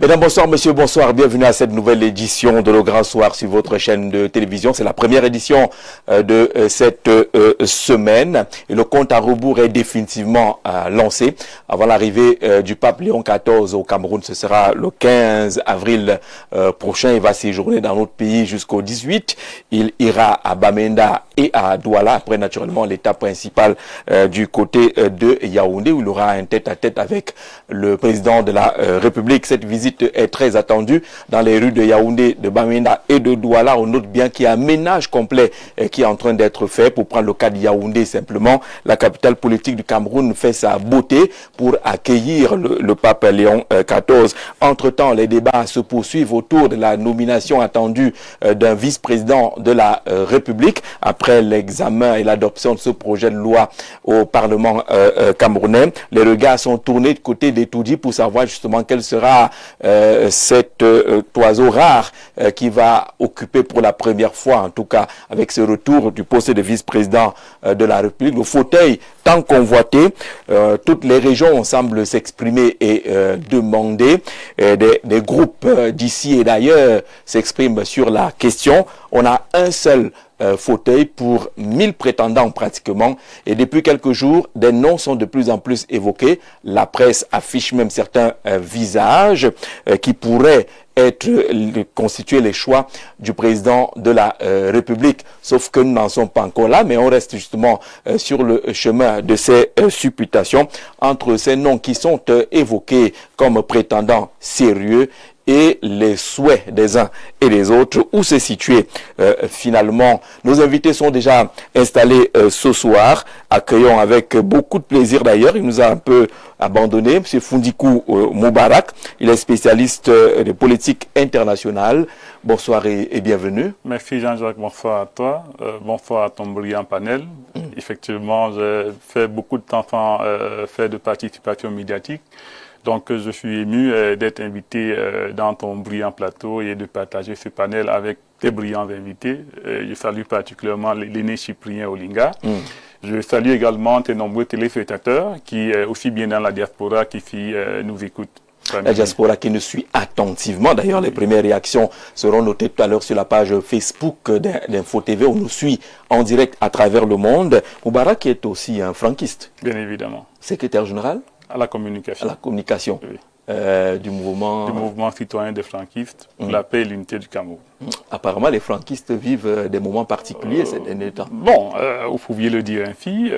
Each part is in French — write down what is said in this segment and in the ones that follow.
Mesdames, bonsoir, messieurs, bonsoir. Bienvenue à cette nouvelle édition de Le Grand Soir sur votre chaîne de télévision. C'est la première édition de cette semaine. Et le compte à rebours est définitivement lancé. Avant l'arrivée du pape Léon XIV au Cameroun, ce sera le 15 avril prochain. Il va séjourner dans notre pays jusqu'au 18. Il ira à Bamenda et à Douala. Après, naturellement, l'étape principale du côté de Yaoundé, où il aura un tête-à-tête avec le président de la République. Cette visite est très attendue dans les rues de Yaoundé, de Bamenda et de Douala. On note bien qu'il y a un ménage complet qui est en train d'être fait. Pour prendre le cas de Yaoundé, simplement, la capitale politique du Cameroun fait sa beauté pour accueillir le pape Léon XIV. Entre-temps, les débats se poursuivent autour de la nomination attendue d'un vice-président de la République après l'examen et l'adoption de ce projet de loi au Parlement camerounais. Les regards sont tournés de côté d'Etoudi pour savoir justement quelle sera cet oiseau rare qui va occuper pour la première fois, en tout cas avec ce retour du poste de vice-président de la République, le fauteuil tant convoité. Toutes les régions semblent s'exprimer et demander. Des groupes d'ici et d'ailleurs s'expriment sur la question. On a un seul fauteuil pour 1000 prétendants pratiquement, et depuis quelques jours des noms sont de plus en plus évoqués. La presse affiche même certains visages qui pourraient constituer les choix du président de la République, sauf que nous n'en sommes pas encore là, mais on reste justement sur le chemin de ces supputations. Entre ces noms qui sont évoqués comme prétendants sérieux et les souhaits des uns et des autres, où se situer finalement. Nos invités sont déjà installés ce soir. Accueillons avec beaucoup de plaisir d'ailleurs. Il nous a un peu abandonné, M. Fundikou Moubarak. Il est spécialiste de politique internationale. Bonsoir et bienvenue. Merci Jean-Jacques, bonsoir à toi. Bonsoir à ton brillant panel. Effectivement, j'ai fait beaucoup de temps sans faire de participation médiatique. Donc, je suis ému d'être invité dans ton brillant plateau et de partager ce panel avec tes brillants invités. Je salue particulièrement l'aîné Cyprien Olinga. Je salue également tes nombreux téléspectateurs qui, aussi bien dans la diaspora, qui nous écoutent. La diaspora qui nous suit attentivement. D'ailleurs, les premières réactions seront notées tout à l'heure sur la page Facebook d'Info TV. On nous suit en direct à travers le monde. Moubarak qui est aussi un franquiste. Bien évidemment. Secrétaire général à la communication. À la communication. Oui. Du mouvement... Du mouvement citoyen des franquistes pour la paix et l'unité du Cameroun. Apparemment, les franquistes vivent des moments particuliers ces derniers temps. Bon, vous pouviez le dire ainsi.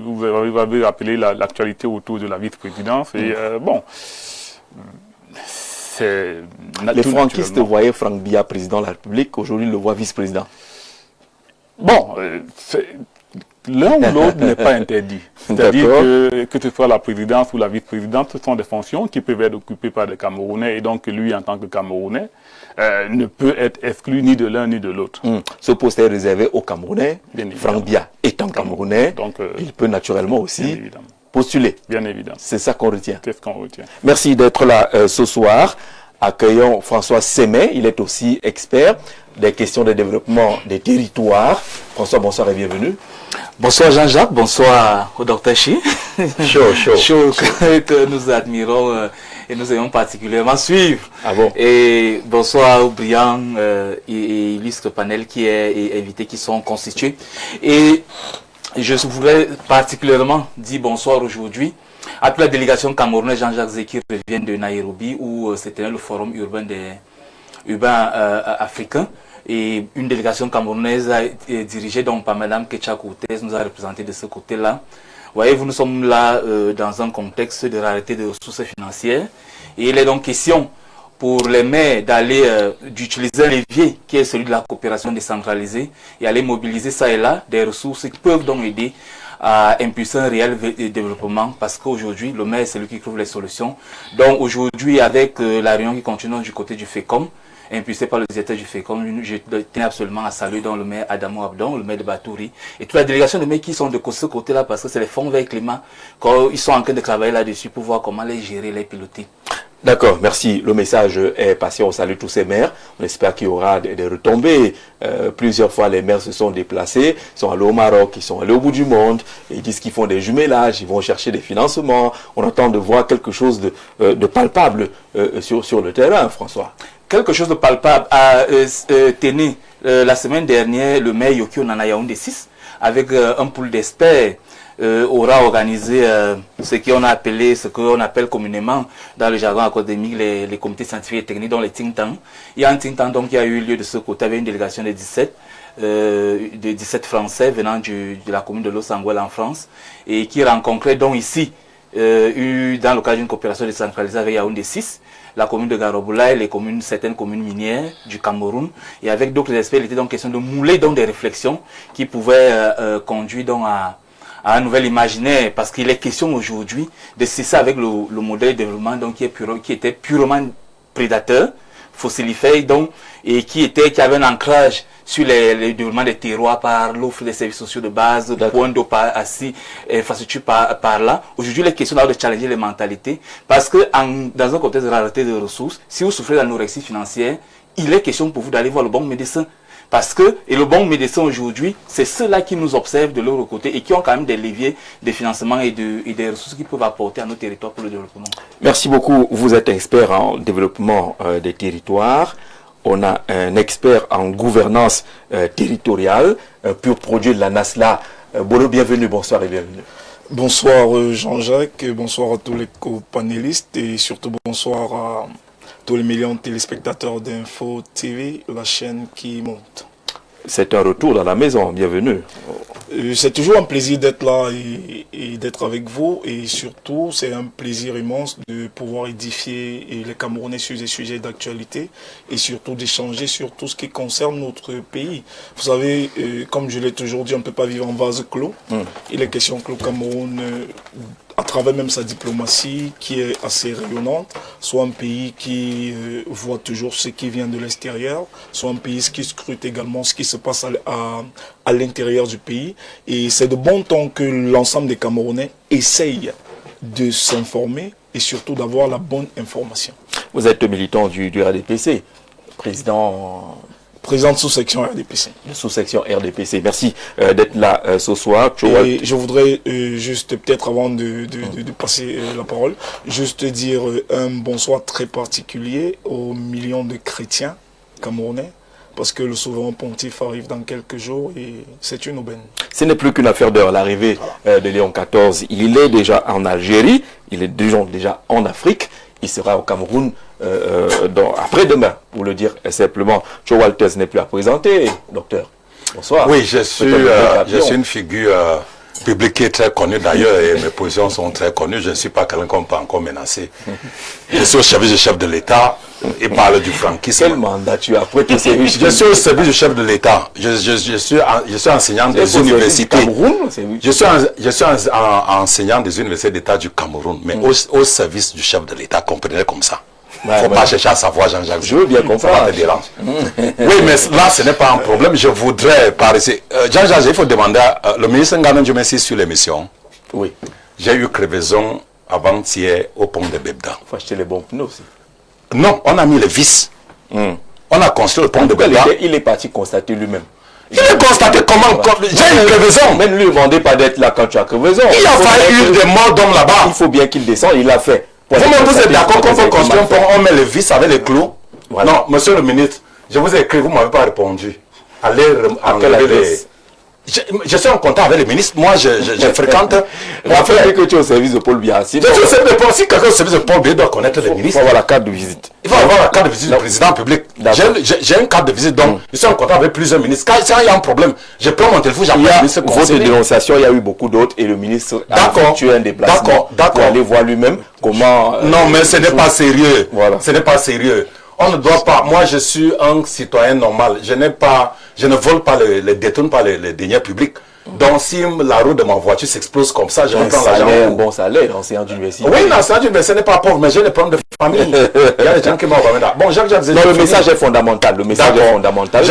Vous avez rappelé l'actualité autour de la vice-présidence. Et bon, c'est... Les franquistes voyaient Franck Biya président de la République. Aujourd'hui, ils le voient vice-président. Bon, l'un ou l'autre n'est pas interdit. C'est-à-dire que ce soit la présidence ou la vice-présidence, ce sont des fonctions qui peuvent être occupées par des Camerounais. Et donc, lui, en tant que Camerounais, ne peut être exclu ni de l'un ni de l'autre. Ce poste est réservé aux Camerounais. Franck Biya étant Camerounais, donc, il peut naturellement aussi postuler. Bien évidemment. C'est ça qu'on retient. C'est ce qu'on retient. Merci d'être là ce soir. Accueillons François Sémet. Il est aussi expert des questions de développement des territoires. François, bonsoir et bienvenue. Bonsoir Jean-Jacques, bonsoir au docteur Chi. Chaud que nous admirons et nous aimons particulièrement suivre. Ah bon? Et bonsoir au brillant et illustre panel qui est invité, qui sont constitués. Et je voudrais particulièrement dire bonsoir aujourd'hui à toute la délégation camerounaise. Jean-Jacques Zeki revient de Nairobi où c'était le forum urbain africain. Et une délégation camerounaise dirigée donc par Mme Ketcha Koutez nous a représenté de ce côté-là. Voyez-vous, nous sommes là dans un contexte de rareté de ressources financières. Et il est donc question pour les maires d'utiliser un levier qui est celui de la coopération décentralisée et aller mobiliser ça et là des ressources qui peuvent donc aider à impulser un réel développement, parce qu'aujourd'hui, le maire, c'est lui qui trouve les solutions. Donc aujourd'hui, avec la réunion qui continue du côté du FECOM, impulsé par le directeur du FECOM, je tenais absolument à saluer donc le maire Adamo Abdon, le maire de Batouri, et toute la délégation de maires qui sont de ce côté-là, parce que c'est les fonds vers le climat, ils sont en train de travailler là-dessus pour voir comment les gérer, les piloter. D'accord, merci. Le message est passé. On salue tous ces maires. On espère qu'il y aura des retombées. Plusieurs fois, les maires se sont déplacés, sont allés au Maroc, ils sont allés au bout du monde, et ils disent qu'ils font des jumelages, ils vont chercher des financements. On attend de voir quelque chose de palpable sur le terrain, François. Quelque chose de palpable a tenu la semaine dernière le maire Yokio Nana Yaoundé 6 avec un pool d'experts aura organisé ce qu'on appelle communément dans le jargon académique les comités scientifiques et techniques, dont les think tanks. Il y a un think tank donc, qui a eu lieu de ce côté avec une délégation de 17 Français venant de la commune de Los Angeles en France et qui rencontrait donc ici, dans le cadre d'une coopération décentralisée avec Yaoundé 6, la commune de Garoboula et certaines communes minières du Cameroun. Et avec d'autres experts, il était donc question de mouler donc, des réflexions qui pouvaient conduire donc, à un nouvel imaginaire, parce qu'il est question aujourd'hui de cesser avec le modèle de développement donc, qui était purement prédateur, fossilifère, donc, et qui avait un ancrage sur le développement des terroirs par l'offre des services sociaux de base, point d'eau par assis, infrastructure par là. Aujourd'hui, il est question de challenger les mentalités, parce que dans un contexte de rareté de ressources, si vous souffrez d'anorexie financière, il est question pour vous d'aller voir le bon médecin. Parce que, et le bon médecin aujourd'hui, c'est ceux-là qui nous observent de leur côté et qui ont quand même des leviers de financement et des ressources qu'ils peuvent apporter à nos territoires pour le développement. Merci beaucoup. Vous êtes expert en développement des territoires. On a un expert en gouvernance territoriale, un pur produit de la NASLA. Bolo, bienvenue, bonsoir et bienvenue. Bonsoir Jean-Jacques, bonsoir à tous les co-panélistes et surtout bonsoir à tous les millions de téléspectateurs d'Info TV, la chaîne qui monte. C'est un retour dans la maison, bienvenue. C'est toujours un plaisir d'être là et d'être avec vous, et surtout c'est un plaisir immense de pouvoir édifier les Camerounais sur des sujets d'actualité et surtout d'échanger sur tout ce qui concerne notre pays. Vous savez, comme je l'ai toujours dit, on ne peut pas vivre en vase clos. Il est question que le Cameroun, à travers même sa diplomatie qui est assez rayonnante, soit un pays qui voit toujours ce qui vient de l'extérieur, soit un pays qui scrute également ce qui se passe à l'intérieur du pays. Et c'est de bon ton que l'ensemble des Camerounais essayent de s'informer et surtout d'avoir la bonne information. Vous êtes militant du RDPC, président de sous-section RDPC. Sous-section RDPC. Merci d'être là ce soir. Et je voudrais juste, peut-être avant de passer la parole, juste dire un bonsoir très particulier aux millions de chrétiens camerounais, parce que le souverain pontife arrive dans quelques jours et c'est une aubaine. Ce n'est plus qu'une affaire d'heure, l'arrivée de Léon XIV. Il est déjà en Algérie, il est déjà en Afrique, il sera au Cameroun après-demain, pour le dire simplement. Joe Walters n'est plus à présenter, docteur. Bonsoir. Oui, je suis une figure publique qui est très connue d'ailleurs et mes positions sont très connues. Je ne suis pas quelqu'un qu'on peut encore menacer. Je suis au service du chef de l'État. Il parle du franquisme. Quel mandat tu as après tes services? Je suis au service du chef de l'État. Je suis enseignant des universités. Je suis enseignant des universités d'État du Cameroun, mais au service du chef de l'État, comprenez comme ça. Il ne faut pas chercher à savoir, Jean-Jacques. Je veux bien comprendre. Oui, mais là, ce n'est pas un problème. Je voudrais parler. Jean-Jacques, il faut demander le ministre Nganou Djoumessi sur l'émission. Oui. J'ai eu crevaison avant-hier au pont de Bebda. Il faut acheter les bons pneus aussi. Non, on a mis les vis. On a construit le pont de Bebda. Il est parti constater lui-même. Il est constaté comment j'ai eu crevaison. Même lui, ne demandez pas d'être là quand tu as crevaison. Il a fallu eu des morts d'hommes là-bas. Il faut bien qu'il descende, il l'a fait. Vous êtes d'accord qu'on peut construire un pont, on met les vis avec les clous? Voilà. Non, monsieur le ministre, je vous ai écrit, vous ne m'avez pas répondu. Allez enlever les... Je suis en contact avec les ministres. Moi, je fréquente. Rappelez que tu es au service de Paul Biya. Si quelqu'un au service de Paul Biya doit connaître les ministres. Il faut avoir la carte de visite. Il faut avoir la carte de visite du président public. J'ai une carte de visite, donc je suis en contact avec plusieurs ministres. Quand il y a un problème, je prends mon téléphone, j'appelle le ministre. Votre dénonciation, il y a eu beaucoup d'autres et le ministre a effectué un déplacement pour aller voir lui-même comment... Non, mais ce n'est pas sérieux. Voilà. Ce n'est pas sérieux. On ne doit pas, moi je suis un citoyen normal, je ne vole pas, détourne pas les deniers publics. Donc si la roue de ma voiture s'explose comme ça, je vais prendre l'argent. Un bon salaire, enseignant d'université. Oui, l'enseignant d'université n'est pas pauvre, mais j'ai des problèmes de famille. Il y a des gens qui m'ont remis là. Bon, Jacques, le message est fondamental. Le message est fondamental.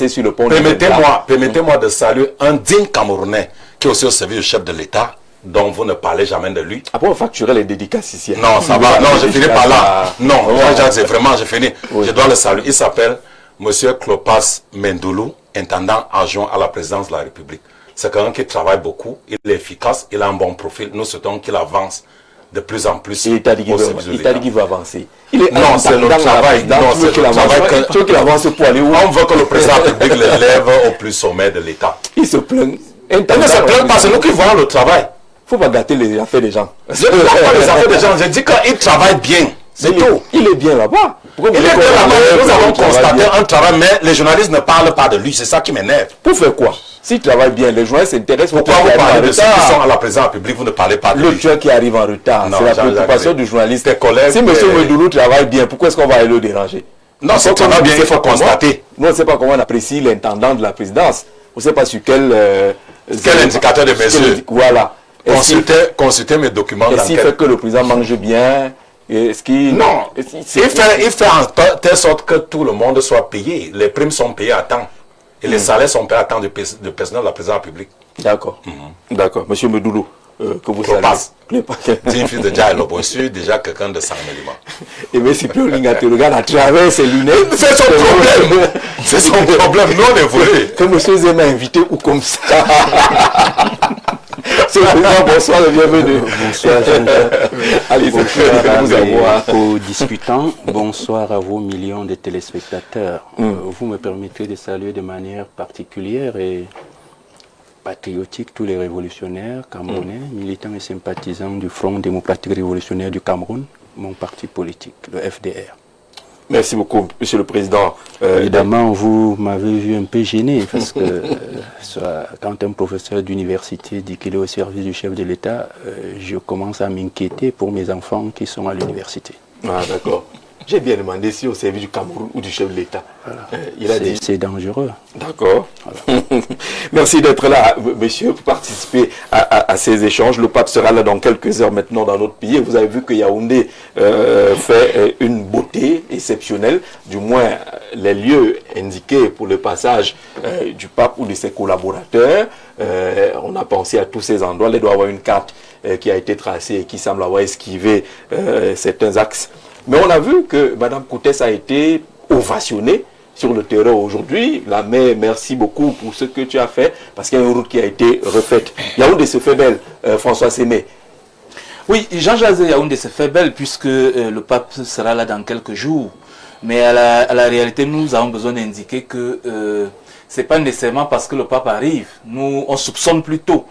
Sur le pont. Permettez-moi de saluer un digne Camerounais qui est aussi au service du chef de l'État, dont vous ne parlez jamais de lui. Après, on facturait les dédicaces ici. Non, ça va. Non, je finis par là. Non, Jean-Jacques, c'est vraiment, je finis. Oui. Je dois le saluer. Il s'appelle Monsieur Clopas Mendoulou, intendant adjoint à la présidence de la République. C'est quelqu'un qui travaille beaucoup, il est efficace, il a un bon profil. Nous souhaitons qu'il avance de plus en plus. Il t'a dit qu'il veut avancer. Non, c'est le travail. Non, c'est le travail. Tu veux qu'il avance pour aller où? On veut que le président de la République l'élève au plus sommet de l'État. Il se plaint. Il ne se plaint pas, c'est nous qui voyons le travail. Il ne faut pas gâter les affaires des gens. Je ne gâte pas les affaires des gens, je dis qu'il travaille bien. C'est tout. Il est bien là-bas. Il est bien là-bas. Nous avons constaté un travail, mais les journalistes ne parlent pas de lui. C'est ça qui m'énerve. Pour faire quoi? S'il travaille bien, les journalistes s'intéressent. Pourquoi vous parlez de ceux qui sont à la présidence de la République, vous ne parlez pas de lui? Le tueur qui arrive en retard, c'est la préoccupation du journaliste. Tes collègues. Si M. Medoulou travaille bien, pourquoi est-ce qu'on va aller le déranger? Non, c'est qu'on a bien, il faut constater. Nous, on ne sait pas comment on apprécie l'intendant de la présidence. On ne sait pas sur quel indicateur de mesure. Voilà. Consultez mes documents. Et s'il fait que le président mange bien, est-ce qu'il... Non, il fait en telle sorte que tout le monde soit payé. Les primes sont payées à temps. Et les salaires sont payés à temps du personnel de la présidence de la République. D'accord. D'accord. Monsieur Medoulou, que vous saluez. Digne fils de Diallo, je suis déjà quelqu'un de sang élément. Et M. Cyprien te regarde à travers ses lunettes. C'est son problème. C'est son problème. Nous, on est volés. Que M. Zé m'a invité ou comme ça. Bonsoir, bienvenue. Bonsoir, allez, bonsoir aux discutants. Bonsoir à vos millions de téléspectateurs. Vous me permettrez de saluer de manière particulière et patriotique tous les révolutionnaires camerounais, militants et sympathisants du Front démocratique révolutionnaire du Cameroun, mon parti politique, le FDR. Merci beaucoup, Monsieur le Président. Évidemment, vous m'avez vu un peu gêné parce que quand un professeur d'université dit qu'il est au service du chef de l'État, je commence à m'inquiéter pour mes enfants qui sont à l'université. Ah, d'accord. J'ai bien demandé si au service du Cameroun ou du chef de l'État. Voilà. C'est dangereux. D'accord. Voilà. Merci d'être là, monsieur, pour participer à ces échanges. Le pape sera là dans quelques heures maintenant dans notre pays. Vous avez vu que Yaoundé fait une beauté exceptionnelle. Du moins, les lieux indiqués pour le passage du pape ou de ses collaborateurs. On a pensé à tous ces endroits. Il doit y avoir une carte qui a été tracée et qui semble avoir esquivé certains axes. Mais on a vu que Mme Koutès a été ovationnée sur le terrain aujourd'hui. La mère, merci beaucoup pour ce que tu as fait, parce qu'il y a une route qui a été refaite. Yaoundé se fait belle, François Sémé. Oui, Jean-Jacques Yaoundé se fait belle, puisque le pape sera là dans quelques jours. Mais à la réalité, nous avons besoin d'indiquer que ce n'est pas nécessairement parce que le pape arrive. Nous, on soupçonne plutôt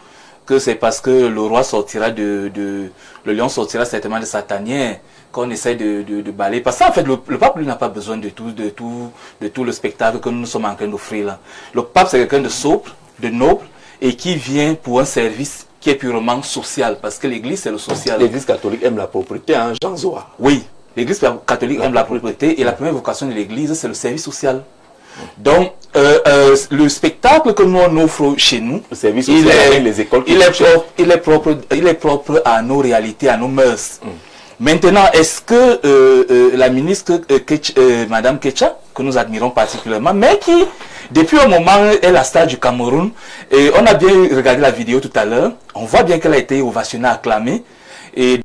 que c'est parce que le roi sortira le lion sortira certainement de sa tanière, qu'on essaie de balayer. Parce qu'en fait, le pape, lui, n'a pas besoin de tout le spectacle que nous sommes en train d'offrir là. Le pape, c'est quelqu'un de sobre, de noble, et qui vient pour un service qui est purement social. Parce que l'Église, c'est le social. L'Église catholique aime la propriété, hein, Jean Zoa. Oui, l'Église catholique aime la propriété, et la première vocation de l'Église, c'est le service social. Donc, le spectacle que nous on offre chez nous, le service social avec les écoles, il est propre à nos réalités, à nos mœurs. Maintenant, est-ce que la ministre Madame Ketcha, que nous admirons particulièrement, mais qui, depuis un moment, est la star du Cameroun, et on a bien regardé la vidéo tout à l'heure, on voit bien qu'elle a été ovationnée, acclamée, et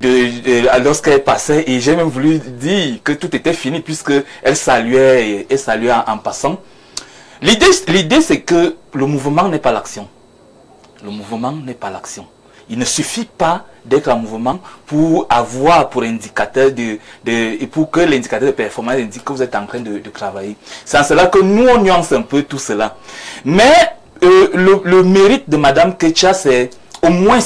lorsqu'elle passait, et j'ai même voulu dire que tout était fini, puisqu'elle saluait en passant. L'idée, c'est que le mouvement n'est pas l'action. Le mouvement n'est pas l'action. Il ne suffit pas d'être en mouvement pour avoir pour indicateur et pour que l'indicateur de performance indique que vous êtes en train de travailler. C'est en cela que nous on nuance un peu tout cela. Mais le mérite de Madame Ketcha, c'est au moins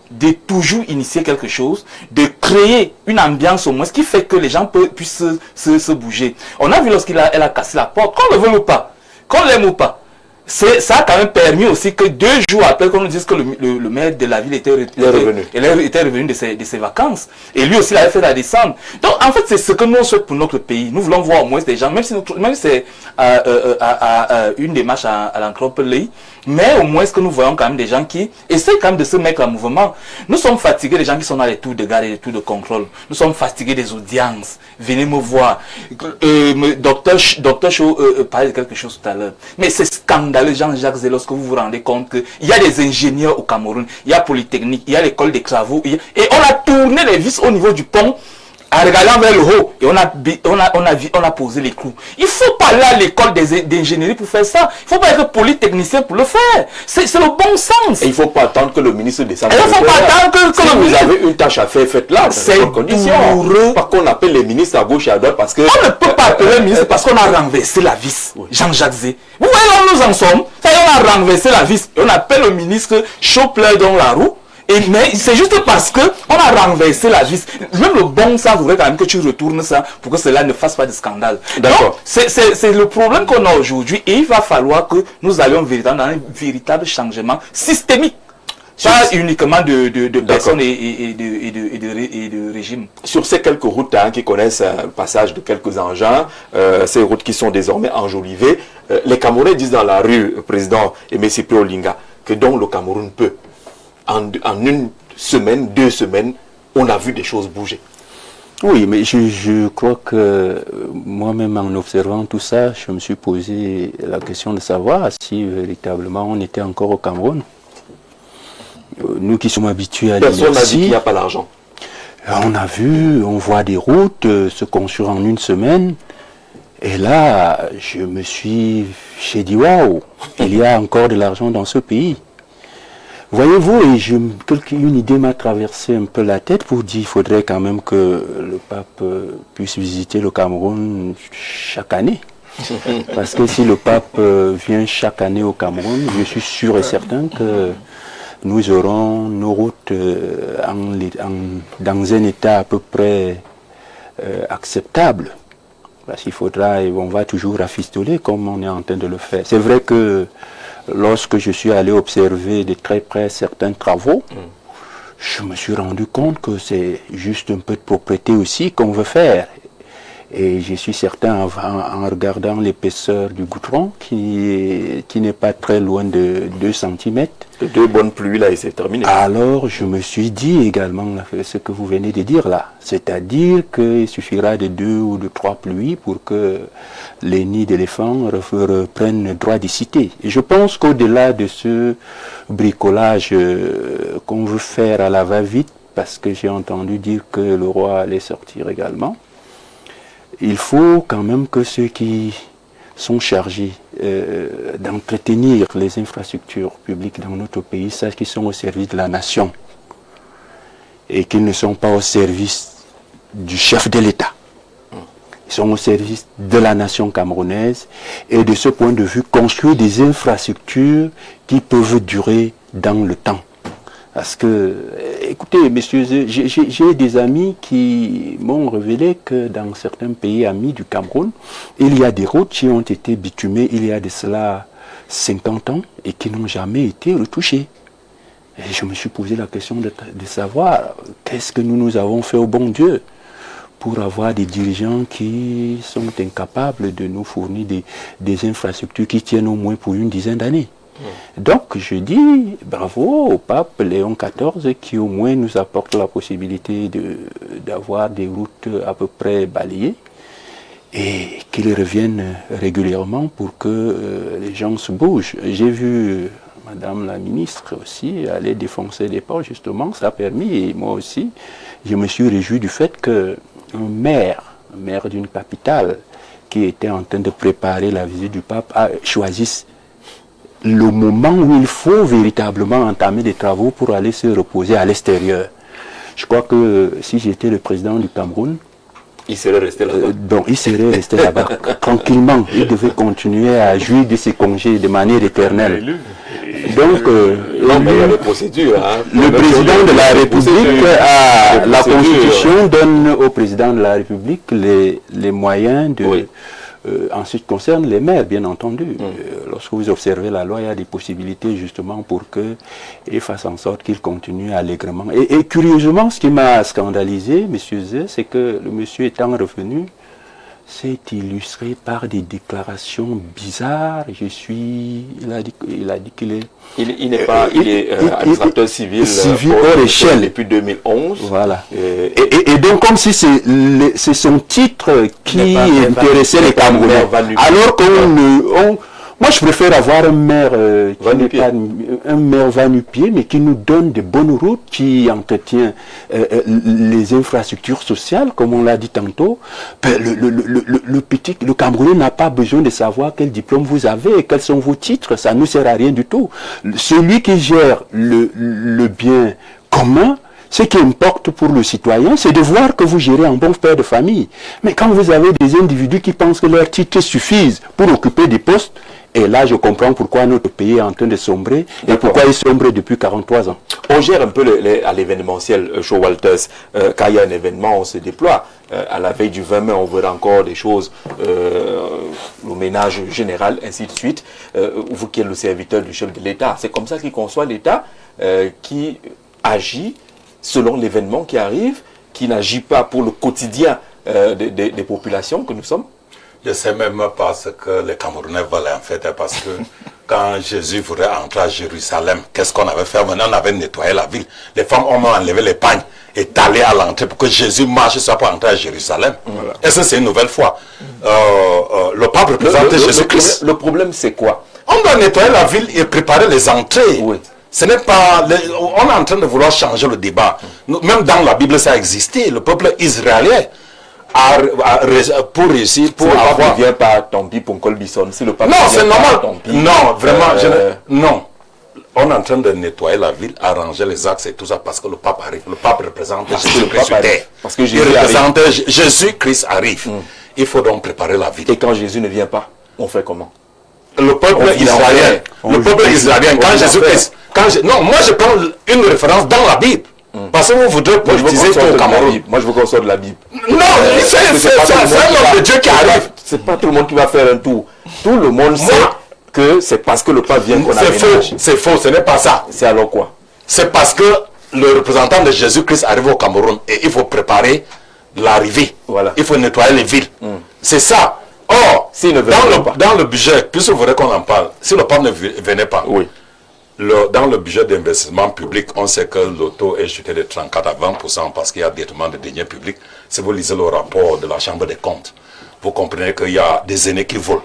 de toujours initier quelque chose, de créer une ambiance au moins, ce qui fait que les gens puissent se bouger. On a vu lorsqu'elle a cassé la porte, qu'on le veut ou pas, qu'on l'aime ou pas. Ça a quand même permis aussi que 2 jours après qu'on nous dise que le maire de la ville était revenu de ses vacances. Et lui aussi il avait fait la descente. Donc en fait c'est ce que nous on souhaite pour notre pays. Nous voulons voir au moins des gens, même si c'est une démarche à l'enclopelé, Mais au moins, ce que nous voyons quand même des gens qui essaient quand même de se mettre en mouvement. Nous sommes fatigués des gens qui sont dans les tours de garde et les tours de contrôle. Nous sommes fatigués des audiences. Venez me voir. Docteur Cho parlait de quelque chose tout à l'heure. Mais c'est scandaleux, Jean-Jacques Zé, lorsque vous vous rendez compte qu'il y a des ingénieurs au Cameroun, il y a Polytechnique, il y a l'école des travaux, et on a tourné les vis au niveau du pont en regardant vers le haut et on a posé les clous. Il ne faut pas aller à l'école d'ingénierie pour faire ça. Il ne faut pas être polytechnicien pour le faire. C'est le bon sens. Et il ne faut pas attendre que le ministre descende. Il ne faut pas attendre que si vous avez une tâche à faire, faites-la. C'est douloureux. Pas qu'on appelle les ministres à gauche et à droite parce que... On ne peut pas appeler le ministre parce qu'on a renversé la vis. Jean-Jacques Zé. Vous voyez là où nous en sommes. Ça y est, on a renversé la vis. Et on appelle le ministre Chopler dans la roue. Mais c'est juste parce qu'on a renversé la vis. Même le bon sens voudrait quand même que tu retournes ça pour que cela ne fasse pas de scandale. D'accord. C'est le problème qu'on a aujourd'hui et il va falloir que nous allions dans un véritable changement systémique. Pas uniquement de personnes et de régimes. Sur ces quelques routes qui connaissent le passage de quelques engins, ces routes qui sont désormais enjolivées, les Camerounais disent dans la rue, président Aimé Cyprien Olinga, que donc le Cameroun peut. En une semaine, 2 semaines, on a vu des choses bouger. Oui, mais je crois que moi-même, en observant tout ça, je me suis posé la question de savoir si véritablement on était encore au Cameroun. Nous qui sommes habitués à l'inertie... Personne n'a dit qu'il n'y a pas l'argent. On a vu, on voit des routes se construire en une semaine. Et là, j'ai dit, waouh, il y a encore de l'argent dans ce pays. Voyez-vous, une idée m'a traversé un peu la tête pour dire qu'il faudrait quand même que le pape puisse visiter le Cameroun chaque année. Parce que si le pape vient chaque année au Cameroun, je suis sûr et certain que nous aurons nos routes dans un état à peu près acceptable. Parce qu'il faudra, on va toujours rafistoler comme on est en train de le faire. C'est vrai que lorsque je suis allé observer de très près certains travaux, je me suis rendu compte que c'est juste un peu de propreté aussi qu'on veut faire. Et je suis certain, en regardant l'épaisseur du goudron, qui n'est pas très loin de 2 cm. De 2 bonnes pluies, là, et c'est terminé. Alors, je me suis dit également ce que vous venez de dire là. C'est-à-dire qu'il suffira de 2 ou de 3 pluies pour que les nids d'éléphants reprennent droit de cité. Et je pense qu'au-delà de ce bricolage qu'on veut faire à la va-vite, parce que j'ai entendu dire que le roi allait sortir également, il faut quand même que ceux qui sont chargés d'entretenir les infrastructures publiques dans notre pays sachent qu'ils sont au service de la nation et qu'ils ne sont pas au service du chef de l'État. Ils sont au service de la nation camerounaise et de ce point de vue construire des infrastructures qui peuvent durer dans le temps. Parce que, écoutez, messieurs, j'ai des amis qui m'ont révélé que dans certains pays amis du Cameroun, il y a des routes qui ont été bitumées il y a de cela 50 ans et qui n'ont jamais été retouchées. Et je me suis posé la question de savoir qu'est-ce que nous avons fait au bon Dieu pour avoir des dirigeants qui sont incapables de nous fournir des infrastructures qui tiennent au moins pour une dizaine d'années. Donc je dis bravo au pape Léon XIV qui au moins nous apporte la possibilité d'avoir des routes à peu près balayées et qu'il revienne régulièrement pour que les gens se bougent. J'ai vu Madame la ministre aussi aller défoncer des ports justement, ça a permis, et moi aussi je me suis réjoui du fait qu'un maire d'une capitale qui était en train de préparer la visite du pape choisisse le moment où il faut véritablement entamer des travaux pour aller se reposer à l'extérieur. Je crois que si j'étais le président du Cameroun, il serait resté là-bas. Donc il serait resté là-bas tranquillement. Il devait continuer à jouir de ses congés de manière éternelle. Donc, il y a des procédures. Le président de la République, la Constitution donne au président de la République les moyens de... Oui. En ce qui concerne les maires, bien entendu. Lorsque vous observez la loi, il y a des possibilités justement pour qu'ils fassent en sorte qu'ils continuent allègrement. Et curieusement, ce qui m'a scandalisé, monsieur Zé, c'est que le monsieur étant revenu, s'est illustré par des déclarations bizarres. Il a dit qu'il est... Il est administrateur civil hors échelle depuis 2011. Voilà. Et donc, comme si c'est son titre qui intéressait les Camerounais. Alors moi, je préfère avoir un maire va-nu-pied, mais qui nous donne de bonnes routes, qui entretient les infrastructures sociales, comme on l'a dit tantôt. Le Camerounais n'a pas besoin de savoir quel diplôme vous avez, quels sont vos titres, ça ne sert à rien du tout. Celui qui gère le bien commun, ce qui importe pour le citoyen, c'est de voir que vous gérez un bon père de famille. Mais quand vous avez des individus qui pensent que leurs titres suffisent pour occuper des postes, et là, je comprends pourquoi notre pays est en train de sombrer et pourquoi il sombre depuis 43 ans. On gère un peu à l'événementiel, Shaw Walters. Quand il y a un événement, on se déploie. À la veille du 20 mai, on verra encore des choses, le ménage général, ainsi de suite. Vous qui êtes le serviteur du chef de l'État, c'est comme ça qu'il conçoit l'État qui agit selon l'événement qui arrive, qui n'agit pas pour le quotidien des populations que nous sommes. Je ne sais même pas ce que les Camerounais veulent en fait, parce que quand Jésus voulait entrer à Jérusalem, qu'est-ce qu'on avait fait? Maintenant, on avait nettoyé la ville. Les femmes ont enlevé les pagnes et allé à l'entrée pour que Jésus marche soit pour entrer à Jérusalem. Voilà. Et ça, c'est une nouvelle fois. Le pape représente Jésus-Christ. Le problème, c'est quoi? On doit nettoyer la ville et préparer les entrées. Oui. Ce n'est pas... on est en train de vouloir changer le débat. Même dans la Bible, ça a existé. Le peuple israélien pour réussir, pour avoir... Le pape ne vient pas tant pis pour Colbison. Si le pape non, c'est normal. Non, vraiment, non. On est en train de nettoyer la ville, arranger les axes et tout ça parce que le pape arrive. Le pape représente Jésus-Christ. Parce que Jésus-Christ arrive. Il faut donc préparer la ville. Et quand Jésus ne vient pas, on fait comment? Le peuple israélien. Le peuple israélien, quand Jésus-Christ... Non, moi je prends une référence dans la Bible. Parce que vous voudrez politiser tout au Cameroun. Moi je veux qu'on sorte de la Bible. Non, c'est un homme de Dieu qui arrive. C'est pas tout le monde qui va faire un tour. Tout le monde sait que c'est parce que le pape vient qu'on a aménagé. C'est faux, ce n'est pas ça. C'est alors quoi? C'est parce que le représentant de Jésus-Christ arrive au Cameroun et il faut préparer l'arrivée. Voilà. Il faut nettoyer les villes. C'est ça. Or, dans le budget, puisque vous voulez qu'on en parle, si le pape ne venait pas, oui. Dans le budget d'investissement public, on sait que le taux est chuté de 34 à 20% parce qu'il y a détournement de deniers publics. Si vous lisez le rapport de la Chambre des comptes, vous comprenez qu'il y a des aînés qui volent.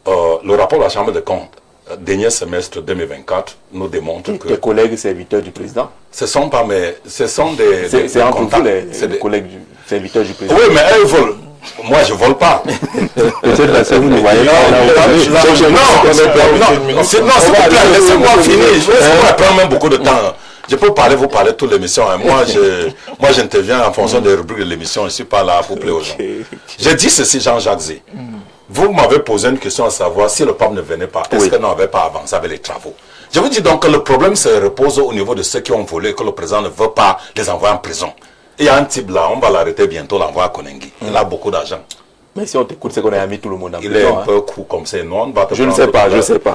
Le rapport de la Chambre des comptes, dernier semestre 2024, nous démontre que... Tes collègues serviteurs du président? Ce sont pas mes... Ce sont des... C'est entre vous les collègues serviteurs du président? Oui, mais eux volent. Moi, je ne vole pas. Peut-être parce que vous ne voyez pas. Non, s'il vous plaît, laissez-moi finir. Ça prend même beaucoup de temps. Je peux parler, vous parler toute l'émission. Moi, j'interviens en fonction des rubriques de l'émission. Je ne suis pas là pour plaire aux gens. J'ai dit ceci, Jean-Jacques Zé. Vous m'avez posé une question à savoir si le pape ne venait pas, est-ce qu'on n'avait pas avancé avec les travaux? Je vous dis donc que le problème se repose au niveau de ceux qui ont volé, que le président ne veut pas les envoyer en prison. Il y a un type là, on va l'arrêter bientôt, l'envoyer à Konengi. Il a beaucoup d'argent. Mais si on t'écoute, c'est qu'on a mis tout le monde en prison. Il est un peu court comme ça, non? Je ne sais pas,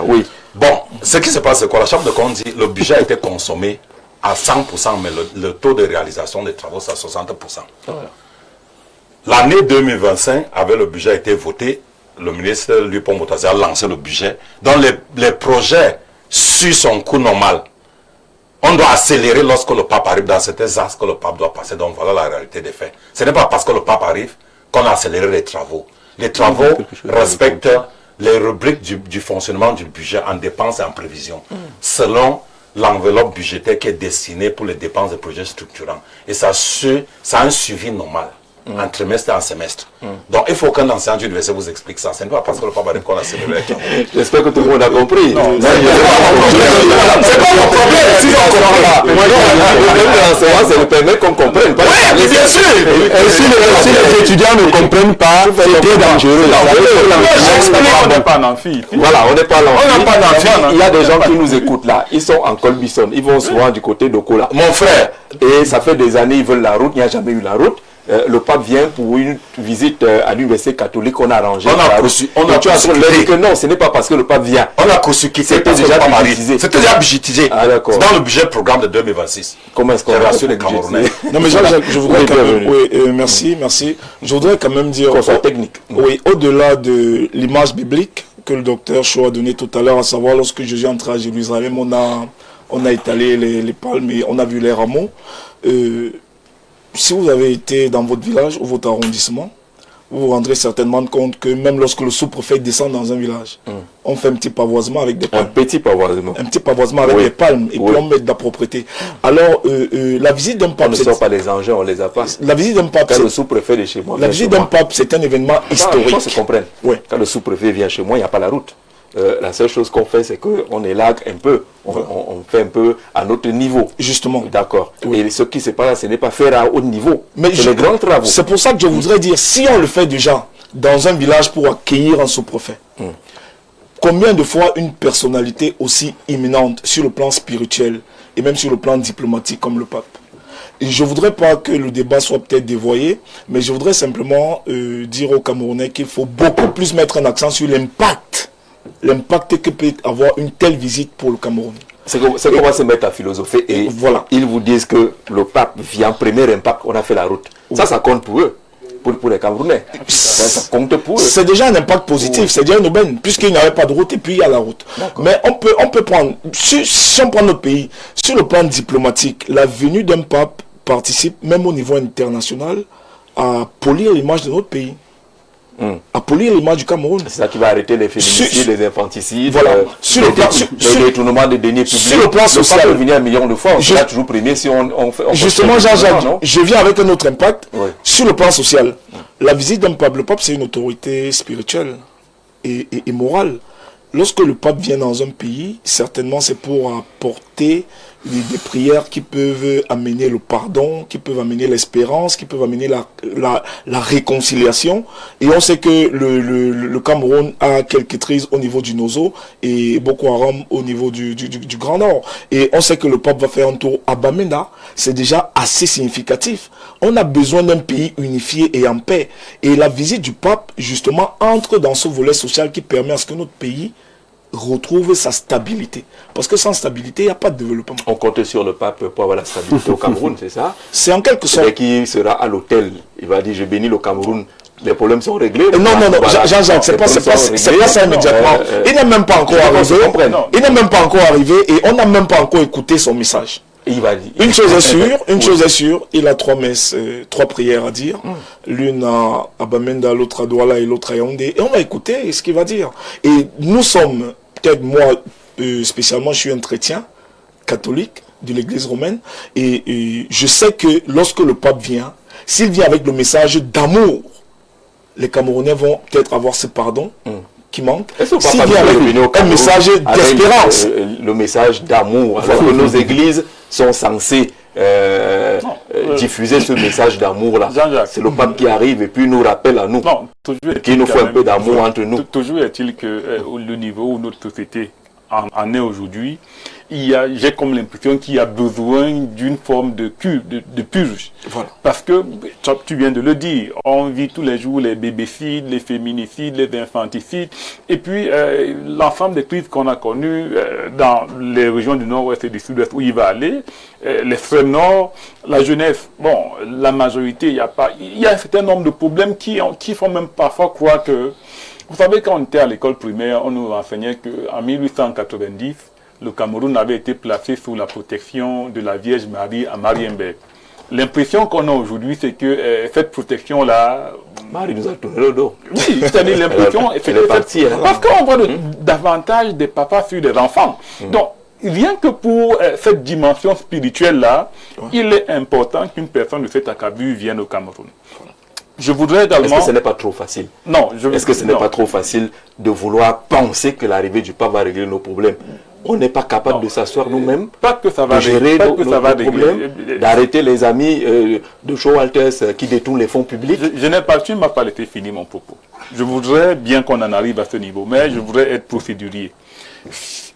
oui. Bon, ce qui se passe, c'est quoi? La Chambre de compte dit le budget a été consommé à 100%, mais le taux de réalisation des travaux, c'est à 60%. Voilà. L'année 2025, avec le budget a été voté, le ministre Lupon Moutazi a lancé le budget. Donc les projets suivent son cours normal. On doit accélérer lorsque le pape arrive dans certains axes que le pape doit passer. Donc voilà la réalité des faits. Ce n'est pas parce que le pape arrive qu'on a accéléré les travaux. Les travaux respectent les rubriques du fonctionnement du budget en dépenses et en prévision, selon l'enveloppe budgétaire qui est destinée pour les dépenses de projets structurants. Et ça a un suivi normal. En trimestre et en semestre. Donc il faut qu'un enseignant d'université vous explique ça. Ce n'est pas parce que le pape arrive qu'on a célébré. J'espère que tout le monde a compris. C'est pas mon problème. Si on ne comprend pas. L'enseignant, ça nous permet qu'on comprenne. Oui, bien sûr. Et si les étudiants ne comprennent pas, c'est très dangereux. On n'est pas en amphi. Voilà, on n'est pas en amphi. Il y a des gens qui nous écoutent là. Ils sont en Colbison. Ils vont souvent du côté d'Okola. Mon frère. Et ça fait des années, ils veulent la route. Il n'y a jamais eu la route. le pape vient pour une visite à l'université catholique qu'on a arrangée. Tu as dit que non, ce n'est pas parce que le pape vient. On a consulté, c'était déjà budgétisé. C'était déjà budgétisé. Ah, d'accord. Dans le budget programme de 2026. Comment est-ce qu'on J'ai a reçu les Camerounais. Non mais je voudrais quand même, merci. Je voudrais quand même dire, qu'on soit technique. Oui, au-delà de l'image biblique que le docteur Cho a donné tout à l'heure, à savoir lorsque Jésus est entré à Jérusalem, on a étalé les palmes et on a vu les rameaux. Si vous avez été dans votre village ou votre arrondissement, vous vous rendrez certainement compte que même lorsque le sous-préfet descend dans un village, on fait un petit pavoisement avec des palmes. Un petit pavoisement. Un petit pavoisement avec des palmes et puis on met de la propreté. Alors, la visite d'un pape... On ne sort pas les engins, on ne les a pas. La visite d'un pape... Quand le sous-préfet de chez moi... La visite d'un pape, c'est un événement historique. Il faut se comprendre. Ouais. Quand le sous-préfet vient chez moi, il n'y a pas la route. La seule chose qu'on fait, c'est qu'on élague un peu. On fait un peu à notre niveau. Justement. D'accord. Oui. Et ce qui se passe, ce n'est pas faire à haut niveau. Mais c'est les grands travaux. C'est pour ça que je voudrais dire, si on le fait déjà dans un village pour accueillir un sous-préfet, combien de fois une personnalité aussi imminente sur le plan spirituel et même sur le plan diplomatique comme le pape? Et je ne voudrais pas que le débat soit peut-être dévoyé, mais je voudrais simplement dire aux Camerounais qu'il faut beaucoup plus mettre un accent sur l'impact que peut avoir une telle visite pour le Cameroun. C'est qu'on va se mettre à philosopher et voilà. Ils vous disent que le pape vient, premier impact, on a fait la route. Ça compte pour eux, pour les Camerounais. Ça compte pour eux. C'est déjà un impact positif, c'est déjà une aubaine, puisqu'il n'y avait pas de route et puis il y a la route. Mais on peut prendre, si on prend notre pays, sur le plan diplomatique, la venue d'un pape participe, même au niveau international, à polir l'image de notre pays. À polir l'image du Cameroun. C'est ça qui va arrêter les féminicides, les infanticides, voilà. les détournements de deniers publics. Sur le plan social, le pape venir 1 million de fois, on sera toujours premier si on fait... Justement, Jean-Jacques, je viens avec un autre impact. Oui. Sur le plan social, la visite d'un pape, le pape c'est une autorité spirituelle et morale. Lorsque le pape vient dans un pays, certainement c'est pour apporter des prières qui peuvent amener le pardon, qui peuvent amener l'espérance, qui peuvent amener la réconciliation. Et on sait que le Cameroun a quelques crises au niveau du Nozo et Boko Haram au niveau du Grand Nord. Et on sait que le pape va faire un tour à Bamenda. C'est déjà assez significatif. On a besoin d'un pays unifié et en paix. Et la visite du pape, justement, entre dans ce volet social qui permet à ce que notre pays retrouve sa stabilité. Parce que sans stabilité, il n'y a pas de développement. On compte sur le pape pour avoir la stabilité au Cameroun, c'est ça? C'est en quelque sorte. Et qui sera à l'hôtel, il va dire, je bénis le Cameroun. Les problèmes sont réglés. Non, Jean-Jacques, c'est pas ça immédiatement. Il n'est même pas encore arrivé. Il n'est même pas encore arrivé et on n'a même pas encore écouté son message. Il va dire. Une chose est sûre, il a 3 messes, 3 prières à dire. L'une à Bamenda, l'autre à Douala et l'autre à Yaoundé. Et on va écouter ce qu'il va dire. Et nous sommes, peut-être moi, spécialement, je suis un chrétien catholique de l'église romaine. Et je sais que lorsque le pape vient, s'il vient avec le message d'amour, les Camerounais vont peut-être avoir ce pardon qui manque. S'il vient avec un message d'espérance. Le message d'amour. Alors que nos églises sont censées diffuser ce message d'amour-là. C'est le pape qui arrive et puis nous rappelle à nous qu'il nous faut un peu d'amour entre nous. Toujours est-il que le niveau où notre société en est aujourd'hui, j'ai comme l'impression qu'il y a besoin d'une forme de purge. Voilà. Parce que, tu viens de le dire, on vit tous les jours les bébécides, les féminicides, les infanticides, et puis l'ensemble des crises qu'on a connues dans les régions du nord-ouest et du sud-ouest où il va aller, l'extrême nord, la jeunesse, bon, la majorité, il y a un certain nombre de problèmes qui font même parfois croire que... Vous savez, quand on était à l'école primaire, on nous enseignait qu'en 1890, le Cameroun avait été placé sous la protection de la Vierge Marie à Marienberg. L'impression qu'on a aujourd'hui, c'est que cette protection-là... Marie nous a tourné le dos. Oui, c'est-à-dire l'impression... Parce qu'on voit davantage des papas sur des enfants. Donc, rien que pour cette dimension spirituelle-là, il est important qu'une personne de cet acabit vienne au Cameroun. Je voudrais également... Est-ce que ce n'est pas trop facile? Non. Est-ce que ce n'est pas trop facile de vouloir penser que l'arrivée du pape va régler nos problèmes? On n'est pas capable de s'asseoir nous-mêmes, de gérer nos problèmes, d'arrêter les amis de Showalters qui détournent les fonds publics. Tu ne m'as pas laissé finir mon propos. Je voudrais bien qu'on en arrive à ce niveau, mais je voudrais être procédurier.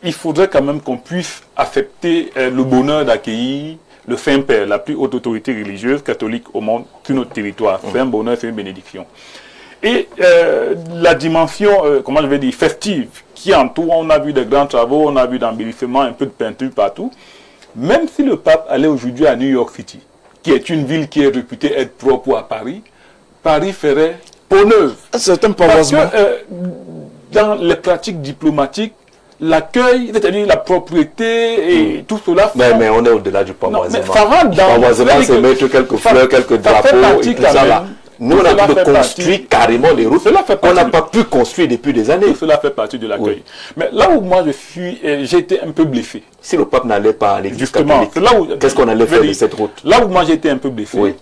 Il faudrait quand même qu'on puisse accepter le bonheur d'accueillir le Saint-Père, la plus haute autorité religieuse catholique au monde, sur notre territoire. C'est un bonheur, c'est une bénédiction. Et la dimension, comment je vais dire, festive, qui entoure, on a vu des grands travaux, on a vu d'embellissement, un peu de peinture partout. Même si le pape allait aujourd'hui à New York City, qui est une ville qui est réputée être propre à Paris, Paris ferait peau neuve. Certains Parce que dans les pratiques diplomatiques, l'accueil, c'est-à-dire la propriété et tout cela... Mais on est au-delà du pavoisement. Ça rentre dans... Le pavoisement, c'est mettre quelques fleurs, quelques drapeaux et tout ça là. Nous, on a pu construire carrément les routes. On n'a pas pu construire depuis des années. Tout cela fait partie de l'accueil. Oui. Mais là où moi j'ai été un peu blessé. Si le pape n'allait pas à l'église catholique, qu'est-ce qu'on allait faire de cette route? Là où moi j'ai été un peu blessé, oui,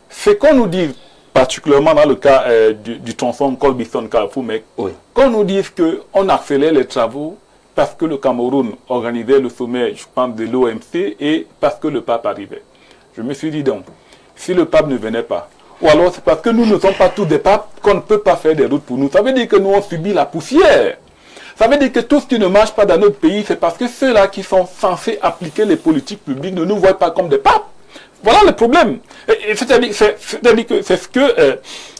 c'est qu'on nous dit, particulièrement dans le cas du tronçon Colbison-Carrefour-Mec, oui, qu'on nous dise qu'on accélère les travaux parce que le Cameroun organisait le sommet, je pense, de l'OMC et parce que le pape arrivait. Je me suis dit donc, si le pape ne venait pas, ou alors c'est parce que nous ne sommes pas tous des papes qu'on ne peut pas faire des routes pour nous. Ça veut dire que nous on subit la poussière. Ça veut dire que tout ce qui ne marche pas dans notre pays, c'est parce que ceux-là qui sont censés appliquer les politiques publiques ne nous voient pas comme des papes. Voilà le problème. C'est-à-dire que c'est ce que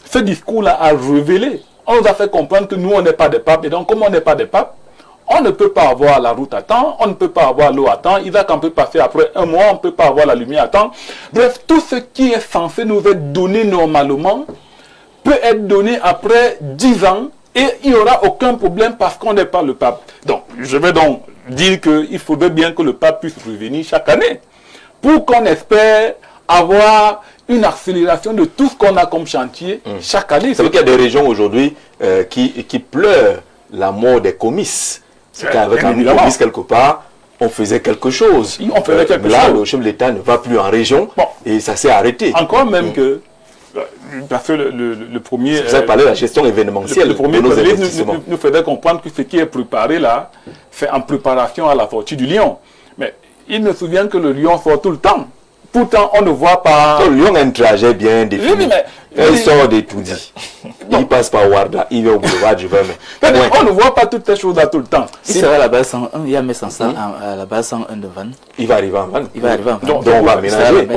ce discours-là a révélé. On nous a fait comprendre que nous on n'est pas des papes. Et donc comme on n'est pas des papes, on ne peut pas avoir la route à temps, on ne peut pas avoir l'eau à temps, Isaac en peut passer après un mois, on ne peut pas avoir la lumière à temps. Bref, tout ce qui est censé nous être donné normalement peut être donné après 10 ans et il n'y aura aucun problème parce qu'on n'est pas le pape. Donc, je vais donc dire qu'il faudrait bien que le pape puisse revenir chaque année pour qu'on espère avoir une accélération de tout ce qu'on a comme chantier chaque année. C'est vrai qu'il y a des régions aujourd'hui qui pleurent la mort des comices. C'est qu'avec un comice quelque part, on faisait quelque chose. On faisait quelque là, chose. Le chef de l'État ne va plus en région et ça s'est arrêté. Encore même que, parce que le premier... Vous avez parlé de la gestion événementielle. Le premier nous faisait comprendre que ce qui est préparé là, c'est en préparation à la sortie du lion. Mais il me souvient que le lion sort tout le temps. Pourtant, on ne voit pas... Le lion a un trajet bien défini. Oui, mais... Il sort des tout dit. Il passe par Warda, il va au boulevard du Verme. On ne voit pas toutes ces choses-là tout le temps. Il sera à la base 101, il y a mes 100 à la base 101 de Vannes. Il va arriver en Vannes. Il va arriver en Vannes. Donc on va aménager.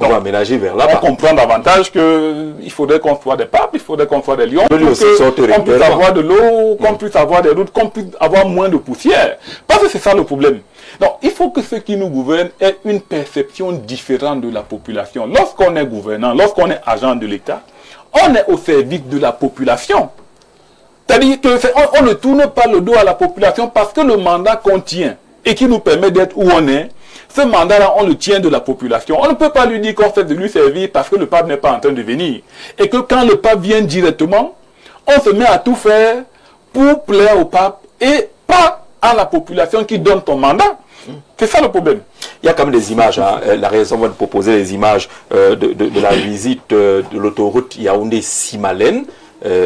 On va aménager vers là-bas. On comprend davantage qu'il faudrait qu'on soit des papes, il faudrait qu'on soit des lions, qu'on puisse avoir de l'eau, qu'on puisse avoir des routes, qu'on puisse avoir moins de poussière. Parce que c'est ça le problème. Donc il faut que ceux qui nous gouvernent aient une perception différente de la population. Lorsqu'on est gouvernant, lorsqu'on est agent de l'État, on est au service de la population. C'est-à-dire qu'on ne tourne pas le dos à la population parce que le mandat qu'on tient et qui nous permet d'être où on est, ce mandat-là, on le tient de la population. On ne peut pas lui dire qu'on fait de lui servir parce que le pape n'est pas en train de venir. Et que quand le pape vient directement, on se met à tout faire pour plaire au pape et pas à la population qui donne ton mandat. C'est ça le problème. Il y a quand même des images. Hein. La réaction va nous proposer des images de la visite de l'autoroute Yaoundé-Simalène.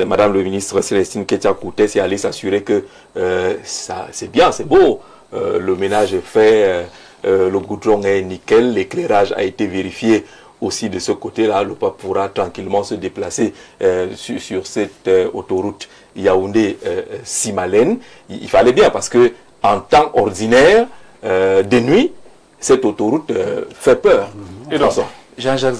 Madame le ministre Célestine Ketia-Koutès est allée s'assurer que c'est bien, c'est beau. Le ménage est fait. Le goudron est nickel, l'éclairage a été vérifié aussi de ce côté-là. Le pape pourra tranquillement se déplacer sur cette autoroute Yaoundé-Simalène. Il fallait bien parce que en temps ordinaire, de nuit, cette autoroute fait peur. Et donc, Jean-Jacques,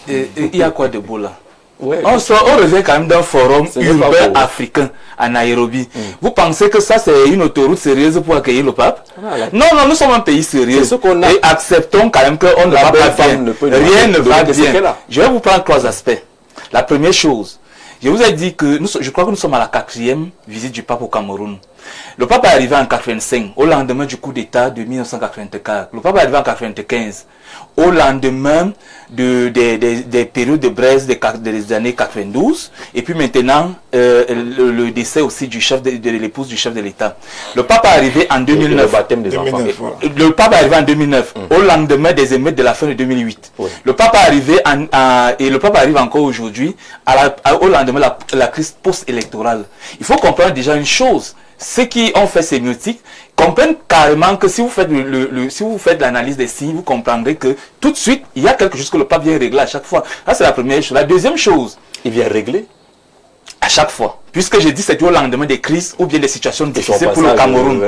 il y a quoi de beau là? Ouais, on revient quand même d'un forum urbain africain à Nairobi. Vous pensez que ça c'est une autoroute sérieuse pour accueillir le pape? Non, nous sommes un pays sérieux. Et acceptons quand même qu'on ne va pas bien. Rien ne va bien. Je vais vous prendre 3 aspects. La première chose, je vous ai dit que je crois que nous sommes à la 4e visite du pape au Cameroun. Le pape est arrivé en 1985, au lendemain du coup d'État de 1984. Le pape est arrivé en 1995, au lendemain des périodes de braise des années 92. Et puis maintenant, le décès aussi du chef de l'épouse du chef de l'État. Le pape est arrivé en 2009. Le baptême des enfants. Le pape est arrivé en 2009, au lendemain des émeutes de la fin de 2008. Oui. Le pape est arrivé et le pape arrive encore aujourd'hui, au lendemain de la crise post-électorale. Il faut comprendre déjà une chose. Ceux qui ont fait ces musiques comprennent carrément que si vous faites si vous faites l'analyse des signes, vous comprendrez que tout de suite, il y a quelque chose que le pape vient régler à chaque fois. Ça, c'est la première chose. La deuxième chose, il vient régler à chaque fois. Puisque j'ai dit c'est au lendemain des crises ou bien des situations difficiles pour le Cameroun.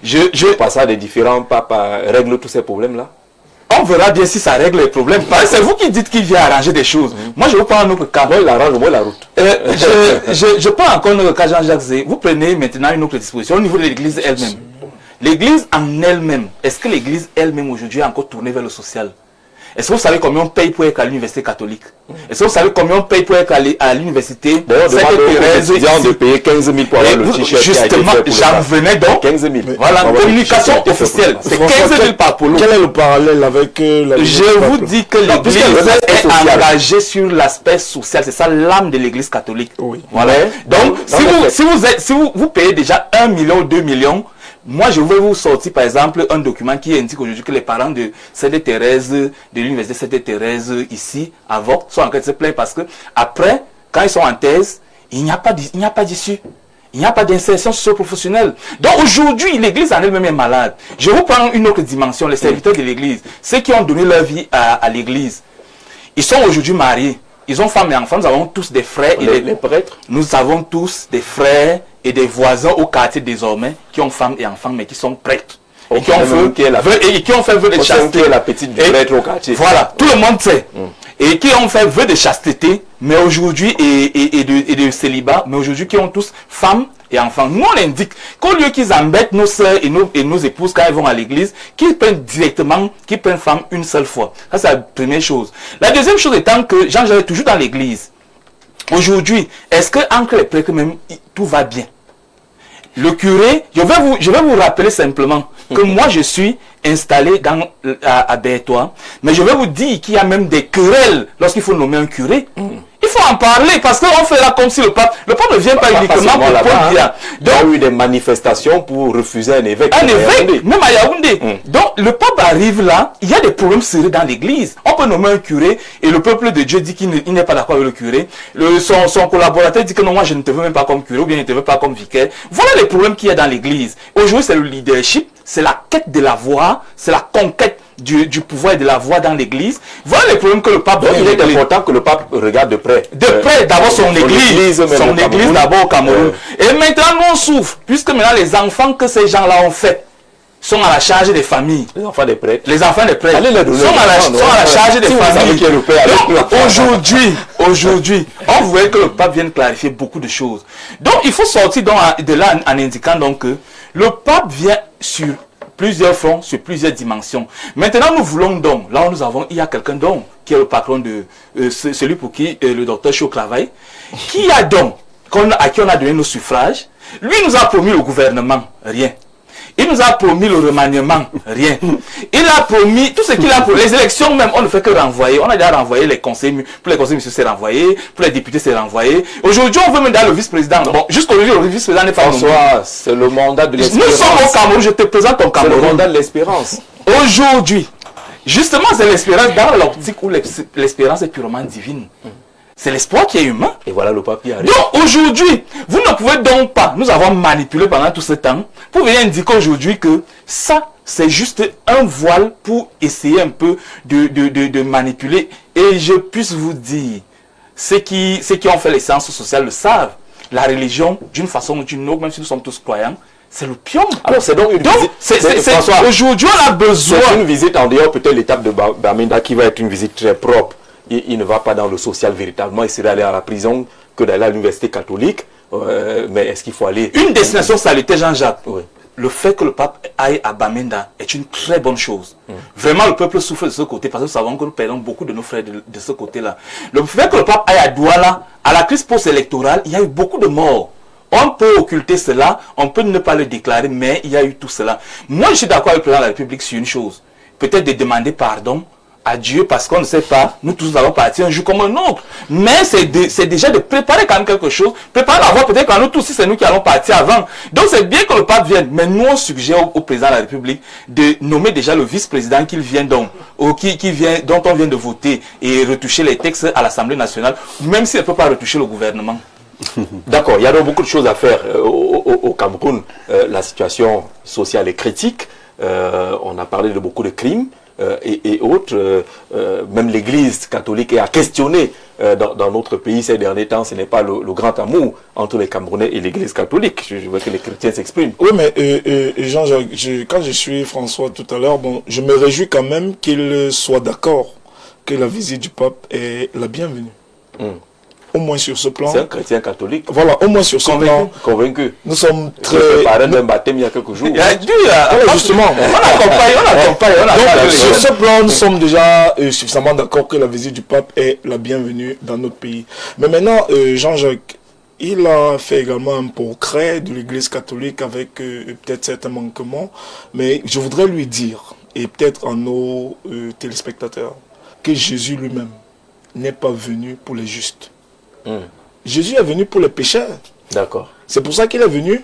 Le passage des différents papes règle tous ces problèmes-là. on verra bien si ça règle les problèmes. C'est vous qui dites qu'il vient arranger des choses. Moi, je vous prends un autre cas. Moi, il arrange, moi, la route. Je prends encore un autre cas, Jean-Jacques Zé. Vous prenez maintenant une autre disposition au niveau de l'église elle-même. L'église en elle-même, est-ce que l'église elle-même aujourd'hui est encore tournée vers le social? Est-ce que vous savez combien on paye pour être à l'université catholique? Est-ce que vous savez combien on paye pour être à l'université? D'ailleurs, demande aux étudiants de payer 15 000 pour avoir le t-shirt. Justement, j'en venais donc. 15 000. Voilà, communication officielle. C'est 15 000 par polo. Quel est le parallèle avec la Je vous dis que l'église est engagée sur l'aspect social. C'est ça l'âme de l'église catholique. Oui. Voilà. Donc, si vous payez déjà 1 million ou 2 millions, moi, je vais vous sortir, par exemple, un document qui indique aujourd'hui que les parents de Sainte Thérèse, de l'université Sainte Thérèse, ici, à Vogt, sont en train de se plaindre parce que, après, quand ils sont en thèse, il n'y a pas d'issue. Il n'y a pas d'insertion socio-professionnelle. Donc, aujourd'hui, l'église en elle-même est malade. Je vais vous prendre une autre dimension, les serviteurs de l'église, ceux qui ont donné leur vie à l'église. Ils sont aujourd'hui mariés. Ils ont femmes et enfants. Nous avons tous des frères et les prêtres. Nous avons tous des frères et des voisins au quartier désormais qui ont femmes et enfants mais qui sont prêtres. Et qui ont fait vœu de chasteté. Qui est la petite prêtre au quartier. Voilà, tout le monde sait. Et qui ont fait vœu de chasteté, mais aujourd'hui, et de célibat, mais aujourd'hui qui ont tous femmes et enfants. Nous on indique qu'au lieu qu'ils embêtent nos sœurs et nos épouses quand elles vont à l'église, qu'ils prennent directement, qu'ils prennent femme une seule fois. Ça c'est la première chose. La deuxième chose étant que Jean est toujours dans l'église. Aujourd'hui, est-ce que entre les prêtres même tout va bien? Le curé, je vais vous rappeler simplement que moi je suis installé à Berthois, mais je vais vous dire qu'il y a même des querelles lorsqu'il faut nommer un curé. Il faut en parler parce qu'on fait là comme si le pape ne vient pas uniquement pour Paul Biya. Il y a eu des manifestations pour refuser un évêque. Un évêque, même à Yaoundé. Donc le pape arrive là, il y a des problèmes sérieux dans l'église. On peut nommer un curé et le peuple de Dieu dit qu'il n'est pas d'accord avec le curé. Son collaborateur dit que non, moi je ne te veux même pas comme curé ou bien je ne te veux pas comme vicaire. Voilà les problèmes qu'il y a dans l'église. Aujourd'hui c'est le leadership, c'est la quête de la voix, c'est la conquête du pouvoir et de la voix dans l'église. Voilà les problèmes que le pape... Donc, il est important que le pape regarde de près. De près, d'abord son église d'abord au Cameroun. Et maintenant, nous on souffre, puisque maintenant les enfants que ces gens-là ont fait sont à la charge des familles. Les enfants des prêtres. Les enfants des prêtres sont à la charge des familles. Aujourd'hui, on voulait que le pape vienne clarifier beaucoup de choses. Donc, il faut sortir de là en indiquant donc que le pape vient sur plusieurs fronts, sur plusieurs dimensions. Maintenant, nous voulons donc, là où il y a quelqu'un donc, qui est le patron de celui pour qui le docteur Chaud travaille, qui a donc, à qui on a donné nos suffrages. Lui nous a promis le gouvernement, rien. Il nous a promis le remaniement, rien. Il a promis, tout ce qu'il a promis, les élections même, on ne fait que renvoyer. On a déjà renvoyé les conseils, pour les conseils, monsieur, c'est renvoyé, pour les députés, c'est renvoyé. Aujourd'hui, on veut même dans le vice-président. Bon, jusqu'aujourd'hui, le vice-président n'est pas nommé. François, c'est le mandat de l'espérance. Nous sommes au Cameroun, je te présente ton Cameroun. C'est le mandat de l'espérance. Aujourd'hui, justement, c'est l'espérance dans l'optique où l'espérance est purement divine. C'est l'espoir qui est humain. Et voilà le papier arrive. Donc aujourd'hui, vous ne pouvez donc pas, nous avons manipulé pendant tout ce temps, pour venir indiquer aujourd'hui que ça, c'est juste un voile pour essayer un peu de manipuler. Et je puisse vous dire, ceux qui ont fait les sciences sociales le savent, la religion, d'une façon ou d'une autre, même si nous sommes tous croyants, c'est l'opium. Alors c'est donc une visite. Aujourd'hui, on a besoin. C'est une visite en dehors, peut-être l'étape de Bamenda qui va être une visite très propre. Il ne va pas dans le social véritablement, il serait allé à la prison que d'aller à l'université catholique. Mais est-ce qu'il faut aller... Une destination salutaire, Jean-Jacques. Oui. Le fait que le pape aille à Bamenda est une très bonne chose. Vraiment, le peuple souffre de ce côté parce que nous savons que nous perdons beaucoup de nos frères de ce côté-là. Le fait que le pape aille à Douala, à la crise post-électorale, il y a eu beaucoup de morts. On peut occulter cela, on peut ne pas le déclarer, mais il y a eu tout cela. Moi, je suis d'accord avec le président de la République sur une chose. Peut-être de demander pardon à Dieu parce qu'on ne sait pas, nous tous allons partir un jour comme un autre. Mais c'est déjà de préparer quand même quelque chose, préparer la voie peut-être quand nous tous, si c'est nous qui allons partir avant. Donc c'est bien que le pape vienne, mais nous on suggère au président de la République de nommer déjà le vice-président qu'il vient donc, dont on vient de voter et retoucher les textes à l'Assemblée nationale, même s'il ne peut pas retoucher le gouvernement. D'accord, il y a donc beaucoup de choses à faire au Cameroun. La situation sociale est critique. On a parlé de beaucoup de crimes. Et autres, même l'Église catholique est à questionner dans notre pays ces derniers temps, ce n'est pas le grand amour entre les Camerounais et l'Église catholique. Je veux que les chrétiens s'expriment. Oui, mais Jean-Jacques, quand je suis François tout à l'heure, bon, je me réjouis quand même qu'il soit d'accord que la visite du pape est la bienvenue. Au moins sur ce plan. C'est un chrétien catholique. Voilà, au moins sur ce plan. Convaincu. Nous sommes très... Je parlais d'un baptême il y a quelques jours. Justement. On accompagne. Donc, sur ce plan, nous sommes déjà suffisamment d'accord que la visite du pape est la bienvenue dans notre pays. Mais maintenant, Jean-Jacques, il a fait également un portrait de l'Église catholique avec peut-être certains manquements. Mais je voudrais lui dire, et peut-être à nos téléspectateurs, que Jésus lui-même n'est pas venu pour les justes. Jésus est venu pour les pécheurs. D'accord. C'est pour ça qu'il est venu.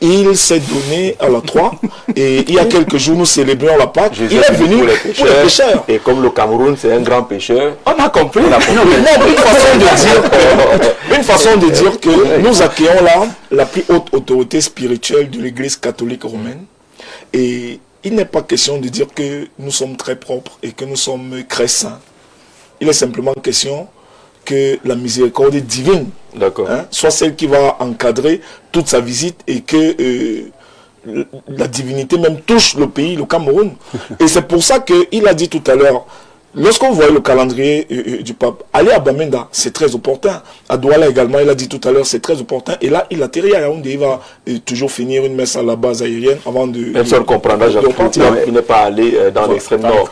Il s'est donné à la croix. Et il y a quelques jours, nous célébrions la Pâque. Jésus il est venu pour les pécheurs. Et comme le Cameroun, c'est un grand pécheur. On a compris. Une façon de dire que nous accueillons là la plus haute autorité spirituelle de l'Église catholique romaine. Et il n'est pas question de dire que nous sommes très propres et que nous sommes très saints. Il est simplement question que la miséricorde divine soit celle qui va encadrer toute sa visite et que la divinité même touche le pays, le Cameroun. Et c'est pour ça qu'il a dit tout à l'heure, lorsqu'on voit le calendrier du pape, aller à Bamenda, c'est très opportun. À Douala également, il a dit tout à l'heure, c'est très opportun. Et là, il atterrit à Yaoundé, il va toujours finir une messe à la base aérienne avant de... Même si on comprendra, il n'est pas allé dans l'extrême nord,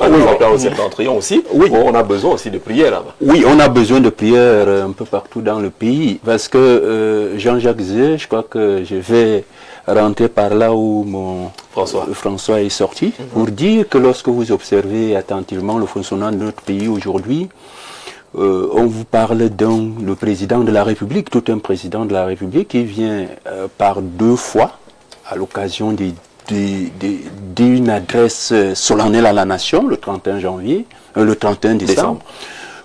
au septentrion aussi. Oui. On a besoin aussi de prières là-bas. Oui, on a besoin de prières un peu partout dans le pays. Parce que Jean-Jacques disait, je crois que je vais rentrer par là où mon François est sorti, pour dire que lorsque vous observez attentivement le fonctionnement de notre pays aujourd'hui, on vous parle le président de la République, tout un président de la République qui vient par 2 fois, à l'occasion d'une adresse solennelle à la nation, le 31 décembre,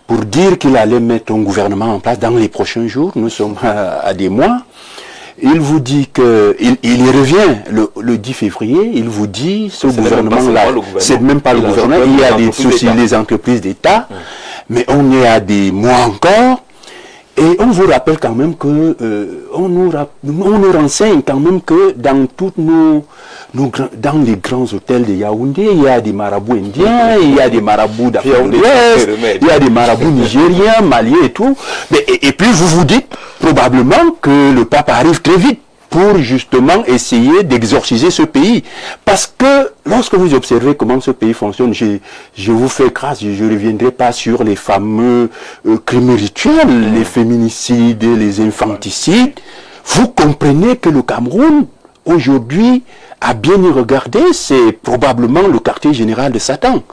pour dire qu'il allait mettre un gouvernement en place dans les prochains jours. Nous sommes à des mois. Il vous dit qu'il y revient le 10 février, il vous dit ce gouvernement-là, c'est même pas le gouvernement, il y a des soucis, les entreprises d'État, mais on est à des mois encore, et on vous rappelle quand même que, on nous renseigne quand même que dans toutes dans les grands hôtels de Yaoundé, il y a des marabouts indiens, il y a des marabouts d'Afrique de l'Ouest, il y a des marabouts nigériens, maliens et tout. Mais, et puis vous dites probablement que le pape arrive très vite pour justement essayer d'exorciser ce pays. Parce que lorsque vous observez comment ce pays fonctionne, je vous fais grâce, je ne reviendrai pas sur les fameux crimes rituels, les féminicides, les infanticides. Vous comprenez que le Cameroun, aujourd'hui, à bien y regarder, c'est probablement le quartier général de Satan.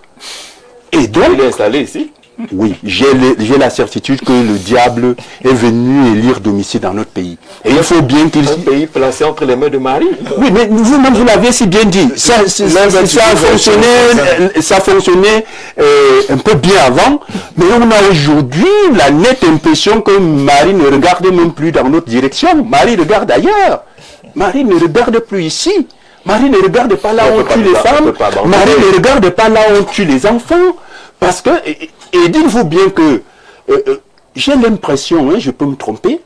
Et donc, il est installé ici. Oui, j'ai la certitude que le diable est venu élire domicile dans notre pays. Et il faut bien qu'il... Un pays placé entre les mains de Marie. Oui, mais vous-même, vous l'avez si bien dit. Ça fonctionnait un peu bien avant, mais on a aujourd'hui la nette impression que Marie ne regarde même plus dans notre direction. Marie regarde ailleurs. Marie ne regarde plus ici. Marie ne regarde pas là où on tue les femmes. Marie ne regarde pas là où on tue les enfants. Parce que, et dites-vous bien que, j'ai l'impression, je peux me tromper,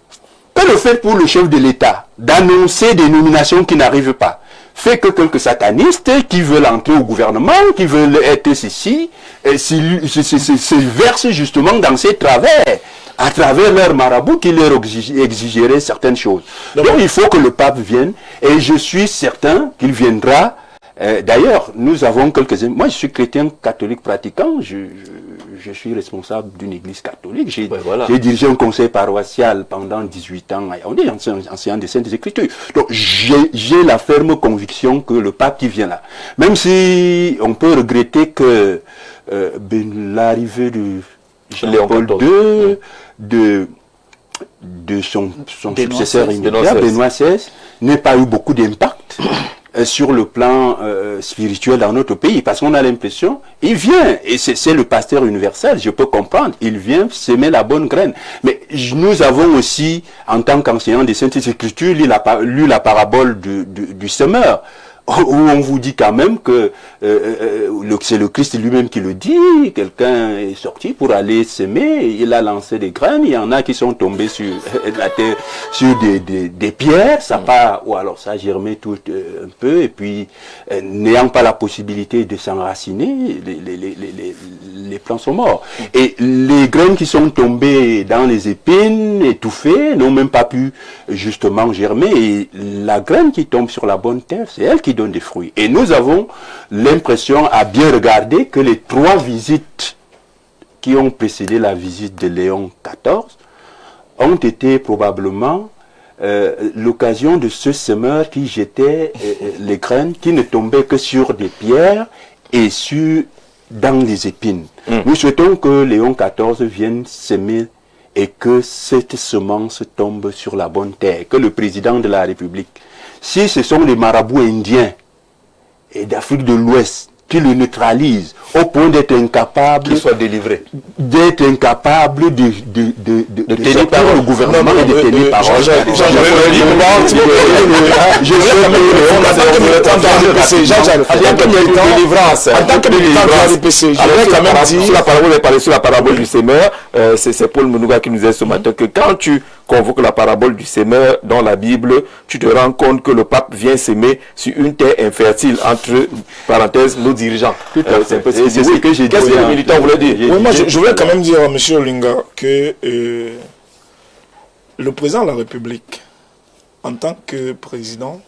que le fait pour le chef de l'État d'annoncer des nominations qui n'arrivent pas, fait que quelques satanistes qui veulent entrer au gouvernement, qui veulent être ceci, se versent justement dans ces travers, à travers leur marabout qui leur exigerait certaines choses. Donc il faut que le pape vienne, et je suis certain qu'il viendra. D'ailleurs, nous avons moi je suis chrétien catholique pratiquant, je suis responsable d'une église catholique, j'ai dirigé un conseil paroissial pendant 18 ans à Yaoundé, enseignant des Saintes Écritures. Donc j'ai la ferme conviction que le pape qui vient là, même si on peut regretter que l'arrivée de Jean-Paul II, de son successeur immédiat, Benoît XVI, n'ait pas eu beaucoup d'impact sur le plan spirituel dans notre pays, parce qu'on a l'impression, il vient, et c'est le pasteur universel, je peux comprendre, il vient semer la bonne graine. Mais nous avons aussi, en tant qu'enseignants des Saintes Écritures, lu la parabole du semeur. où on vous dit quand même que c'est le Christ lui-même qui le dit, quelqu'un est sorti pour aller s'aimer, il a lancé des graines, il y en a qui sont tombés sur la terre, sur des pierres, ça part, ou alors ça a germé tout un peu, et puis n'ayant pas la possibilité de s'enraciner, les plants sont morts. Et les graines qui sont tombées dans les épines, étouffées, n'ont même pas pu justement germer, et la graine qui tombe sur la bonne terre, c'est elle qui donne des fruits. Et nous avons l'impression, à bien regarder, que les 3 visites qui ont précédé la visite de Léon XIV ont été probablement l'occasion de ce semeur qui jetait les graines qui ne tombaient que sur des pierres et dans les épines. Nous souhaitons que Léon XIV vienne s'aimer et que cette semence tombe sur la bonne terre, que le président de la République, si ce sont les marabouts indiens et d'Afrique de l'Ouest qui le neutralisent au point d'être incapable, qu'il soit délivré, d'être incapable de tenir parole au gouvernement et de tenir parole. En tant que militant de l'ADPC, je vais quand même dire, sur la parabole, on parler sur la parabole du sémeur, c'est Paul Menouga qui nous dit ce matin que quand tu convoques la parabole du sémeur dans la Bible, tu te rends compte que le pape vient s'aimer sur une terre infertile, entre parenthèses, nos dirigeants. C'est un peu ce que j'ai dit. Qu'est-ce que les militants voulaient dire? Oui, moi je voulais quand même dire à M. Olinga que le président de la République, en tant que président,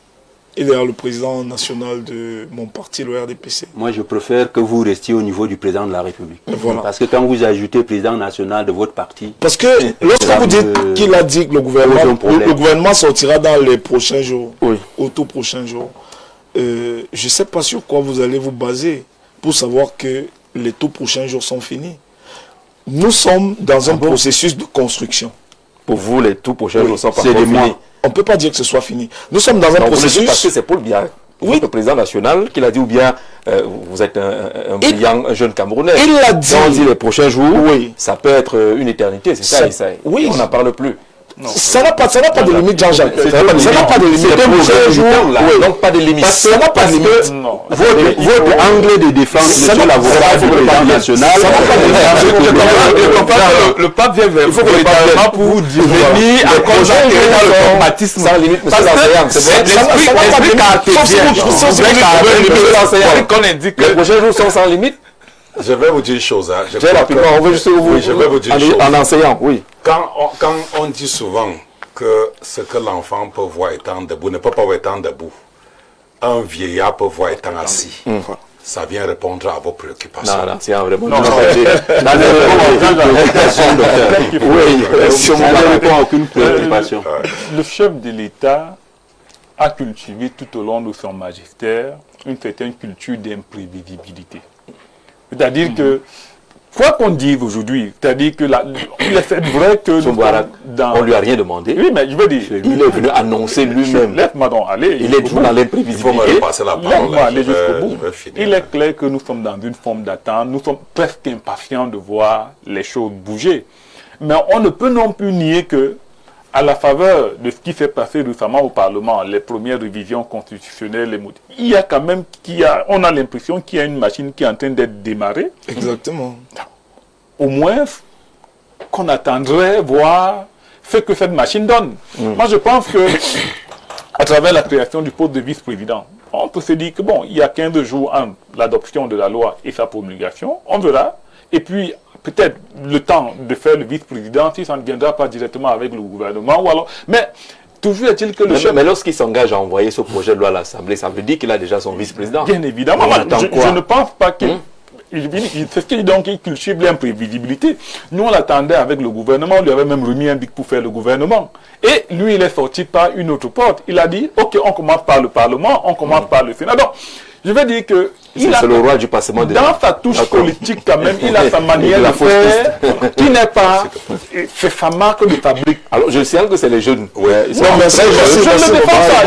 il est le président national de mon parti, le RDPC. Moi, je préfère que vous restiez au niveau du président de la République. Voilà. Parce que quand vous ajoutez président national de votre parti... Parce que lorsque vous dites qu'il a dit que le gouvernement sortira dans les prochains jours, au tout prochain jour, je ne sais pas sur quoi vous allez vous baser pour savoir que les tout prochains jours sont finis. Nous sommes dans un processus de construction. Pour vous, les tout prochains jours sont pas finis. On ne peut pas dire que ce soit fini. Nous sommes dans un processus... Parce que c'est Paul Biya, le président national, qui l'a dit, ou bien vous êtes un brillant jeune Camerounais. Il l'a dit. Quand on dit les prochains jours, ça peut être une éternité, c'est ça. Oui. On n'en parle plus. Ça n'a pas de limite, Jean-Jacques. Ça n'a pas de limite. Donc pas de limite. Ça n'a pas de limite. Votre angle de défense de la voix nationale. Le pape vient vers vous pour vous dire venir à cause le dogmatisme sans limite. Parce que l'esprit cartésien, les prochains jours sont sans limite. Je vais vous dire une chose. Très rapidement, on veut juste vous. Je vais vous dire une chose. En enseignant, oui. Quand on dit souvent que ce que l'enfant peut voir étant debout ne peut pas voir étant debout, un vieillard peut voir étant assis. Ça vient répondre à vos préoccupations. Non, c'est vraiment... Non, ça ne répond à aucune préoccupation. Le chef de l'État a cultivé tout au long de son magistère une certaine culture d'imprévisibilité. C'est-à-dire que, quoi qu'on dise aujourd'hui, c'est-à-dire que il est vrai que... On lui a rien demandé. Oui, mais je veux dire... Il est venu annoncer lui-même. Laisse-moi donc aller. Il est toujours dans l'imprévisibilité. Laisse-moi aller jusqu'au bout. Il est clair que nous sommes dans une forme d'attente. Nous sommes presque impatients de voir les choses bouger. Mais on ne peut non plus nier que, à la faveur de ce qui s'est passé récemment au Parlement, les premières révisions constitutionnelles, il y a quand même, on a l'impression qu'il y a une machine qui est en train d'être démarrée. Exactement. Au moins, qu'on attendrait voir ce que cette machine donne. Moi, je pense que, à travers la création du poste de vice-président, on peut se dire que bon, il y a 15 jours entre l'adoption de la loi et sa promulgation, on verra. Et puis, peut-être le temps de faire le vice-président, si ça ne viendra pas directement avec le gouvernement, ou alors... Mais toujours est-il que le chef... Mais lorsqu'il s'engage à envoyer ce projet de loi à l'Assemblée, ça veut dire qu'il a déjà son vice-président. Bien évidemment. Je ne pense pas qu'il... C'est ce qu'il dit, donc, il cultive l'imprévisibilité. Nous, on l'attendait avec le gouvernement, on lui avait même remis un bic pour faire le gouvernement. Et lui, il est sorti par une autre porte. Il a dit, ok, on commence par le Parlement, on commence par le Sénat. Donc, Je veux dire que c'est le roi du passement de dans sa touche politique quand même, il a sa manière de faire qui n'est pas fait sa marque de fabrique. Alors je sais que c'est les jeunes. Non, mais je ne défends pas.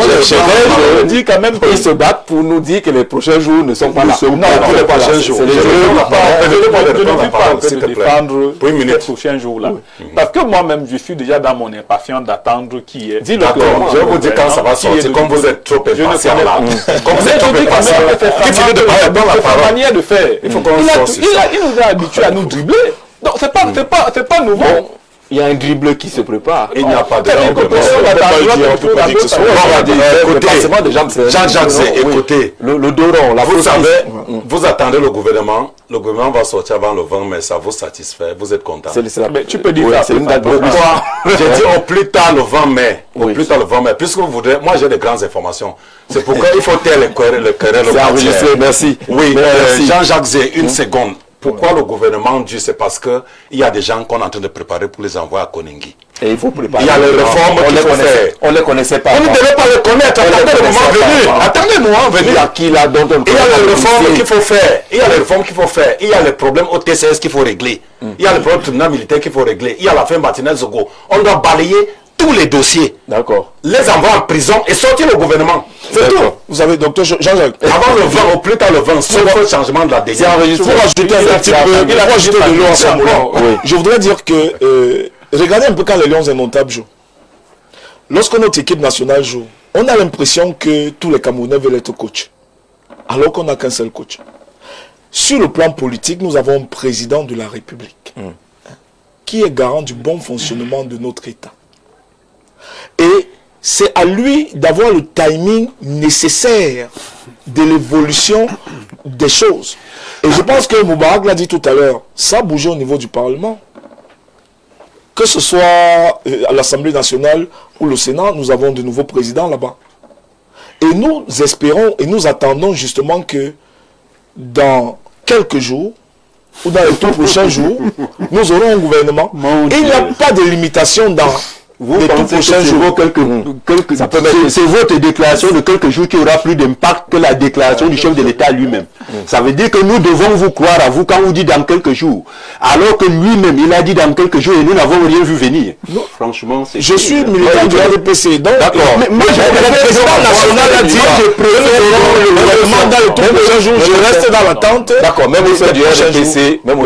Je dis quand même qu'ils se battent pour nous dire que les prochains jours ne sont pas là. Non, les prochains jours. Je ne dis pas en train de défendre les prochains jours-là. Parce que moi-même, je suis déjà dans mon impatience d'attendre qui est. Dis-le clairement. Je vais vous dire quand ça va sortir. Comme vous êtes trop impatient là. Comme vous êtes trop impatient. Qui finit de parler dans la parole. Manière de faire. Il faut qu'on il nous a habitués à nous dribbler. Non, c'est pas nouveau. Bon, il y a un dribble qui se prépare. Il n'y a pas de Jean-Jacques, écoutez, le Doron, vous savez, vous attendez le gouvernement va sortir avant le 20 mai, ça vous satisfait, vous êtes content. Mais tu peux dire c'est une date. Pourquoi? J'ai dit au plus tard le 20 mai. Au plus tard le 20 mai. Puisque vous voudrez, moi j'ai des grandes informations. C'est pourquoi il faut taire le querelle. C'est enregistré, merci. Oui, Jean-Jacques Zé, une seconde. Pourquoi le gouvernement dit? C'est parce qu'il y a des gens qu'on est en train de préparer pour les envoyer à Koningui. Et il faut préparer. Il y a les réformes qu'il faut faire. On ne les connaissait pas. Vous ne devez pas les connaître. Attendez le moment venu. Attendez le moment venu. Il y a les réformes qu'il faut faire. Il y a les réformes qu'il faut faire. Il y a les problèmes au TCS qu'il faut régler. Il y a les problèmes du tribunal militaire qu'il faut régler. Il y a l'affaire Martinez Zogo. On doit balayer tous les dossiers. D'accord. Les envoyer en prison et sortir le gouvernement. C'est tout. Vous savez, docteur Jean-Jacques. Avant le 20, au plus tard le 20, sauf le changement de la décision. Pour rajouter un petit peu, il a rajouté de l'eau ensemble. Je voudrais dire que, regardez un peu quand les Lions indomptables jouent. Lorsque notre équipe nationale joue, on a l'impression que tous les Camerounais veulent être coach. Alors qu'on n'a qu'un seul coach. Sur le plan politique, nous avons un président de la République qui est garant du bon fonctionnement de notre État. Et c'est à lui d'avoir le timing nécessaire de l'évolution des choses. Et je pense que Moubarak l'a dit tout à l'heure, ça a bougé au niveau du Parlement. Que ce soit à l'Assemblée nationale ou le Sénat, nous avons de nouveaux présidents là-bas. Et nous espérons et nous attendons justement que dans quelques jours, ou dans les tout prochains jours, nous aurons un gouvernement. Et il n'y a pas de limitation dans les tout prochains jours. C'est votre déclaration de quelques jours qui aura plus d'impact que la déclaration du chef de l'État lui-même. Ça veut dire que nous devons vous croire à vous quand vous dites dans quelques jours. Alors que lui-même, il a dit dans quelques jours et nous n'avons rien vu venir. Non. Franchement, c'est... Je suis militant du RDPC. D'accord. Mais moi, le président national a dit que le mandat de tous les jours, je reste dans l'attente. D'accord, même au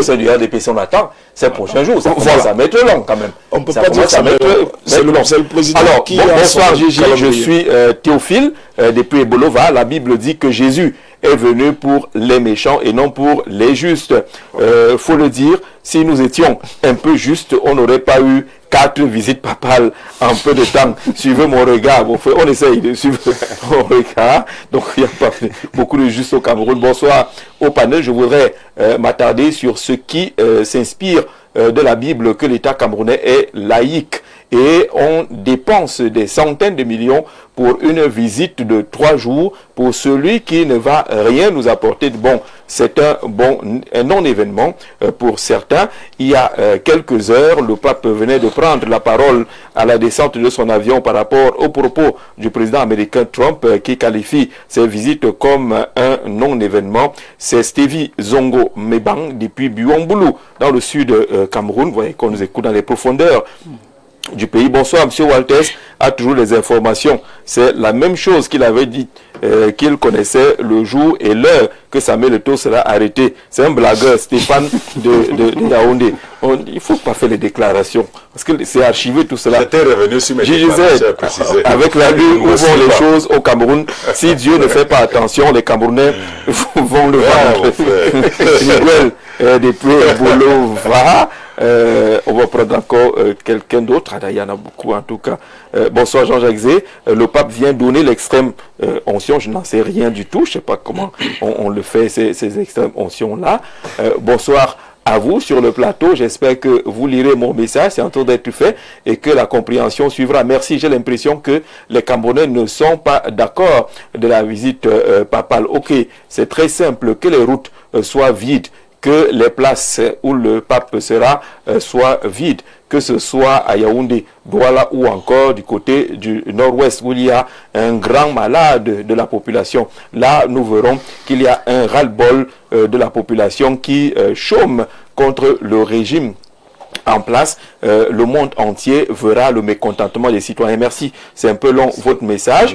sein du RDPC, on attend ces prochains jours. Ça va mettre long quand même. On ne peut pas dire que ça va mettre long. C'est le président qui... Alors, bonsoir Gigi, je suis Théophile depuis Ebolova. La Bible dit que Jésus est venu pour les méchants et non pour les justes. Faut le dire, si nous étions un peu justes, on n'aurait pas eu 4 visites papales en peu de temps. Suivez mon regard. On essaye de suivre mon regard. Donc, il n'y a pas beaucoup de justes au Cameroun. Bonsoir au panel. Je voudrais m'attarder sur ce qui s'inspire de la Bible, que l'État camerounais est laïque. Et on dépense des centaines de millions pour une visite de 3 jours pour celui qui ne va rien nous apporter de bon. C'est un non-événement pour certains. Il y a quelques heures, le pape venait de prendre la parole à la descente de son avion par rapport aux propos du président américain Trump qui qualifie ces visites comme un non-événement. C'est Stevie Zongo Mebang depuis Buombulu dans le sud Cameroun. Vous voyez qu'on nous écoute dans les profondeurs du pays. Bonsoir, M. Walters a toujours les informations. C'est la même chose qu'il avait dit, qu'il connaissait le jour et l'heure que Samuel Eto'o sera arrêté. C'est un blagueur, Stéphane de Yaoundé. Il ne faut pas faire les déclarations, parce que c'est archivé tout cela. J'étais revenu sur mes déclarations précisées. Avec la rue où vont les choses au Cameroun, si Dieu ne fait pas attention, les Camerounais vont le vendre. Miguel depuis Bolova. On va prendre encore quelqu'un d'autre. Il y en a beaucoup en tout cas. Bonsoir Jean-Jacques Zé. Le pape vient donner l'extrême onction. Je n'en sais rien du tout. Je ne sais pas comment on le fait, ces extrêmes oncions-là. Bonsoir à vous sur le plateau. J'espère que vous lirez mon message. C'est en train d'être fait et que la compréhension suivra. Merci. J'ai l'impression que les Camerounais ne sont pas d'accord de la visite papale. Ok, c'est très simple. Que les routes soient vides, que les places où le pape sera soient vides, que ce soit à Yaoundé, Douala ou encore du côté du nord-ouest où il y a un grand malade de la population. Là, nous verrons qu'il y a un ras-le-bol de la population qui chôme contre le régime en place. Le monde entier verra le mécontentement des citoyens. Merci, c'est un peu long votre message.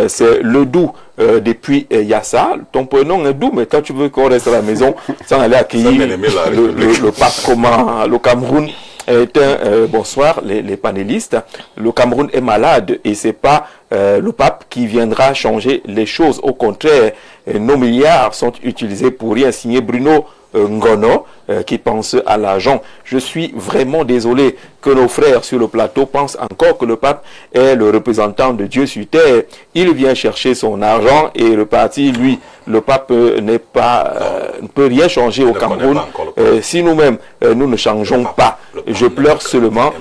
C'est le doux depuis Yassa. Ton prénom est doux, mais quand tu veux qu'on reste à la maison sans aller accueillir le pape comment le Cameroun est bonsoir les panélistes. Le Cameroun est malade et c'est pas le pape qui viendra changer les choses. Au contraire, nos milliards sont utilisés pour rien. Signé Bruno Ngono qui pense à l'argent. Je suis vraiment désolé que nos frères sur le plateau pensent encore que le pape est le représentant de Dieu sur terre. Il vient chercher son argent et repartir. Lui, le pape n'est pas, ne peut rien changer au Cameroun si nous-mêmes nous ne changeons pas. Je pleure seulement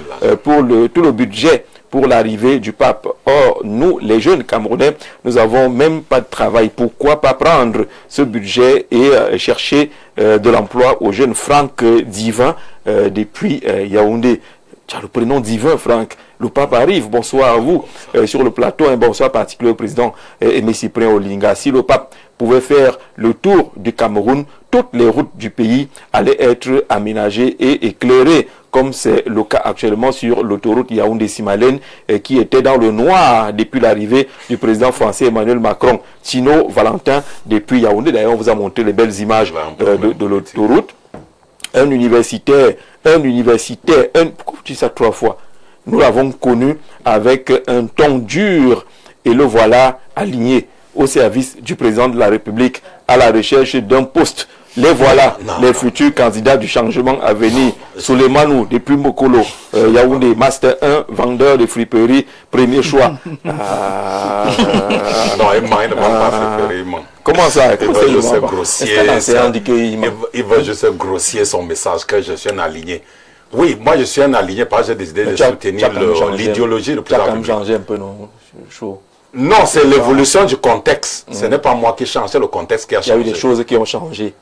pour tout le budget pour l'arrivée du pape. Or, nous, les jeunes Camerounais, nous n'avons même pas de travail. Pourquoi pas prendre ce budget et chercher de l'emploi aux jeunes? Franck Divin, depuis Yaoundé. Tu as le prénom Divin, Franck. Le pape arrive. Bonsoir à vous. Sur le plateau, un bonsoir particulier au président Aimé Cyprien Olinga. Si le pape pouvait faire le tour du Cameroun, toutes les routes du pays allaient être aménagées et éclairées, comme c'est le cas actuellement sur l'autoroute Yaoundé-Simalène, qui était dans le noir depuis l'arrivée du président français Emmanuel Macron. Tino Valentin, depuis Yaoundé, d'ailleurs on vous a montré les belles images de l'autoroute. Un universitaire, pourquoi tu dis ça 3 fois? Nous l'avons connu avec un ton dur et le voilà aligné au service du président de la République à la recherche d'un poste. Les voilà, les futurs candidats du changement à venir. Souleymanou, depuis Mokolo, Yaoundé, Master 1, vendeur de friperie, premier choix. Non, il ne va pas friperie, comment ça? Il va juste grossier. Il va juste grossier son message que je suis un aligné. Oui, moi je suis un aligné parce que j'ai décidé de soutenir l'idéologie du président. Tu as quand même changé un peu, non? Chaud. Non, c'est l'évolution du contexte. Ce n'est pas moi qui change, c'est le contexte qui a changé. Il y a eu des choses qui ont changé.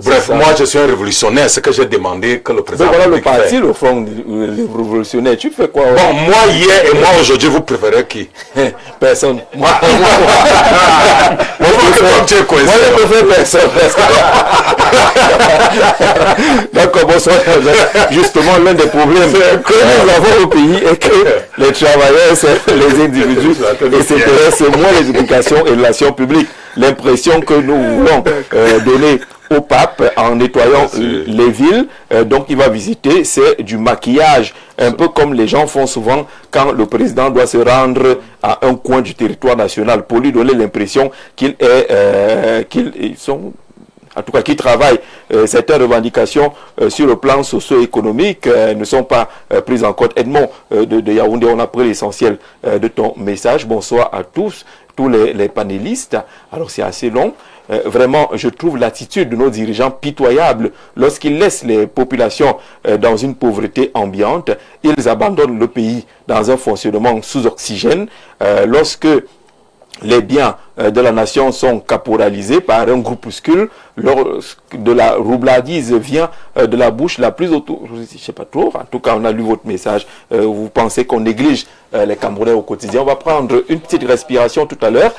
Bref, moi je suis un révolutionnaire, c'est ce que j'ai demandé que le président. Donc voilà le parti, le front révolutionnaire. Tu fais quoi? Bon, moi hier et moi aujourd'hui, vous préférez qui? Personne. Moi je préfère personne. D'accord, bonsoir. Justement, l'un des problèmes que nous avons au pays est que les travailleurs, les individus, et s'intéressent moins les éducations et relations publiques. L'impression que nous voulons donner au pape en nettoyant les villes, donc il va visiter, c'est du maquillage, un peu comme les gens font souvent quand le président doit se rendre à un coin du territoire national pour lui donner l'impression qu'ils sont, en tout cas qui travaillent. Certaines revendications sur le plan socio-économique ne sont pas prises en compte. Edmond de Yaoundé, on a pris l'essentiel de ton message. Bonsoir à tous les panélistes. Alors c'est assez long. Vraiment, je trouve l'attitude de nos dirigeants pitoyable lorsqu'ils laissent les populations dans une pauvreté ambiante. Ils abandonnent le pays dans un fonctionnement sous oxygène. Lorsque les biens de la nation sont caporalisés par un groupuscule, de la roublardise vient de la bouche la plus autour. Je sais pas trop, en tout cas on a lu votre message. Vous pensez qu'on néglige les Camerounais au quotidien. On va prendre une petite respiration tout à l'heure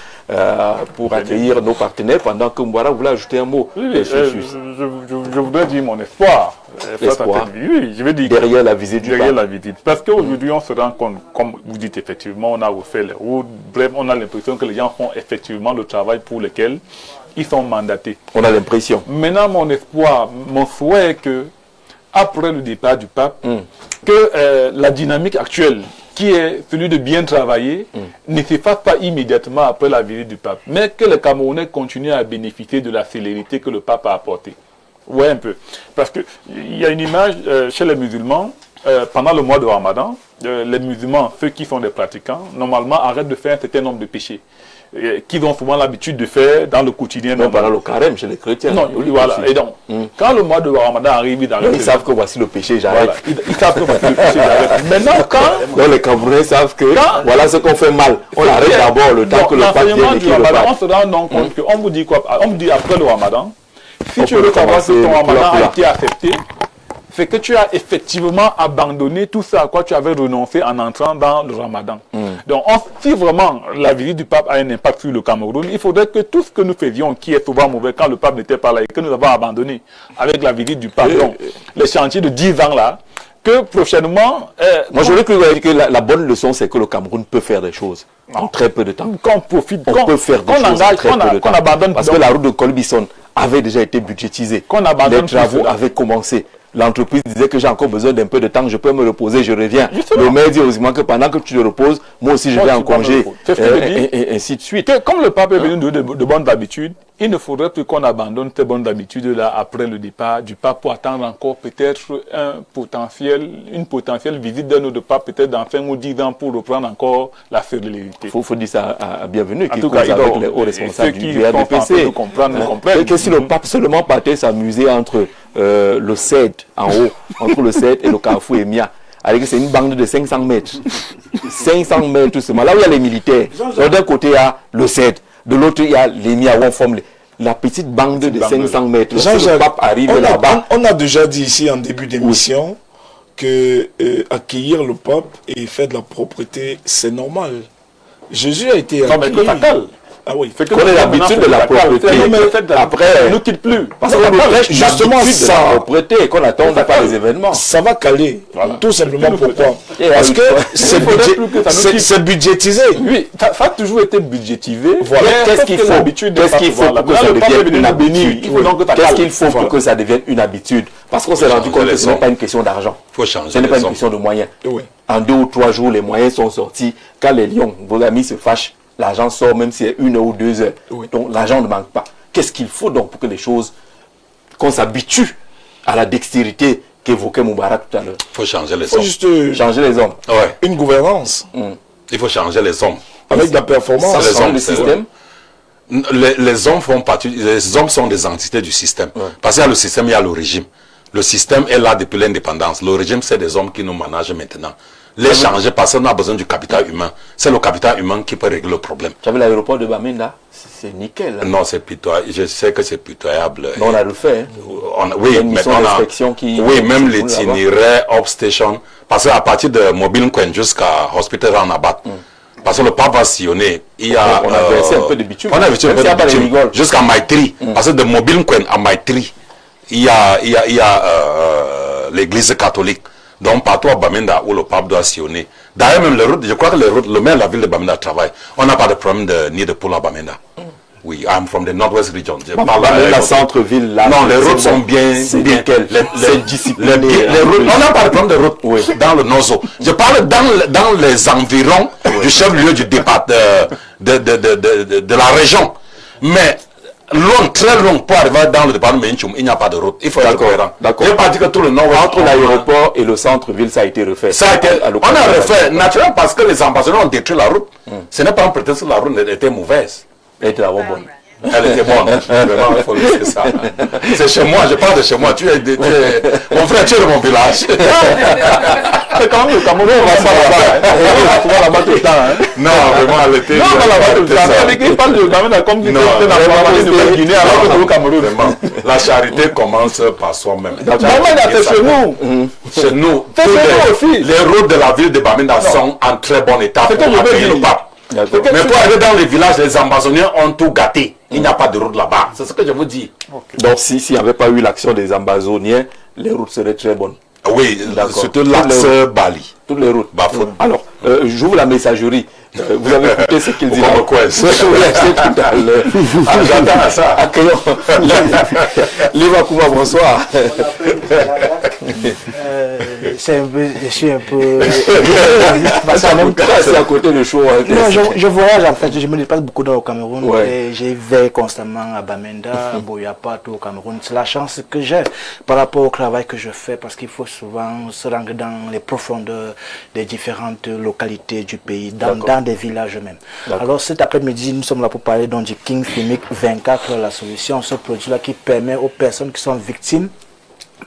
pour accueillir nos partenaires pendant que Mbouara voulait ajouter un mot. Oui, je voudrais dire mon espoir. Oui, je veux dire derrière la visite du pape. Parce qu'aujourd'hui on se rend compte, comme vous dites effectivement, on a refait les routes. Bref, on a l'impression que les gens font effectivement le travail pour lequel ils sont mandatés. On a l'impression. Maintenant, mon espoir, mon souhait est que, après le départ du pape, que la dynamique actuelle, qui est celui de bien travailler, ne se fasse pas immédiatement après la visite du pape, mais que les Camerounais continuent à bénéficier de la célérité que le pape a apportée. Oui, un peu. Parce qu'il y a une image chez les musulmans, pendant le mois de Ramadan, les musulmans, ceux qui sont des pratiquants, normalement arrêtent de faire un certain nombre de péchés qu'ils ont souvent l'habitude de faire dans le quotidien. Non, pendant le carême chez les chrétiens. Non, oui, voilà. Et donc, quand le mois de Ramadan arrive, ils savent que voici le péché, j'arrête. Voilà. Ils savent que voici le péché, j'arrête. Maintenant, quand... les Camerounais savent que voilà ce qu'on fait mal. On arrête d'abord le temps que le pape vienne et qu'il reparte. On se rend donc compte qu'on vous dit quoi? On vous dit après le Ramadan Si tu veux savoir que ton ramadan a été accepté, c'est que tu as effectivement abandonné tout ça à quoi tu avais renoncé en entrant dans le ramadan. Donc, si vraiment la visite du pape a un impact sur le Cameroun, il faudrait que tout ce que nous faisions, qui est souvent mauvais quand le pape n'était pas là et que nous avons abandonné avec la visite du pape, donc les chantiers de 10 ans là, que prochainement... Moi, je voulais que la bonne leçon, c'est que le Cameroun peut faire des choses en très peu de temps. Qu'on profite, on peut faire des choses en très peu de temps. Abandonne, parce que la route de Colbison avait déjà été budgétisée. Les travaux avaient commencé. L'entreprise disait que j'ai encore besoin d'un peu de temps, je peux me reposer, je reviens. Le maire dit aussi que pendant que tu te reposes, moi aussi je vais en congé, et ainsi de suite. Comme le pape est venu de bonnes habitudes, il ne faudrait plus qu'on abandonne ces bonnes habitudes-là après le départ du pape pour attendre encore peut-être une potentielle visite d'un autre pape, peut-être dans 5 ou 10 ans pour reprendre encore la fidélité. Il faut dire ça à Bienvenue, qui cause avec les hauts responsables du RDPC. Que si le pape seulement partait s'amuser entre le CED en haut, entre le CED et le Carrefour Emia, c'est une bande de 500 mètres. 500 mètres tout seulement. Là où il y a les militaires, d'un côté il y a le CED, de l'autre il y a les MIA où on forme la petite bande de 500 mètres. Le pape arrive là-bas. On a déjà dit ici en début d'émission que accueillir le pape et faire de la propreté, c'est normal. Jésus a été accueilli. Ah oui, qu'on ait l'habitude de la propreté. Après, ne quitte plus. Parce qu'on prêche justement ça, la propreté, qu'on n'attende pas les événements. Ça va caler. Voilà. Tout simplement pourquoi? Parce que c'est budgétisé. Oui, ça a toujours été budgétisé. Voilà. Qu'est-ce qu'il faut pour que ça devienne une habitude? Qu'est-ce qu'il faut pour que ça devienne une habitude? Parce qu'on s'est rendu compte que ce n'est pas une question d'argent. Ce n'est pas une question de moyens. En 2 ou 3 jours, les moyens sont sortis. Quand les lions, vos amis se fâchent, l'argent sort même si c'est 1 ou 2 heures. Donc l'argent ne manque pas. Qu'est-ce qu'il faut donc pour que les choses, qu'on s'habitue à la dextérité qu'évoquait Moubarak tout à l'heure? Il faut changer les hommes. Juste changer les hommes. Une gouvernance. Il faut changer les hommes. Avec de la performance. Changer le système. Les hommes font partie, les hommes sont des entités du système. Parce qu'il y a le système, il y a le régime. Le système est là depuis l'indépendance. Le régime, c'est des hommes qui nous managent maintenant. Les changer parce qu'on a besoin du capital humain. C'est le capital humain qui peut régler le problème. Tu as vu l'aéroport de Bamenda? C'est nickel. Hein? Non, c'est pitoyable. Je sais que c'est pitoyable. On l'a refait. Oui, mais même l'itinéraire Upstation, parce qu'à partir de Mobile Coin jusqu'à Hospital Ranabat, parce que le pape va sillonner, il y a... On a versé un peu de bitume. On a versé un peu de bitume jusqu'à Maitri. Parce que de Mobile Coin à Maitri, il y a l'église catholique. Donc partout à Bamenda où le pape doit sillonner. D'ailleurs même les routes, je crois que les routes, le maire de la ville de Bamenda travaille. On n'a pas de problème de nid de poule à Bamenda. Oui, I'm from the Northwest region. La centre-ville là. Non, les routes sont bien. C'est discipliné. Les routes, on n'a pas de problème de route dans le Nozo. Je parle dans les environs du chef-lieu du départ de la région. Mais long, très long pour arriver dans le département de Menchum, il n'y a pas de route. Il faut être cohérent. D'accord. Il n'y a pas dit que tout le nord entre l'aéroport et le centre-ville, ça a été refait. Ça a été, on a refait naturellement parce que les ambassadeurs ont détruit la route. Ce n'est pas un prétexte que la route était mauvaise. Elle était d'abord bonne. Elle était bonne. Vraiment, il faut laisser ça. C'est chez moi, je parle de chez moi. Mon frère, tu es de mon village. C'est quand même le Cameroun, on va pas là-bas. On va souvent là-bas tout le temps. Non, vraiment, elle était... Non, on va là-bas tout le temps. Il parle du Cameroun comme si c'était dans la Nouvelle-Guinée alors que c'est au Cameroun. La charité commence par soi-même. C'est chez nous. Chez nous. Les routes de la ville de Bamenda sont en très bon état pour accueillir le pape. Mais pour arriver dans les villages, les ambassadeurs ont tout gâté. Il n'y a pas de route là-bas. C'est ce que je vous dis. Donc s'il n'y avait pas eu l'action des ambassadeurs, les routes seraient très bonnes. Oui, surtout l'axe Bali. Toutes les routes. Alors, j'ouvre la messagerie. Vous avez écouté ce qu'il dit là. J'attends ça. Accueillons. Liva Kouma, bonsoir. Je suis un peu... C'est à côté du show. Non, je voyage en fait, je me déplace beaucoup dans le Cameroun et je vais constamment à Bamenda, à Boyapato au Cameroun. C'est la chance que j'ai par rapport au travail que je fais parce qu'il faut souvent se rendre dans les profondeurs des différentes localités du pays, dans des villages même. Alors cet après-midi, nous sommes là pour parler donc du King Fimic 24, la solution, ce produit-là qui permet aux personnes qui sont victimes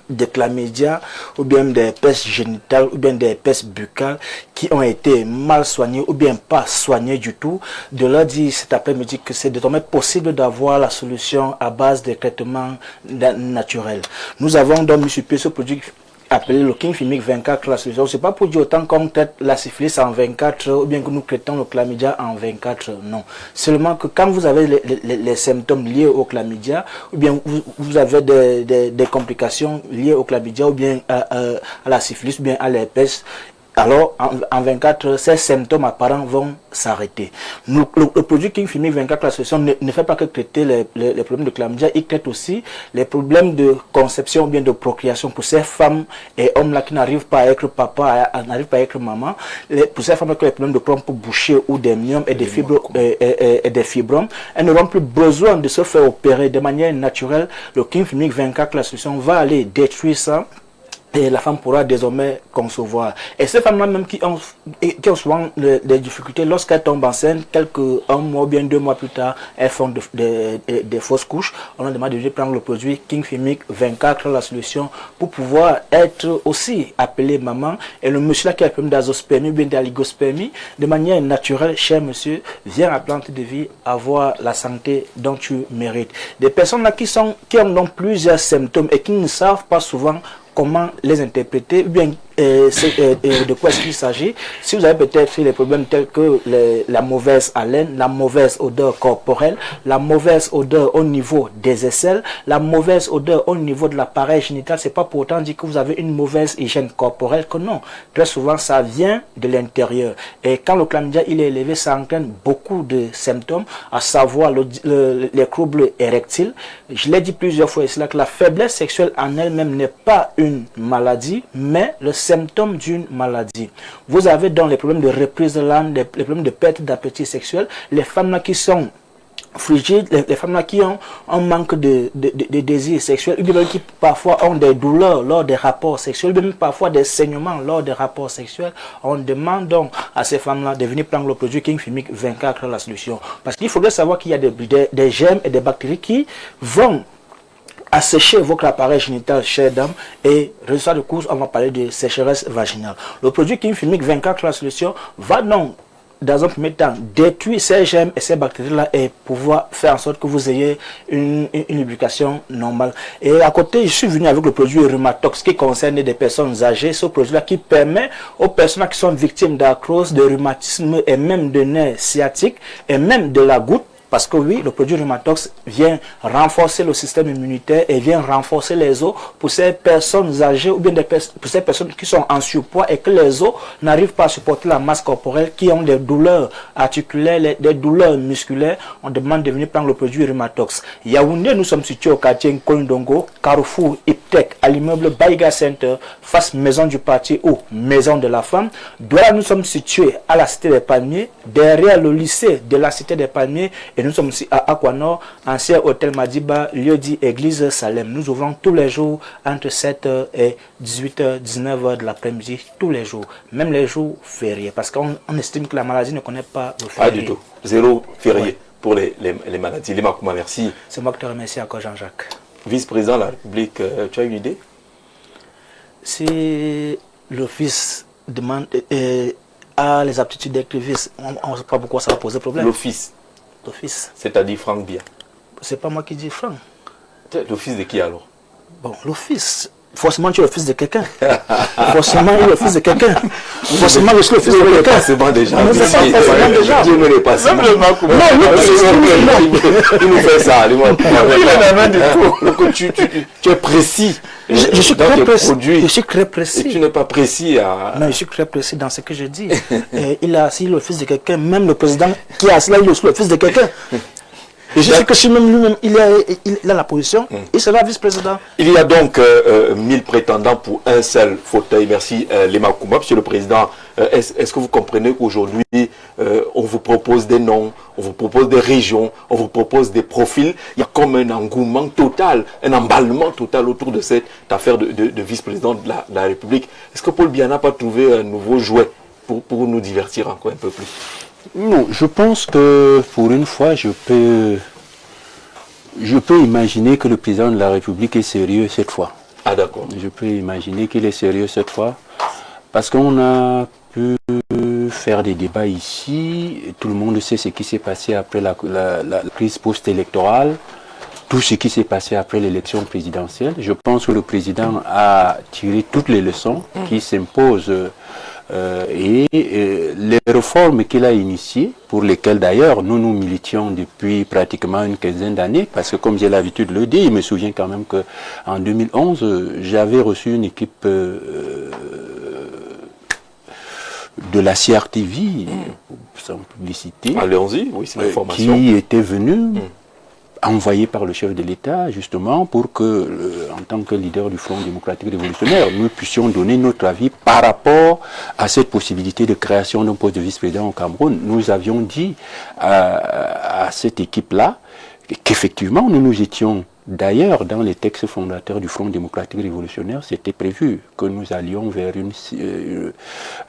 des chlamydia ou bien des herpès génitales ou bien des herpès buccales qui ont été mal soignés ou bien pas soignés du tout, de leur dire cet après-midi que c'est désormais possible d'avoir la solution à base de traitements naturels. Nous avons donc mis sur pied ce produit appelé le King Fimic 24 la solution. C'est pas pour dire autant qu'on traite la syphilis en 24 ou bien que nous traitons le chlamydia en 24, non. Seulement que quand vous avez les symptômes liés au chlamydia ou bien vous avez des complications liées au chlamydia ou bien à la syphilis ou bien à l'herpès, alors en 24 heures, ces symptômes apparents vont s'arrêter. Le produit King Fimic 24 la solution ne fait pas que traiter les problèmes de chlamydia, il traite aussi les problèmes de conception ou bien de procréation pour ces femmes et hommes là qui n'arrivent pas à être papa, n'arrivent pas à être maman, pour ces femmes qui ont les problèmes de trompe bouchée ou des myomes et des fibromes, elles n'auront plus besoin de se faire opérer de manière naturelle. Le King Fimic 24 la solution va aller détruire ça. Et la femme pourra désormais concevoir. Et ces femmes-là même qui ont souvent des difficultés, lorsqu'elles tombent enceintes, un mois ou bien 2 mois plus tard, elles font des fausses couches. On leur demande de prendre le produit King Fimic 24, la solution, pour pouvoir être aussi appelé maman. Et le monsieur là qui a le problème d'azospermie ou bien d'aligospermie, de manière naturelle, cher monsieur, viens à Plante de Vie avoir la santé dont tu mérites. Des personnes là qui ont donc plusieurs symptômes et qui ne savent pas souvent comment les interpréter, ou bien de quoi est-ce qu'il s'agit. Si vous avez peut-être des problèmes tels que la mauvaise haleine, la mauvaise odeur corporelle, la mauvaise odeur au niveau des aisselles, la mauvaise odeur au niveau de l'appareil génital, c'est pas pour autant dire que vous avez une mauvaise hygiène corporelle, que non. Très souvent, ça vient de l'intérieur. Et quand le chlamydia il est élevé, ça entraîne beaucoup de symptômes, à savoir les troubles érectiles. Je l'ai dit plusieurs fois ici, là, que la faiblesse sexuelle en elle-même n'est pas une maladie, mais le symptôme d'une maladie. Vous avez donc les problèmes de reprise de l'âne, les problèmes de perte d'appétit sexuel, les femmes là qui sont frigides, les femmes là qui ont un manque de désir sexuel, ou bien qui parfois ont des douleurs lors des rapports sexuels, ou bien parfois des saignements lors des rapports sexuels. On demande donc à ces femmes là de venir prendre le produit King Fimic 24 la solution. Parce qu'il faudrait savoir qu'il y a des germes et des bactéries qui vont assécher votre appareil génital, chère dame, et résultat de course, on va parler de sécheresse vaginale. Le produit King Fimic 24 la solution va donc dans un premier temps détruire ces germes et ces bactéries là et pouvoir faire en sorte que vous ayez une lubrication normale. Et à côté, je suis venu avec le produit Rhumatox qui concerne des personnes âgées. Ce produit là qui permet aux personnes qui sont victimes d'arthrose, de rhumatisme et même de nerfs sciatiques et même de la goutte. Parce que oui, le produit Rhumatox vient renforcer le système immunitaire et vient renforcer les os pour ces personnes âgées ou bien pour ces personnes qui sont en surpoids et que les os n'arrivent pas à supporter la masse corporelle, qui ont des douleurs articulaires, des douleurs musculaires. On demande de venir prendre le produit Rhumatox. Yaoundé, nous sommes situés au quartier Nkondongo, Carrefour, Iptec, à l'immeuble Baïga Center, face Maison du Parti ou Maison de la Femme. Douala, nous sommes situés à la Cité des Palmiers, derrière le lycée de la Cité des Palmiers. Et nous sommes ici à Aquanor, ancien hôtel Madiba, lieu dit Église Salem. Nous ouvrons tous les jours entre 7h et 18h, 19h de l'après-midi, tous les jours, même les jours fériés. Parce qu'on estime que la maladie ne connaît pas le férié. Pas du tout. Zéro férié ouais. Pour les maladies. Lima Kouma, merci. C'est moi qui te remercie encore, Jean-Jacques. Vice-président de la République, tu as une idée? Si l'office demande a les aptitudes d'être vice, on ne sait pas pourquoi ça va poser problème. L'office. C'est-à-dire Franck Bia. C'est pas moi qui dis Franck. L'office de qui alors? Bon, l'office. Forcément, tu es le fils de quelqu'un. Forcément, il est le fils de quelqu'un. Forcément, je suis le fils de quelqu'un. C'est bon déjà. Non, c'est pas déjà. Dieu me l'est passé. Non, il nous fait ça. Il est la main du tout. Tu es précis. Je suis très précis. Je suis très précis. Et tu n'es pas précis à... Non, je suis très précis dans ce que je dis. Il a assis le fils de quelqu'un. Même le président qui a assis là, il est aussi le fils de quelqu'un. Et je sais que si même lui-même, il a la position, il sera vice-président. Il y a donc 1000 prétendants pour un seul fauteuil. Merci Lima Kouma. Monsieur le Président, est-ce que vous comprenez qu'aujourd'hui, on vous propose des noms, on vous propose des régions, on vous propose des profils. Il y a comme un engouement total, un emballement total autour de cette affaire de vice-président de la République. Est-ce que Paul Biya n'a pas trouvé un nouveau jouet pour nous divertir encore un peu plus? Non, je pense que pour une fois, je peux imaginer que le président de la République est sérieux cette fois. Ah d'accord. Je peux imaginer qu'il est sérieux cette fois. Parce qu'on a pu faire des débats ici. Tout le monde sait ce qui s'est passé après la crise post-électorale. Tout ce qui s'est passé après l'élection présidentielle. Je pense que le président a tiré toutes les leçons qui s'imposent et les réformes qu'il a initiées, pour lesquelles d'ailleurs nous militions depuis pratiquement une quinzaine d'années, parce que comme j'ai l'habitude de le dire, il me souvient quand même qu'en 2011, j'avais reçu une équipe de la CRTV, sans publicité, allons-y, oui, c'est l'information, qui était venue envoyé par le chef de l'État, justement, pour que, en tant que leader du Front démocratique révolutionnaire, nous puissions donner notre avis par rapport à cette possibilité de création d'un poste de vice-président au Cameroun. Nous avions dit à cette équipe-là qu'effectivement, nous étions, d'ailleurs, dans les textes fondateurs du Front démocratique révolutionnaire, c'était prévu que nous allions vers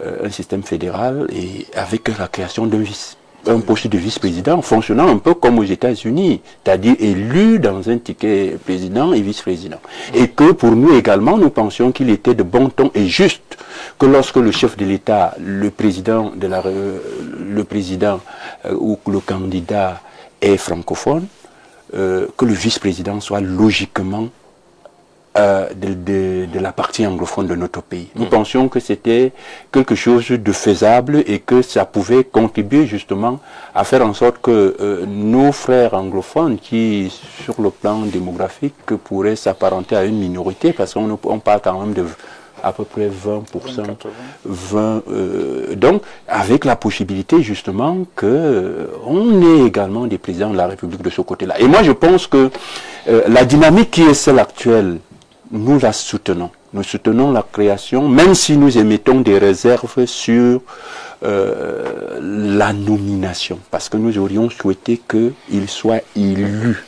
un système fédéral et avec la création un poste de vice-président fonctionnant un peu comme aux États-Unis, c'est-à-dire élu dans un ticket président et vice-président. Et que pour nous également, nous pensions qu'il était de bon ton et juste que lorsque le chef de l'État, le président ou le candidat est francophone, que le vice-président soit logiquement de la partie anglophone de notre pays. Nous pensions que c'était quelque chose de faisable et que ça pouvait contribuer justement à faire en sorte que nos frères anglophones qui, sur le plan démographique, pourraient s'apparenter à une minorité, parce qu'on parle quand même de à peu près 20%, donc avec la possibilité justement qu'on ait également des présidents de la République de ce côté-là. Et moi je pense que la dynamique qui est celle actuelle, nous la soutenons. Nous soutenons la création, même si nous émettons des réserves sur la nomination, parce que nous aurions souhaité qu'il soit élu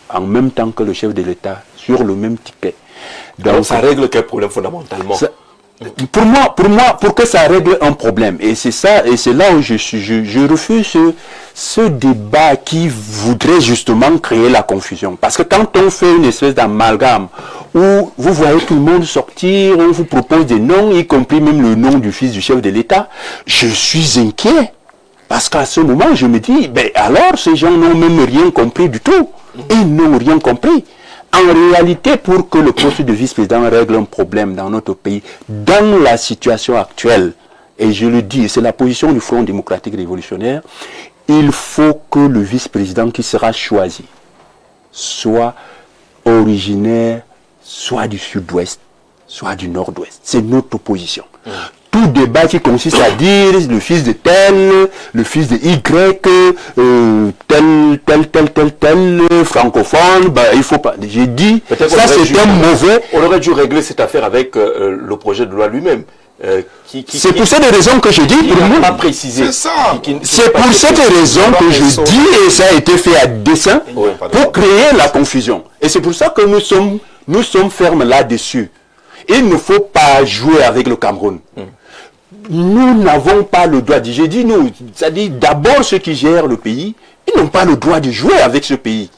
en même temps que le chef de l'État, sur le même ticket. Donc ça règle quel problème fondamentalement? Pour que ça règle un problème, et c'est ça, et c'est là où je refuse ce débat qui voudrait justement créer la confusion. Parce que quand on fait une espèce d'amalgame où vous voyez tout le monde sortir, on vous propose des noms, y compris même le nom du fils du chef de l'État, je suis inquiet. Parce qu'à ce moment, je me dis, ben alors ces gens n'ont même rien compris du tout. Ils n'ont rien compris. En réalité, pour que le poste de vice-président règle un problème dans notre pays, dans la situation actuelle, et je le dis, c'est la position du Front démocratique révolutionnaire, il faut que le vice-président qui sera choisi soit originaire, soit du sud-ouest, soit du nord-ouest. C'est notre position. Tout débat qui consiste à dire le fils de tel, le fils de Y, tel, francophone, bah, il faut pas. J'ai dit, ça c'est un mauvais. On aurait dû régler cette affaire avec le projet de loi lui-même. C'est pour cette raison que je dis, il n'a pas précisé. C'est ça. C'est pour cette raison que je dis, et ça a été fait à dessein, pour créer la confusion. Et c'est pour ça que nous sommes fermes là-dessus. Il ne faut pas jouer avec le Cameroun. Nous n'avons pas le droit, j'ai dit nous, c'est-à-dire d'abord ceux qui gèrent le pays, ils n'ont pas le droit de jouer avec ce pays.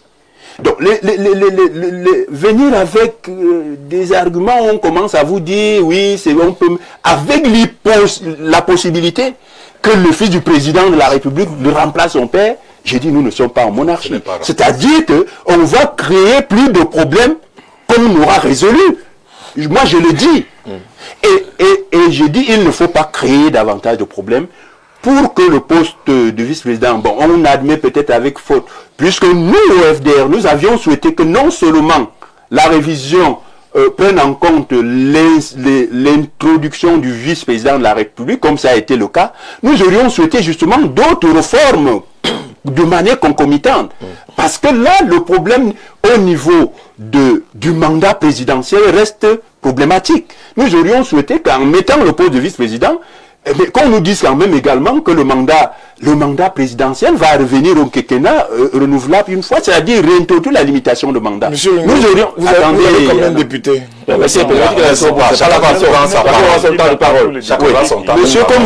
Donc, venir avec des arguments, on commence à vous dire, oui, c'est on peut, avec la possibilité que le fils du président de la République le remplace son père, j'ai dit nous ne sommes pas en monarchie. C'est-à-dire qu'on va créer plus de problèmes qu'on aura résolus. Moi, je le dis. Et je dis, il ne faut pas créer davantage de problèmes pour que le poste de vice-président, bon, on admet peut-être avec faute, puisque nous, au FDR, nous avions souhaité que non seulement la révision prenne en compte l'introduction du vice-président de la République, comme ça a été le cas, nous aurions souhaité justement d'autres réformes de manière concomitante. Parce que là, le problème au niveau du mandat présidentiel reste problématique. Nous aurions souhaité qu'en mettant le poste de vice-président, qu'on nous dise quand même également que le mandat présidentiel va revenir au quinquennat renouvelable une fois, c'est-à-dire réintroduire la limitation de mandat. Monsieur, nous aurions... vous avez combien de députés? Monsieur, comme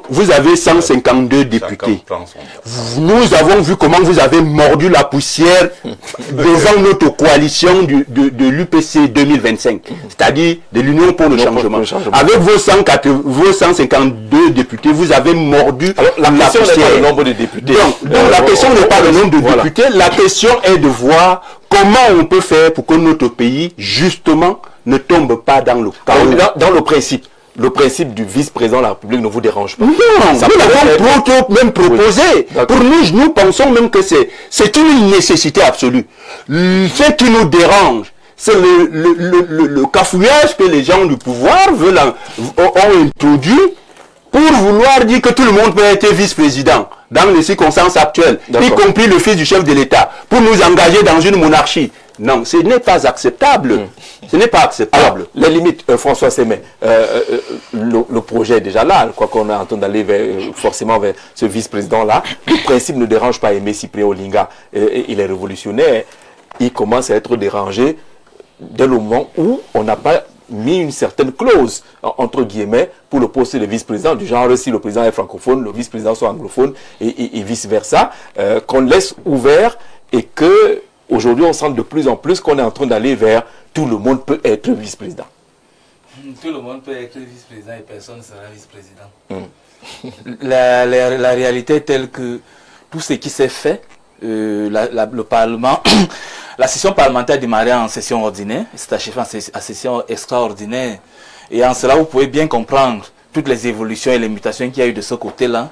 vous avez 152 députés, nous avons vu comment vous avez mordu la poussière devant notre coalition de l'UPC 2025, c'est-à-dire de l'Union pour le changement. Avec vos 152 députés, vous avez mordu la poussière. N'est pas le nombre de députés. Donc la question n'est pas le nombre de députés, la question est de voir comment on peut faire pour que notre pays, justement, ne tombe pas dans le chaos. Dans le principe du vice-président de la République ne vous dérange pas? Non, nous l'avons même proposé. Oui. Pour nous pensons même que c'est une nécessité absolue. Ce qui nous dérange, c'est le cafouillage que les gens du pouvoir ont introduit pour vouloir dire que tout le monde peut être vice-président dans les circonstances actuelles, y compris le fils du chef de l'État, pour nous engager dans une monarchie. Non, ce n'est pas acceptable. Ce n'est pas acceptable. Alors, les limites, François Sémé, le projet est déjà là, quoi qu'on est en train d'aller forcément vers ce vice-président-là. Le principe ne dérange pas Aimé Cyprien Olinga. Il est révolutionnaire. Il commence à être dérangé dès le moment où on n'a pas mis une certaine clause, entre guillemets, pour le poste de vice-président, du genre si le président est francophone, le vice-président soit anglophone, et vice-versa, qu'on laisse ouvert et que aujourd'hui on sent de plus en plus qu'on est en train d'aller vers tout le monde peut être vice-président. Tout le monde peut être vice-président et personne ne sera vice-président. La réalité est telle que tout ce qui s'est fait, le Parlement, la session parlementaire démarrait en session ordinaire, c'est achevé en session extraordinaire. Et en cela, vous pouvez bien comprendre toutes les évolutions et les mutations qu'il y a eu de ce côté-là.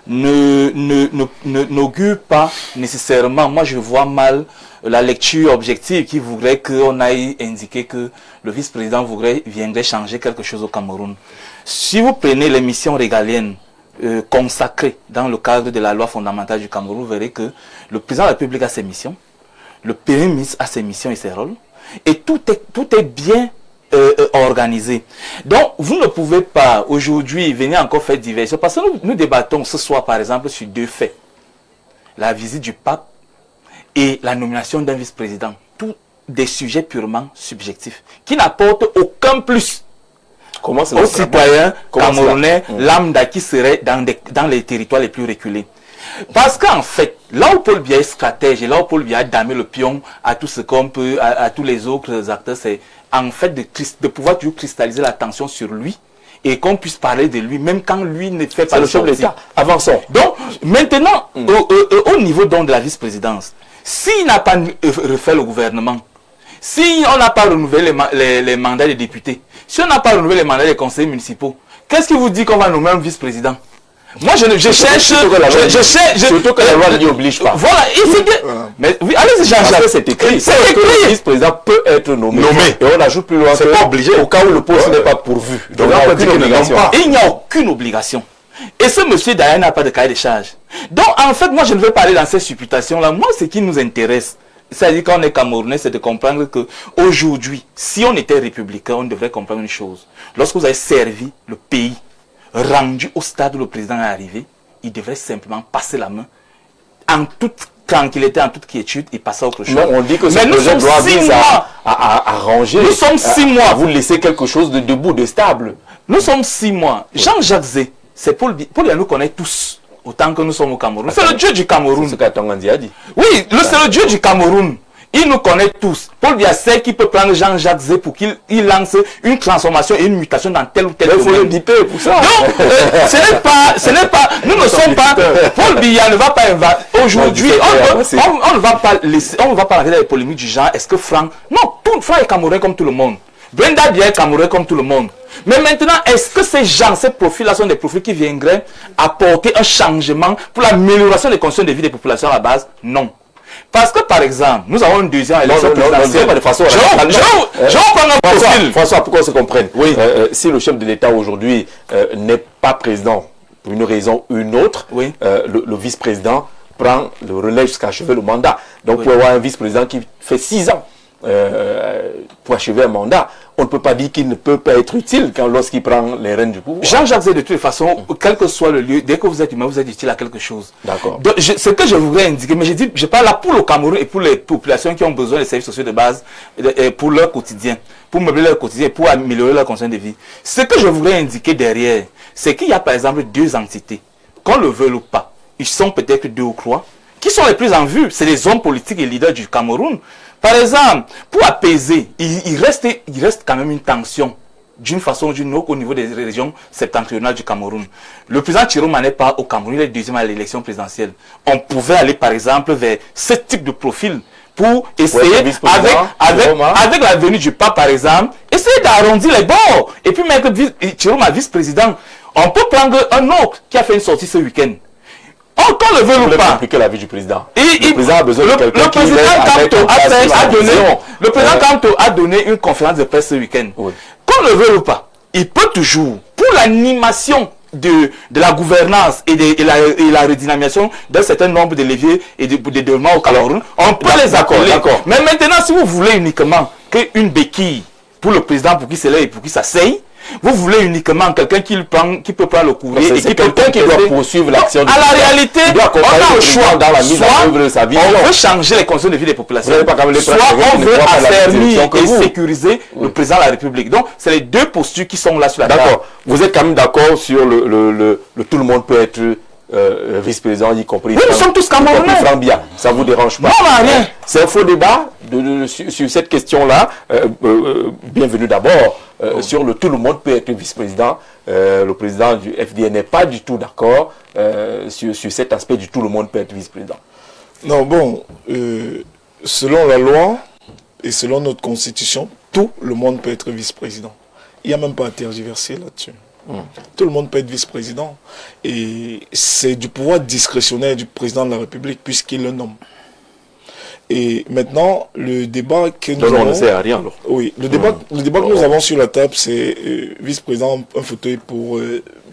N'augure pas nécessairement, moi je vois mal la lecture objective qui voudrait qu'on aille indiquer que le vice-président viendrait changer quelque chose au Cameroun. Si vous prenez les missions régaliennes consacrées dans le cadre de la loi fondamentale du Cameroun, vous verrez que le président de la République a ses missions, le premier ministre a ses missions et ses rôles, et tout est bien organisé. Donc, vous ne pouvez pas aujourd'hui venir encore faire diversion, parce que nous débattons ce soir, par exemple, sur deux faits. La visite du pape et la nomination d'un vice-président. Tous des sujets purement subjectifs, qui n'apportent aucun plus aux citoyens camerounais lambda qui seraient dans les territoires les plus reculés. Parce qu'en fait, là où Paul Biya est stratège et là où Paul Biya a damé le pion à tout ce qu'on peut, à tous les autres acteurs, c'est en fait de pouvoir toujours cristalliser l'attention sur lui et qu'on puisse parler de lui, même quand lui ne fait pas le chef de l'État. Avançons. Donc, maintenant, au niveau donc de la vice-présidence, s'il n'a pas refait le gouvernement, si on n'a pas renouvelé les mandats des députés, si on n'a pas renouvelé les mandats des conseillers municipaux, qu'est-ce qui vous dit qu'on va nommer un vice-président? Moi, je cherche... Surtout que la loi n'y oblige pas. Voilà, mais oui, allez-y, Jean-Jacques, c'est écrit. C'est écrit. Le vice-président peut être nommé. Et on ajoute plus loin. C'est pas obligé. Au cas où le poste n'est pas pourvu. Donc, il n'y a aucune obligation. Et ce monsieur, d'ailleurs, n'a pas de cahier de charge. Donc, en fait, moi, je ne veux pas aller dans ces supputations-là. Moi, ce qui nous intéresse, c'est-à-dire quand on est Camerounais, c'est de comprendre que aujourd'hui, si on était républicain, on devrait comprendre une chose. Lorsque vous avez servi le pays, rendu au stade où le président est arrivé, il devrait simplement passer la main en toute tranquillité, en toute quiétude et passer à autre chose. Non, on dit que ce projet doit viser à ranger. Nous sommes 6 mois. À vous laisser quelque chose de debout, de stable. Nous sommes 6 mois. Jean-Jacques Zé, c'est Paul Biya nous connaît tous, autant que nous sommes au Cameroun. C'est le dieu du Cameroun. C'est ce qu'Atangandi a dit. Oui, c'est le dieu du Cameroun. Il nous connaît tous. Paul Biya sait qu'il peut prendre Jean-Jacques Zé pour qu'il lance une transformation et une mutation dans tel ou tel domaine. Il faut le biper pour ça. Donc, ce n'est pas, nous ne sommes pas, Paul Biya ne va pas aujourd'hui, on ne va pas laisser, on ne va pas arrêter les polémiques du genre, est-ce que Franck, non, Franck est Camerounais comme tout le monde. Brenda Biya est Camerounais comme tout le monde. Mais maintenant, est-ce que ces gens, ces profils-là sont des profils qui viendraient apporter un changement pour l'amélioration des conditions de vie des populations à la base? Non. Parce que, par exemple, nous avons une deuxième élection présidentielle. Je vais prendre un profil. François, pour qu'on se comprenne. Oui. Si le chef de l'État aujourd'hui n'est pas président pour une raison ou une autre, oui. Le vice-président prend le relais jusqu'à achever le mandat. Donc, pour avoir un vice-président qui fait 6 ans pour achever un mandat. On ne peut pas dire qu'il ne peut pas être utile lorsqu'il prend les rênes du pouvoir. Jean-Jacques Zé, de toute façon, quel que soit le lieu, dès que vous êtes humain, vous êtes utile à quelque chose. D'accord. Ce que je voudrais indiquer, mais je parle là pour le Cameroun et pour les populations qui ont besoin des services sociaux de base pour leur quotidien, pour meubler leur quotidien, pour améliorer leur conditions de vie. Ce que je voudrais indiquer derrière, c'est qu'il y a par exemple deux entités, qu'on le veuille ou pas, ils sont peut-être 2 ou 3, qui sont les plus en vue, c'est les hommes politiques et leaders du Cameroun. Par exemple, pour apaiser, il reste quand même une tension, d'une façon ou d'une autre, au niveau des régions septentrionales du Cameroun. Le président Chiroma n'est pas au Cameroun, il est deuxième à l'élection présidentielle. On pouvait aller par exemple vers ce type de profil pour essayer, avec la venue du pape par exemple, essayer d'arrondir les bords. Et puis mettre Chiroma vice-président. On peut prendre un autre qui a fait une sortie ce week-end. Quand le veut ou pas. Compliquer la vie du président. Le président Kanto a donné une conférence de presse ce week-end. Oui. Qu'on le veut ou pas, il peut toujours, pour l'animation de la gouvernance et la redynamisation d'un certain nombre de leviers et de développement au Cameroun, on peut les accorder. Mais maintenant, si vous voulez uniquement qu'une béquille pour le président, pour qu'il se lève et pour qu'il s'asseye, vous voulez uniquement quelqu'un qui peut prendre le courrier et qui quelqu'un qui doit poursuivre l'action. À la réalité, on a le choix dans la mise en œuvre de sa vision. On veut changer les conditions de vie des populations. Soit on veut affermir et sécuriser le président de la République. Donc, c'est les deux postures qui sont là sur la table. D'accord. Vous êtes quand même d'accord sur le tout le monde peut être vice-président, y compris. Oui, nous sommes tous Camerounais. Ça vous dérange pas? Non, rien. C'est un faux débat sur cette question-là. Bienvenue d'abord. Sur le tout le monde peut être vice-président. Le président du FDN n'est pas du tout d'accord sur cet aspect du tout le monde peut être vice-président. Non, bon, selon la loi et selon notre constitution, tout le monde peut être vice-président. Il n'y a même pas à tergiverser là-dessus. Tout le monde peut être vice-président. Et c'est du pouvoir discrétionnaire du président de la République puisqu'il le nomme. Et maintenant, le débat que nous avons... on ne sait à rien, alors. Oui, le débat que nous avons sur la table, c'est vice-président, un fauteuil pour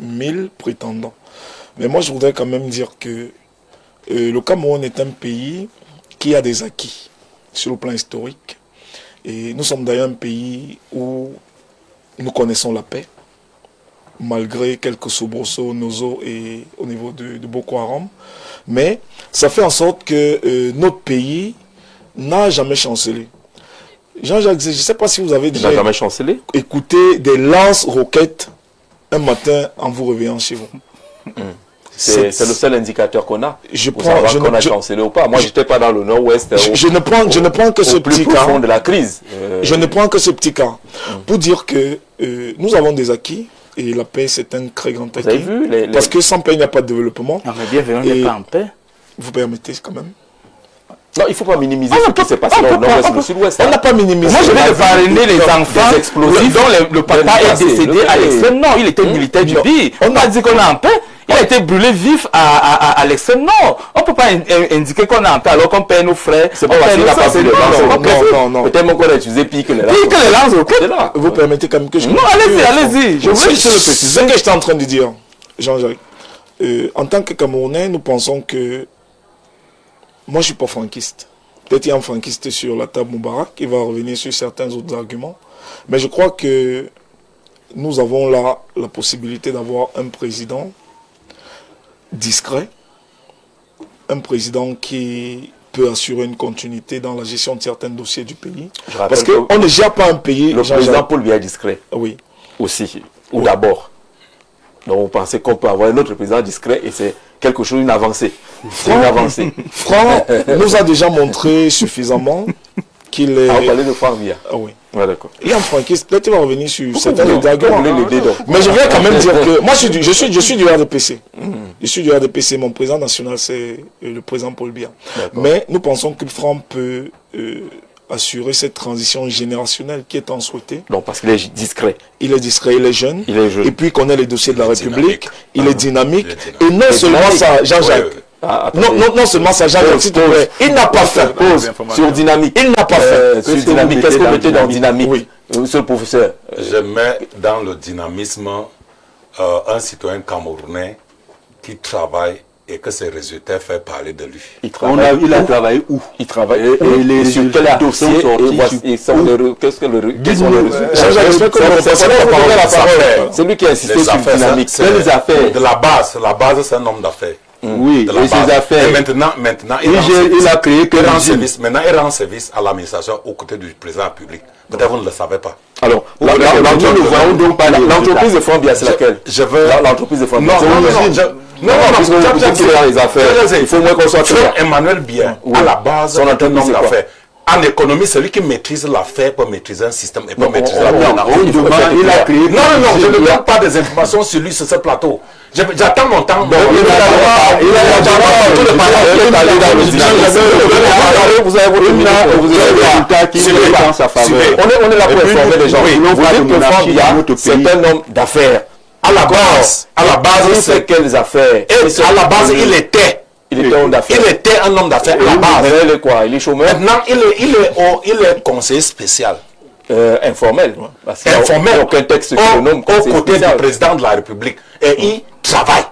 1000 prétendants. Mais moi, je voudrais quand même dire que le Cameroun est un pays qui a des acquis sur le plan historique. Et nous sommes d'ailleurs un pays où nous connaissons la paix, malgré quelques soubresauts, et au niveau de Boko Haram. Mais ça fait en sorte que notre pays n'a jamais chancelé. Jean-Jacques, je ne sais pas si vous avez déjà écouté des lance-roquettes un matin en vous réveillant chez vous. C'est le seul indicateur qu'on a. Qu'on a chancelé ou pas. Moi, je n'étais pas dans le nord-ouest. Je ne prends que ce petit cas. De la crise. Je ne prends que ce petit cas pour dire que nous avons des acquis. Et la paix, c'est un très grand acquis. Vous avez vu Parce que sans paix, il n'y a pas de développement. Non, mais bienvenue, on n'est pas en paix. Vous permettez quand même. Non, il ne faut pas minimiser ce qui s'est passé dans le nord-ouest et le sud-ouest. On n'a pas minimisé. Moi, je vais parrainer les enfants explosifs dont le papa est décédé à l'extrême nord. Il était militaire du pays. On n'a dit qu'on est en paix. Il a été brûlé vif à l'extrême nord. On ne peut pas indiquer qu'on est en paix alors qu'on paie nos frais. C'est pas parce qu'il n'a pas pris le lance. Non. Peut-être qu'on a utilisé pire que les lances. Pire que les lances. Vous permettez quand même que je... Non, allez-y. Je voulais juste le préciser. Ce que j'étais en train de dire, Jean-Jacques, en tant que Camerounais, nous pensons que... Moi, je ne suis pas franquiste. Peut-être il y a un franquiste sur la table Moubarak qui va revenir sur certains autres arguments. Mais je crois que nous avons là la possibilité d'avoir un président discret, un président qui peut assurer une continuité dans la gestion de certains dossiers du pays. Parce qu'on ne gère pas un pays... Le président Paul Biya est discret. Oui. Aussi. Ou d'abord. Donc vous pensez qu'on peut avoir un autre président discret et c'est quelque chose, une avancée. C'est une avancée. Franck nous a déjà montré suffisamment qu'il est... On parlait de Franck Biya. Ah oui. Ouais, d'accord. Et en franquiste, peut-être il va revenir sur certains arguments. Mais je vais quand même dire que moi je suis du RDPC. Je suis du RDPC, mon président national c'est le président Paul Biya. Mais nous pensons que Franck peut assurer cette transition générationnelle qui est tant souhaitée. Non, parce qu'il est discret. Il est discret, il est jeune. Et puis il connaît les dossiers de la République. Il est dynamique. Et non seulement ça, Jean-Jacques. Non seulement ça, Jean-Jacques, il n'a pas fait. Sur dynamique. Il n'a pas fait. Sur dynamique. Qu'est-ce que vous mettez dans dynamique? Oui. Monsieur le professeur. Je mets dans le dynamisme un citoyen camerounais qui travaille et que ses résultats font parler de lui. Il a travaillé où? Il travaille et les sur quel dossier quels sont les résultats? C'est lui qui a insisté sur la dynamique. Les affaires. De la base, c'est un homme d'affaires. Oui, et ses affaires. Et maintenant, il a créé que maintenant, il rend service à l'administration aux côtés du président public. Peut-être vous ne le savez pas. Alors, l'entreprise de Frambia, c'est laquelle? L'entreprise de Frambia. Non, les affaires. Il faut moins qu'on soit clair. Emmanuel Biya, à la base, son entreprise d'affaires. En économie, c'est lui qui maîtrise l'affaire pour maîtriser un système et pour maîtriser la gouvernance. Il a créé. Non, je ne donne pas des informations sur lui sur ce plateau. J'attends mon temps. Vous avez on est là pour informer les gens. Vous dites que Frambia, c'est un homme d'affaires. À la base, c'est quelles affaires? À la base, il était un homme d'affaires. Il était un homme d'affaires à la base. Il est quoi? Il est chômeur? Maintenant, il est conseiller spécial. Informel. Informel. Aucun texte au côté du président de la République. Et il travaille.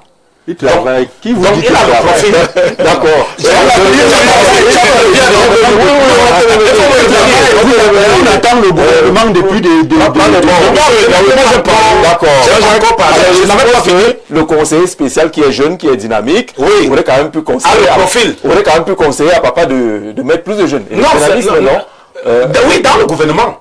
Il travaille. Qui vous dit il a le profil. D'accord. On attend le gouvernement depuis des... D'accord. Je n'avais pas fini. Le conseiller spécial qui est jeune, qui est dynamique, il aurait quand même pu conseiller. Il aurait quand même pu conseiller à papa de mettre plus de jeunes. Oui, dans le gouvernement.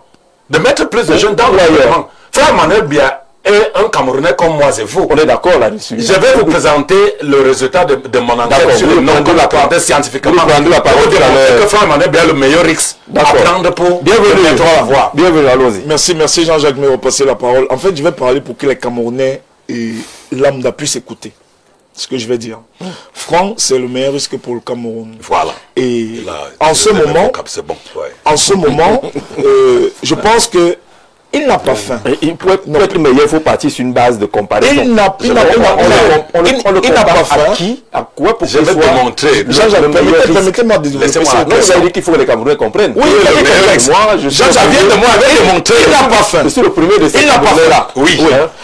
De mettre plus de jeunes dans le gouvernement. Frère Emmanuel Biya est un Camerounais comme moi et vous. On est d'accord là-dessus. Je vais vous présenter le résultat de mon enquête sur le nom de la parole scientifiquement. Vous prendrez la parole que Frère Emmanuel Biya a le meilleur X à prendre pour mettre la voix. Bienvenue, allons-y. Merci Jean-Jacques de me repasser la parole. En fait, je vais parler pour que les Camerounais et lambda puissent écouter ce que je vais dire. Franc, c'est le meilleur risque pour le Cameroun. Voilà. Et en ce moment, je pense que il n'a pas faim. Pour être meilleur, il faut partir sur une base de comparaison. Il n'a pas faim. À qui? À quoi? Pour je vais te montrer. Permettez-moi de développer ça. Non, vous avez dit qu'il faut que les Camerounais comprennent. Oui, je viens de moi avec démontrer. Il n'a pas faim. Je suis le premier de ces Camerounais-là. Oui.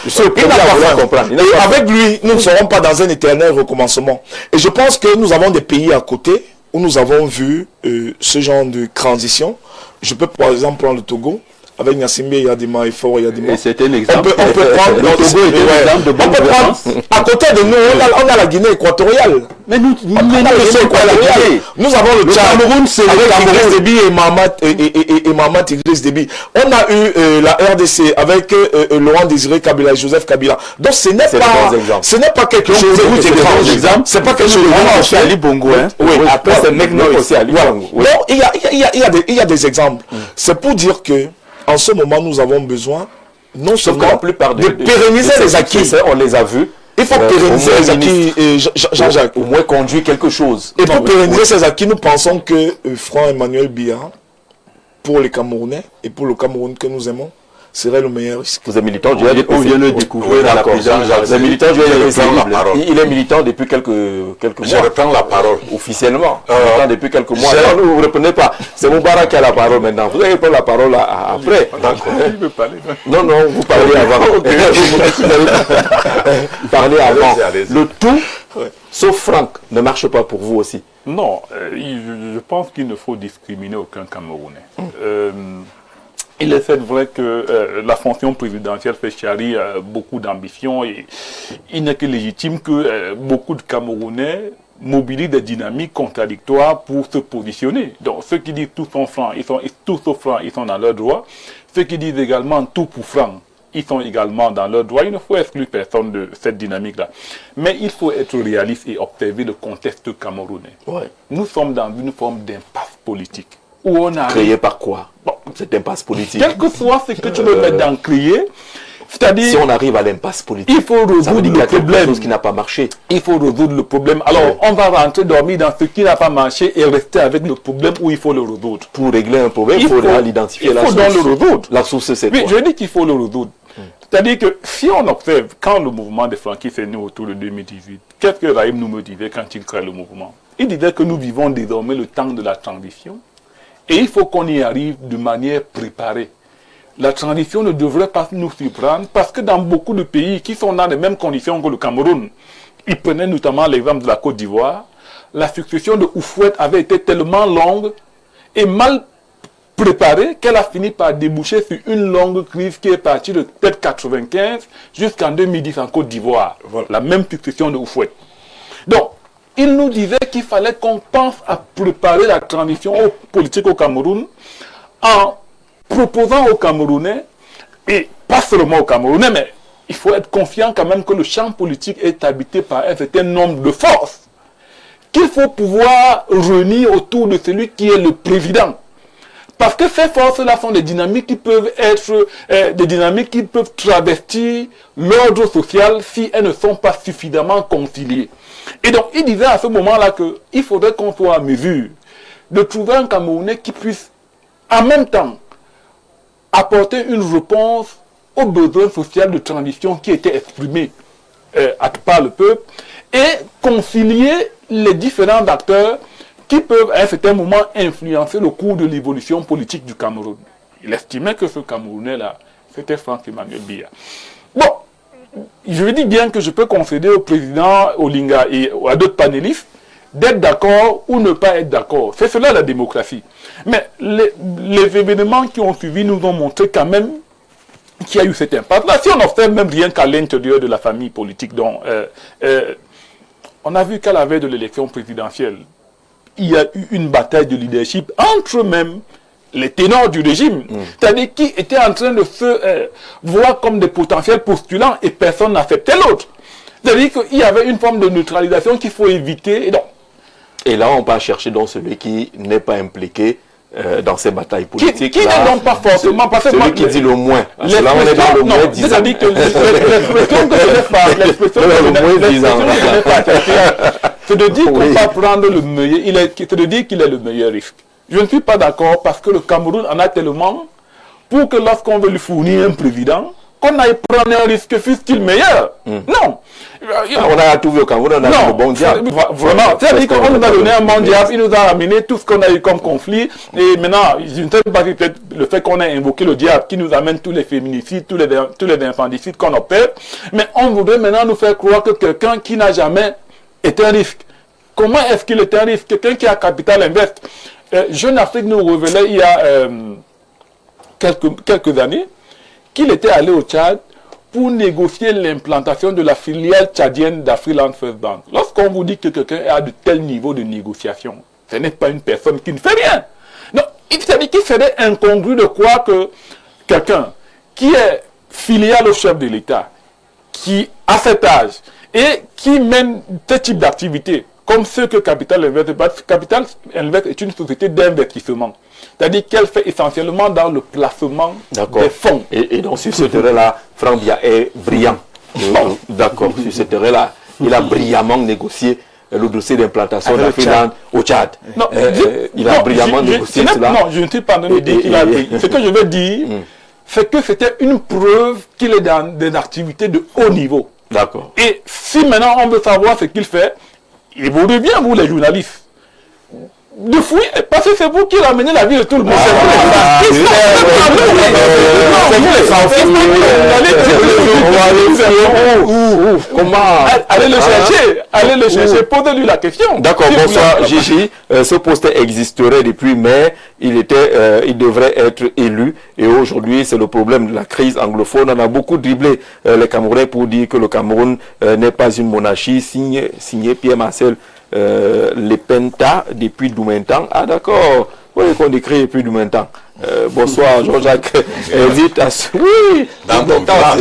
Je suis le premier à comprendre. Et avec lui, nous ne serons pas dans un éternel recommencement. Et je pense que nous avons des pays à côté où nous avons vu ce genre de transition. Je peux par exemple prendre le Togo. Avec Nassimbe, il y a des mains forts, il y a des mains. C'est un exemple. On peut prendre à côté de nous, on a la Guinée équatoriale. Mais nous avons le Cameroun, c'est avec Idriss Déby et Mahamat Idriss Déby. On a eu la RDC avec Laurent Désiré Kabila et Joseph Kabila. Donc ce n'est pas quelque chose d'étrange. C'est pas quelque chose de Ali Bongo. Oui, après c'est maintenant aussi Ali Bongo. Non, il y a des exemples. C'est pour dire que en ce moment, nous avons besoin non seulement de pérenniser les acquis. On les a vus. Il faut pérenniser les acquis, Jean-Jacques. Au moins conduire quelque chose. Et pour pérenniser ces acquis, nous pensons que Franck Emmanuel Biya, pour les Camerounais et pour le Cameroun que nous aimons, serait le meilleur risque. Vous êtes militant du On vient de découvrir dans la présidence. Vous êtes militant du Il est militant depuis quelques mois. Je reprends la parole. Officiellement. Militant depuis quelques mois. Non, vous ne reprenez pas. C'est Moubarak qui a la parole maintenant. Vous allez prendre la parole après. D'accord. Il veut parler. Non, vous parlez avant. Parlez avant. Le tout, sauf Franck, ne marche pas pour vous aussi. Non, je pense qu'il ne faut discriminer aucun Camerounais. Il est fait vrai que la fonction présidentielle fait charrie beaucoup d'ambition et il n'est que légitime que beaucoup de Camerounais mobilisent des dynamiques contradictoires pour se positionner. Donc ceux qui disent tout sont francs, tous sauf francs, ils sont dans leur droit. Ceux qui disent également tout pour francs, ils sont également dans leur droit. Il ne faut exclure personne de cette dynamique-là. Mais il faut être réaliste et observer le contexte camerounais. Ouais. Nous sommes dans une forme d'impasse politique. Où on a créé par quoi? Bon, cette impasse politique. Quel que soit ce que tu veux mettre dans créer, c'est-à-dire... Si on arrive à l'impasse politique, il faut résoudre le problème. Chose qui n'a pas marché. Il faut résoudre le problème. Alors, on va rentrer dormir dans ce qui n'a pas marché et rester avec le problème où il faut le résoudre. Pour régler un problème, il faut l'identifier la source. Il faut donc le résoudre. La source, c'est quoi? Oui, je dis qu'il faut le résoudre. C'est-à-dire que si on observe, quand le mouvement des franquistes est né autour de 2018, qu'est-ce que Raïm nous me disait quand il crée le mouvement? Il disait que nous vivons désormais le temps de la transition et il faut qu'on y arrive de manière préparée. La transition ne devrait pas nous surprendre parce que dans beaucoup de pays qui sont dans les mêmes conditions que le Cameroun, il prenait notamment l'exemple de la Côte d'Ivoire, la succession de Houphouët avait été tellement longue et mal préparée qu'elle a fini par déboucher sur une longue crise qui est partie de peut-être 95 jusqu'en 2010 en Côte d'Ivoire. Voilà. La même succession de Houphouët. Donc, il nous disait qu'il fallait qu'on pense à préparer la transition politique au Cameroun en proposant aux Camerounais, et pas seulement aux Camerounais, mais il faut être confiant quand même que le champ politique est habité par un certain nombre de forces qu'il faut pouvoir réunir autour de celui qui est le président. Parce que ces forces-là sont des dynamiques qui peuvent être des dynamiques qui peuvent travestir l'ordre social si elles ne sont pas suffisamment conciliées. Et donc, il disait à ce moment-là qu'il faudrait qu'on soit en mesure de trouver un Camerounais qui puisse en même temps apporter une réponse aux besoins sociaux de transition qui étaient exprimés par le peuple et concilier les différents acteurs qui peuvent à un certain moment influencer le cours de l'évolution politique du Cameroun. Il estimait que ce Camerounais-là, c'était Franck-Emmanuel Biya. Bon, je dis bien que je peux concéder au président Olinga et à d'autres panélistes d'être d'accord ou ne pas être d'accord. C'est cela la démocratie. Mais les événements qui ont suivi nous ont montré quand même qu'il y a eu cet impact. Là, si on observe même rien qu'à l'intérieur de la famille politique, donc, on a vu qu'à la veille de l'élection présidentielle, il y a eu une bataille de leadership entre même les ténors du régime, c'est-à-dire qui étaient en train de se voir comme des potentiels postulants et personne n'acceptait l'autre. C'est-à-dire qu'il y avait une forme de neutralisation qu'il faut éviter. Et là, on va chercher donc celui qui n'est pas impliqué dans ces batailles politiques. Qui n'est donc pas forcément... Celui qui dit le moins. Là, on est dans le moins disant. C'est-à-dire que l'expression que je n'ai pas... C'est de dire qu'on va prendre le meilleur, c'est de dire qu'il est le meilleur risque. Je ne suis pas d'accord parce que le Cameroun en a tellement pour que lorsqu'on veut lui fournir un président, qu'on aille prendre un risque fût-il meilleur. Non. On a tout vu au Cameroun, on a vu le bon diable. Vraiment. C'est-à-dire qu'on nous a donné un bon diable, il nous a amené tout ce qu'on a eu comme conflit. Et maintenant, je ne sais pas si peut-être le fait qu'on ait invoqué le diable qui nous amène tous les féminicides, tous les infanticides qu'on opère. Mais on voudrait maintenant nous faire croire que quelqu'un qui n'a jamais est un risque. Comment est-ce qu'il est un risque? Quelqu'un qui a Capital Invest. Jeune Afrique nous révélait il y a quelques années qu'il était allé au Tchad pour négocier l'implantation de la filiale tchadienne d'Afriland First Bank. Lorsqu'on vous dit que quelqu'un a de tel niveau de négociation, ce n'est pas une personne qui ne fait rien. Non, c'est-à-dire qu'il serait incongru de croire que quelqu'un qui est filial au chef de l'État, qui a cet âge, et qui mène ce type d'activité, comme ceux que Capital Invest. Capital Invest est une société d'investissement. C'est-à-dire qu'elle fait essentiellement dans le placement des fonds. Et donc sur ce terrain-là, Franck Biya est brillant. D'accord, sur ce terrain-là, il a brillamment négocié le dossier d'implantation d'Afriland au Tchad. Non, il a brillamment négocié cela. Non, je ne suis pas en train de dire qu'il a brillé. Ce que je veux dire, c'est que c'était une preuve qu'il est dans des activités de haut niveau. D'accord. Et si maintenant on veut savoir ce qu'il fait, il vaudrait bien, vous les journalistes, de fouiller, parce que c'est vous qui ramenez la vie de tout le monde. Comment allez le chercher, posez-lui la question. D'accord, bonsoir Gigi. Ce poste existerait depuis mai, il devrait être élu et aujourd'hui c'est le problème de la crise anglophone. On a beaucoup dribblé les Camerounais pour dire que le Cameroun n'est pas une monarchie, signé Pierre-Marcel Lepenta depuis Doumentan. Ah d'accord, oui, qu'on décrit depuis Doumentan. Bonsoir Jean-Jacques. Oui, dans ton village,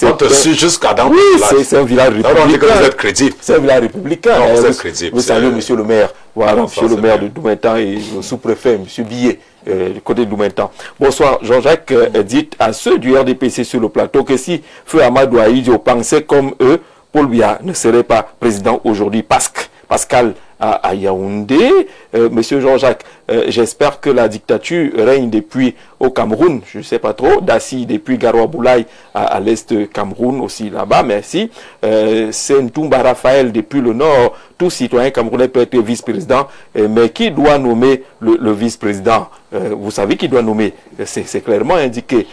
on te suit jusqu'à dans ton village. Oui, c'est un village républicain. On dit que vous êtes crédible. C'est un village républicain. Non, vous êtes crédible. Vous saluez monsieur le maire. Voilà, monsieur le maire de Doumentan et le sous-préfet, monsieur Billet, du côté de Doumentan. Bonsoir Jean-Jacques. Dites à ceux du RDPC sur le plateau que si Feu Amadou Aïdio pensait comme eux, Paul Biya ne serait pas président aujourd'hui. Pascal à Yaoundé. Monsieur Jean-Jacques, j'espère que la dictature règne depuis au Cameroun, je ne sais pas trop, Dassi depuis Garoua-Boulaye à l'est Cameroun aussi là-bas, merci. Sentoumba Raphaël depuis le nord, tout citoyen camerounais peut être vice-président, mais qui doit nommer le vice-président? Vous savez qui doit nommer, c'est clairement indiqué.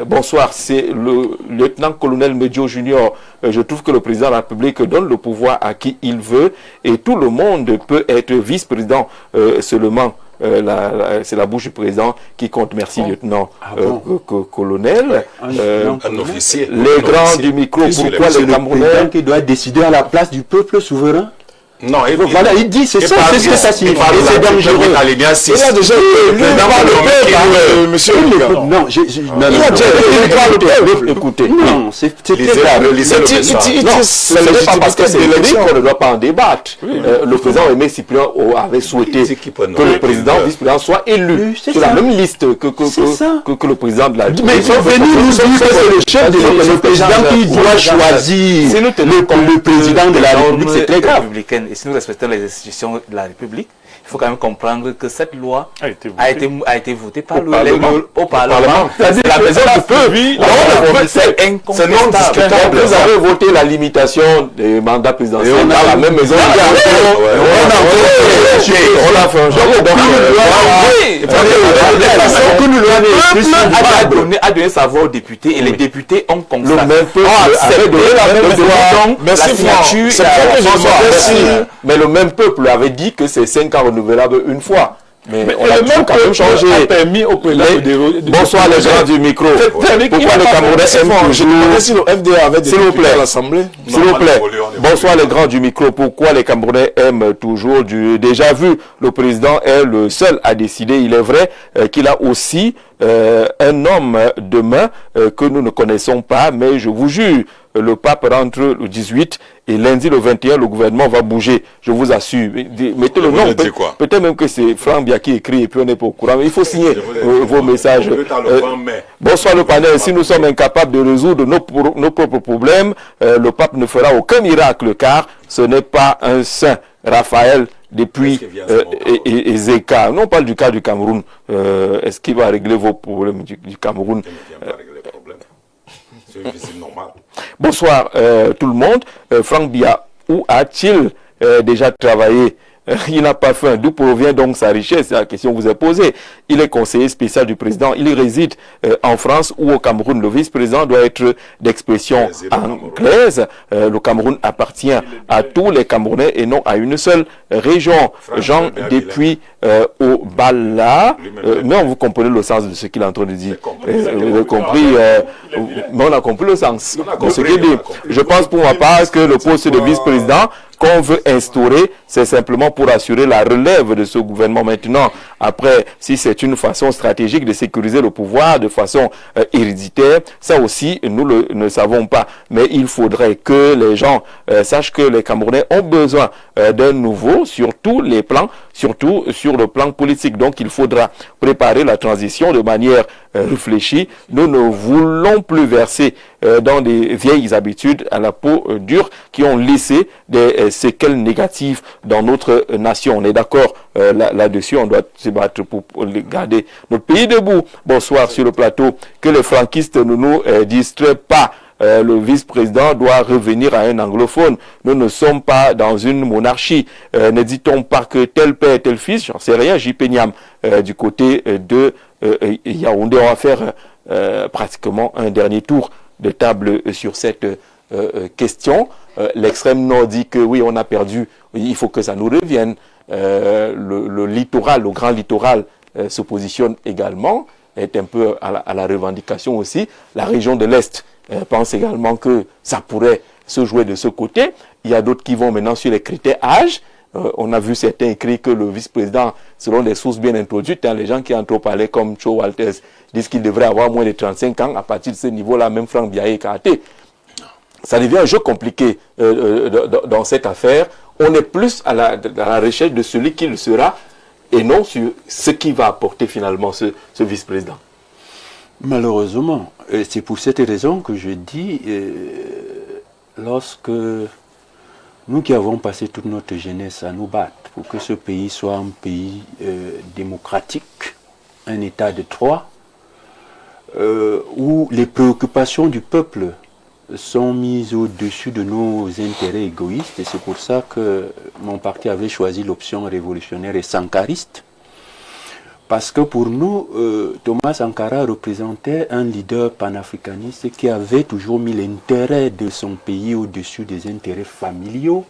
Bonsoir, c'est le lieutenant-colonel Medio Junior. Je trouve que le président de la République donne le pouvoir à qui il veut et tout le monde peut être vice-président seulement. C'est la bouche du président qui compte. Merci, lieutenant colonel. Un officier. Les grands du micro, pourquoi les Camerounais qui doit décider à la place du peuple souverain? Non, voilà, il dit, c'est ça, c'est ce que ça signifie. C'est dangereux. Il a déjà monsieur. Non, il a déjà été écoutez. Non, c'est très grave. Ce n'est pas parce que c'est électrique qu'on ne doit pas en débattre. Le président Aimé Cyprien avait souhaité que le président, vice-président soit élu sur la même liste que le président de la République. Mais ils sont venus nous dire que c'est le chef de le président qui doit choisir le président de la République, c'est très grave. Et si nous respectons les institutions de la République, il faut quand même comprendre que cette loi a été votée par au Parlement. C'est la maison du peuple. C'est incontestable. Vous avez voté la limitation des mandats présidentiels dans la même maison. On a fait un jeu. Le peuple a donné sa voix aux députés et les députés ont constaté. Le même peuple avait donné la même voix. Merci François. Mais le même peuple avait dit que c'est 5 ans renouvelables une fois. Mais on a même quand même changé. A permis au président Bonsoir les gens du micro. Pourquoi le Camerounais aime toujours... Si le FDA avait s'il vous plaît, à l'Assemblée. S'il vous plaît. Bonsoir les grands du micro. Pourquoi les Camerounais aiment toujours du déjà vu? Le président est le seul à décider. Il est vrai qu'il a aussi un homme de main que nous ne connaissons pas, mais je vous jure, le pape rentre le 18 et lundi le 21, le gouvernement va bouger. Je vous assure. Mettez le nom. Peut-être même que c'est Franck Bia qui écrit et puis on n'est pas au courant. Mais il faut signer vos messages. Bonsoir le panel. Si nous sommes incapables de résoudre nos propres problèmes, le pape ne fera aucun miracle car ce n'est pas un saint. Raphaël depuis Zeka. Nous on parle du cas du Cameroun. Est-ce qu'il va régler vos problèmes du Cameroun? C'est une visite normale. Bonsoir tout le monde. Franck Bia, où a-t-il déjà travaillé? Il n'a pas faim. D'où provient donc sa richesse? C'est la question que vous est posée. Il est conseiller spécial du président. Il réside en France ou au Cameroun. Le vice-président doit être d'expression anglaise. Le Cameroun appartient à tous les Camerounais et non à une seule région. Jean, depuis au Bala. Mais vous comprenez le sens de ce qu'il est en train de dire. Vous avez compris. Mais on a compris le sens de ce qu'il dit. Je pense pour ma part que le poste de vice-président qu'on veut instaurer, c'est simplement pour assurer la relève de ce gouvernement maintenant. Après, si c'est une façon stratégique de sécuriser le pouvoir de façon héréditaire, ça aussi, nous ne savons pas. Mais il faudrait que les gens sachent que les Camerounais ont besoin d'un nouveau sur tous les plans, surtout sur le plan politique. Donc, il faudra préparer la transition de manière réfléchie. Nous ne voulons plus verser dans des vieilles habitudes à la peau dure qui ont laissé des séquelles négatives dans notre nation. On est d'accord là-dessus, on doit se battre pour garder notre pays debout. Bonsoir sur le plateau. Que les franquistes ne nous distraient pas. Le vice-président doit revenir à un anglophone. Nous ne sommes pas dans une monarchie. Ne dit-on pas que tel père, tel fils, j'en sais rien, J. Penyam, du côté de Yaoundé, on va faire pratiquement un dernier tour de table sur cette question. L'extrême nord dit que oui, on a perdu, il faut que ça nous revienne. Le littoral, le grand littoral se positionne également, est un peu à la revendication aussi. La région de l'Est pense également que ça pourrait se jouer de ce côté. Il y a d'autres qui vont maintenant sur les critères âge. On a vu certains écrits que le vice-président, selon des sources bien introduites, les gens qui en trop parlé comme Cho Walters disent qu'il devrait avoir moins de 35 ans. À partir de ce niveau-là, même Franck Biaye Karaté. Ça devient un jeu compliqué dans cette affaire. On est plus à la recherche de celui qui le sera et non sur ce qui va apporter finalement ce vice-président. Malheureusement, c'est pour cette raison que je dis, lorsque Nous qui avons passé toute notre jeunesse à nous battre pour que ce pays soit un pays démocratique, un état de droit, où les préoccupations du peuple sont mises au-dessus de nos intérêts égoïstes. Et c'est pour ça que mon parti avait choisi l'option révolutionnaire et sankariste. Parce que pour nous, Thomas Sankara représentait un leader panafricaniste qui avait toujours mis l'intérêt de son pays au-dessus des intérêts familiaux,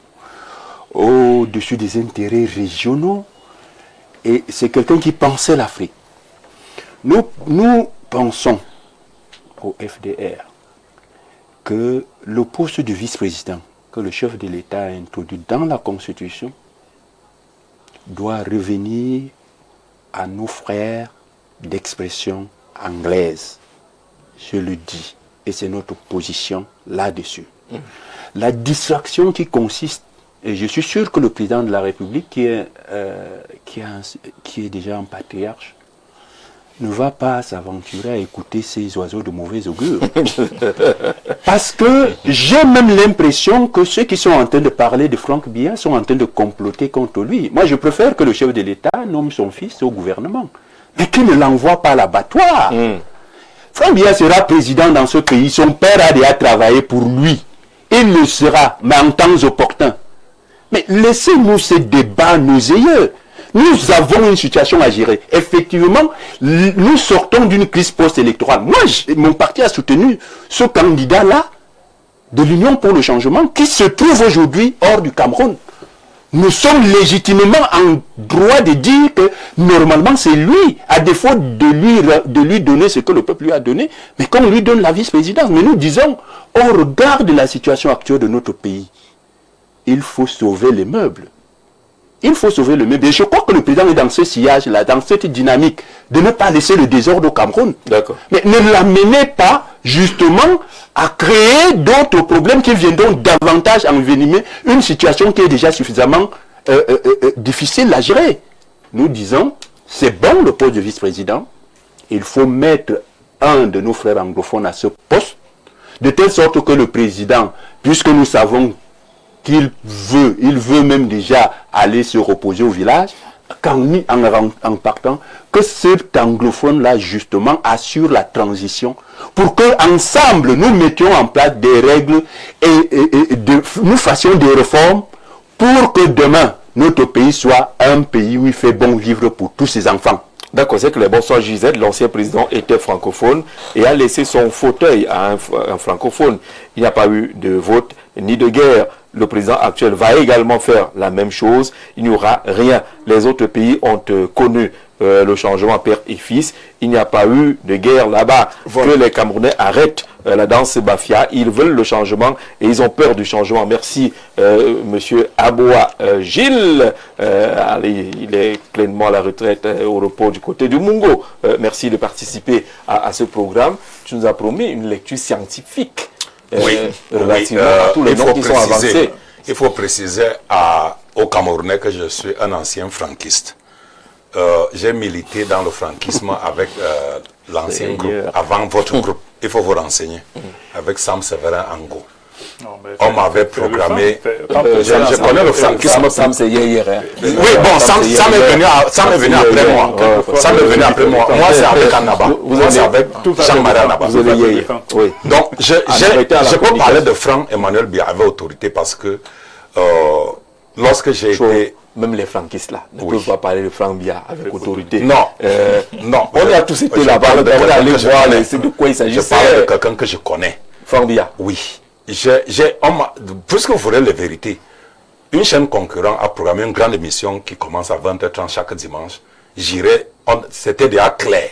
au-dessus des intérêts régionaux. Et c'est quelqu'un qui pensait l'Afrique. Nous pensons au FDR que le poste de vice-président que le chef de l'État a introduit dans la Constitution doit revenir à nos frères d'expression anglaise. Je le dis, et c'est notre position là-dessus. La distraction qui consiste, et je suis sûr que le président de la République, qui est déjà un patriarche, ne va pas s'aventurer à écouter ces oiseaux de mauvais augure. Parce que j'ai même l'impression que ceux qui sont en train de parler de Franck Biya sont en train de comploter contre lui. Moi, je préfère que le chef de l'État nomme son fils au gouvernement, mais qu'il ne l'envoie pas à l'abattoir. Franck Biya sera président dans ce pays. Son père a déjà travaillé pour lui. Il le sera, mais en temps opportun. Mais laissez-nous ces débats nauséeux. Nous avons une situation à gérer. Effectivement, nous sortons d'une crise post-électorale. Moi, mon parti a soutenu ce candidat-là de l'Union pour le changement qui se trouve aujourd'hui hors du Cameroun. Nous sommes légitimement en droit de dire que normalement c'est lui, à défaut de lui donner ce que le peuple lui a donné, mais qu'on lui donne la vice-présidence. Mais nous disons, au regard de la situation actuelle de notre pays, il faut sauver les meubles. Il faut sauver le meuble. Et je crois que le président est dans ce sillage-là, dans cette dynamique, de ne pas laisser le désordre au Cameroun. D'accord. Mais ne l'amenez pas, justement, à créer d'autres problèmes qui viendront davantage envenimer une situation qui est déjà suffisamment difficile à gérer. Nous disons, c'est bon le poste de vice-président, il faut mettre un de nos frères anglophones à ce poste, de telle sorte que le président, puisque nous savons qu'il veut même déjà aller se reposer au village, en partant, que cet anglophone-là, justement, assure la transition pour qu'ensemble, nous mettions en place des règles et nous fassions des réformes pour que demain, notre pays soit un pays où il fait bon vivre pour tous ses enfants. D'accord, c'est que le bonsoir Gisèle, l'ancien président était francophone et a laissé son fauteuil à un francophone. Il n'y a pas eu de vote ni de guerre. Le président actuel va également faire la même chose. Il n'y aura rien. Les autres pays ont connu le changement père et fils. Il n'y a pas eu de guerre là-bas. Voilà. Que les Camerounais arrêtent la danse Bafia. Ils veulent le changement et ils ont peur du changement. Merci, monsieur Aboua Gilles. Il est pleinement à la retraite au repos du côté du Mungo. Merci de participer à ce programme. Tu nous as promis une lecture scientifique. Relativement à tous les noms qui sont avancés. Il faut préciser aux Camerounais que je suis un ancien franquiste. J'ai milité dans le franquisme avec l'ancien groupe, avant votre groupe. Il faut vous renseigner. Avec Sam Severin Ango. On m'avait programmé. Je connais le franquisme. Sam, c'est hier. Oui, bon, Sam est venu après moi. Sam est venu après moi. Moi, c'est avec Annaba. Moi, c'est avec Jean-Marie Annaba. Oui. Donc, je peux parler de Franck Emmanuel Biya avec autorité parce que lorsque j'ai été... Même les franquistes là ne peuvent pas parler de Franck Biya avec autorité. Non. Non. On a tous été là-bas. On est allé voir de quoi il s'agit. Je parle de quelqu'un que je connais. Franck Biya. Oui. Puisque vous ferez les vérités, une chaîne concurrente a programmé une grande émission qui commence à 20h30 chaque dimanche. C'était déjà clair.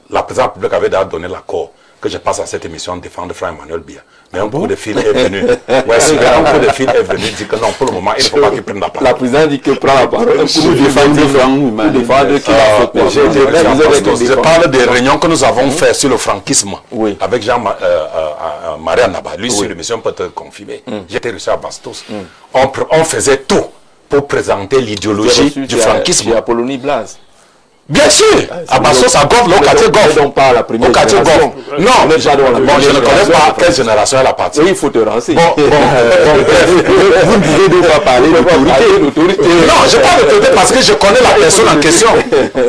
La présidente publique avait déjà donné l'accord que je passe à cette émission défendre Franck Emmanuel Biya. Mais un coup de fil est venu. Un coup de fil est venu dit que non, pour le moment, il ne faut pas qu'il prenne la parole. La présidente dit que prend la parole pour défendre qui l'a fait. Je parle des réunions que nous avons faites sur le franquisme avec Jean-Marie Annaba. Lui, sur l'émission peut te confirmer. J'étais reçu à Bastos. On faisait tout pour présenter l'idéologie du franquisme. J'ai Apollonie Blaze. Bien sûr, à Bassos, à Goff, au quartier Goff. On parle la première Au quartier génération. Goff. Non, bon, je ne connais pas quelle génération elle appartient. Oui, il faut te renseigner. Bon, bref. Vous ne pouvez donc pas parler d'autorité. Non, je parle d'autorité parce que je connais la personne en question.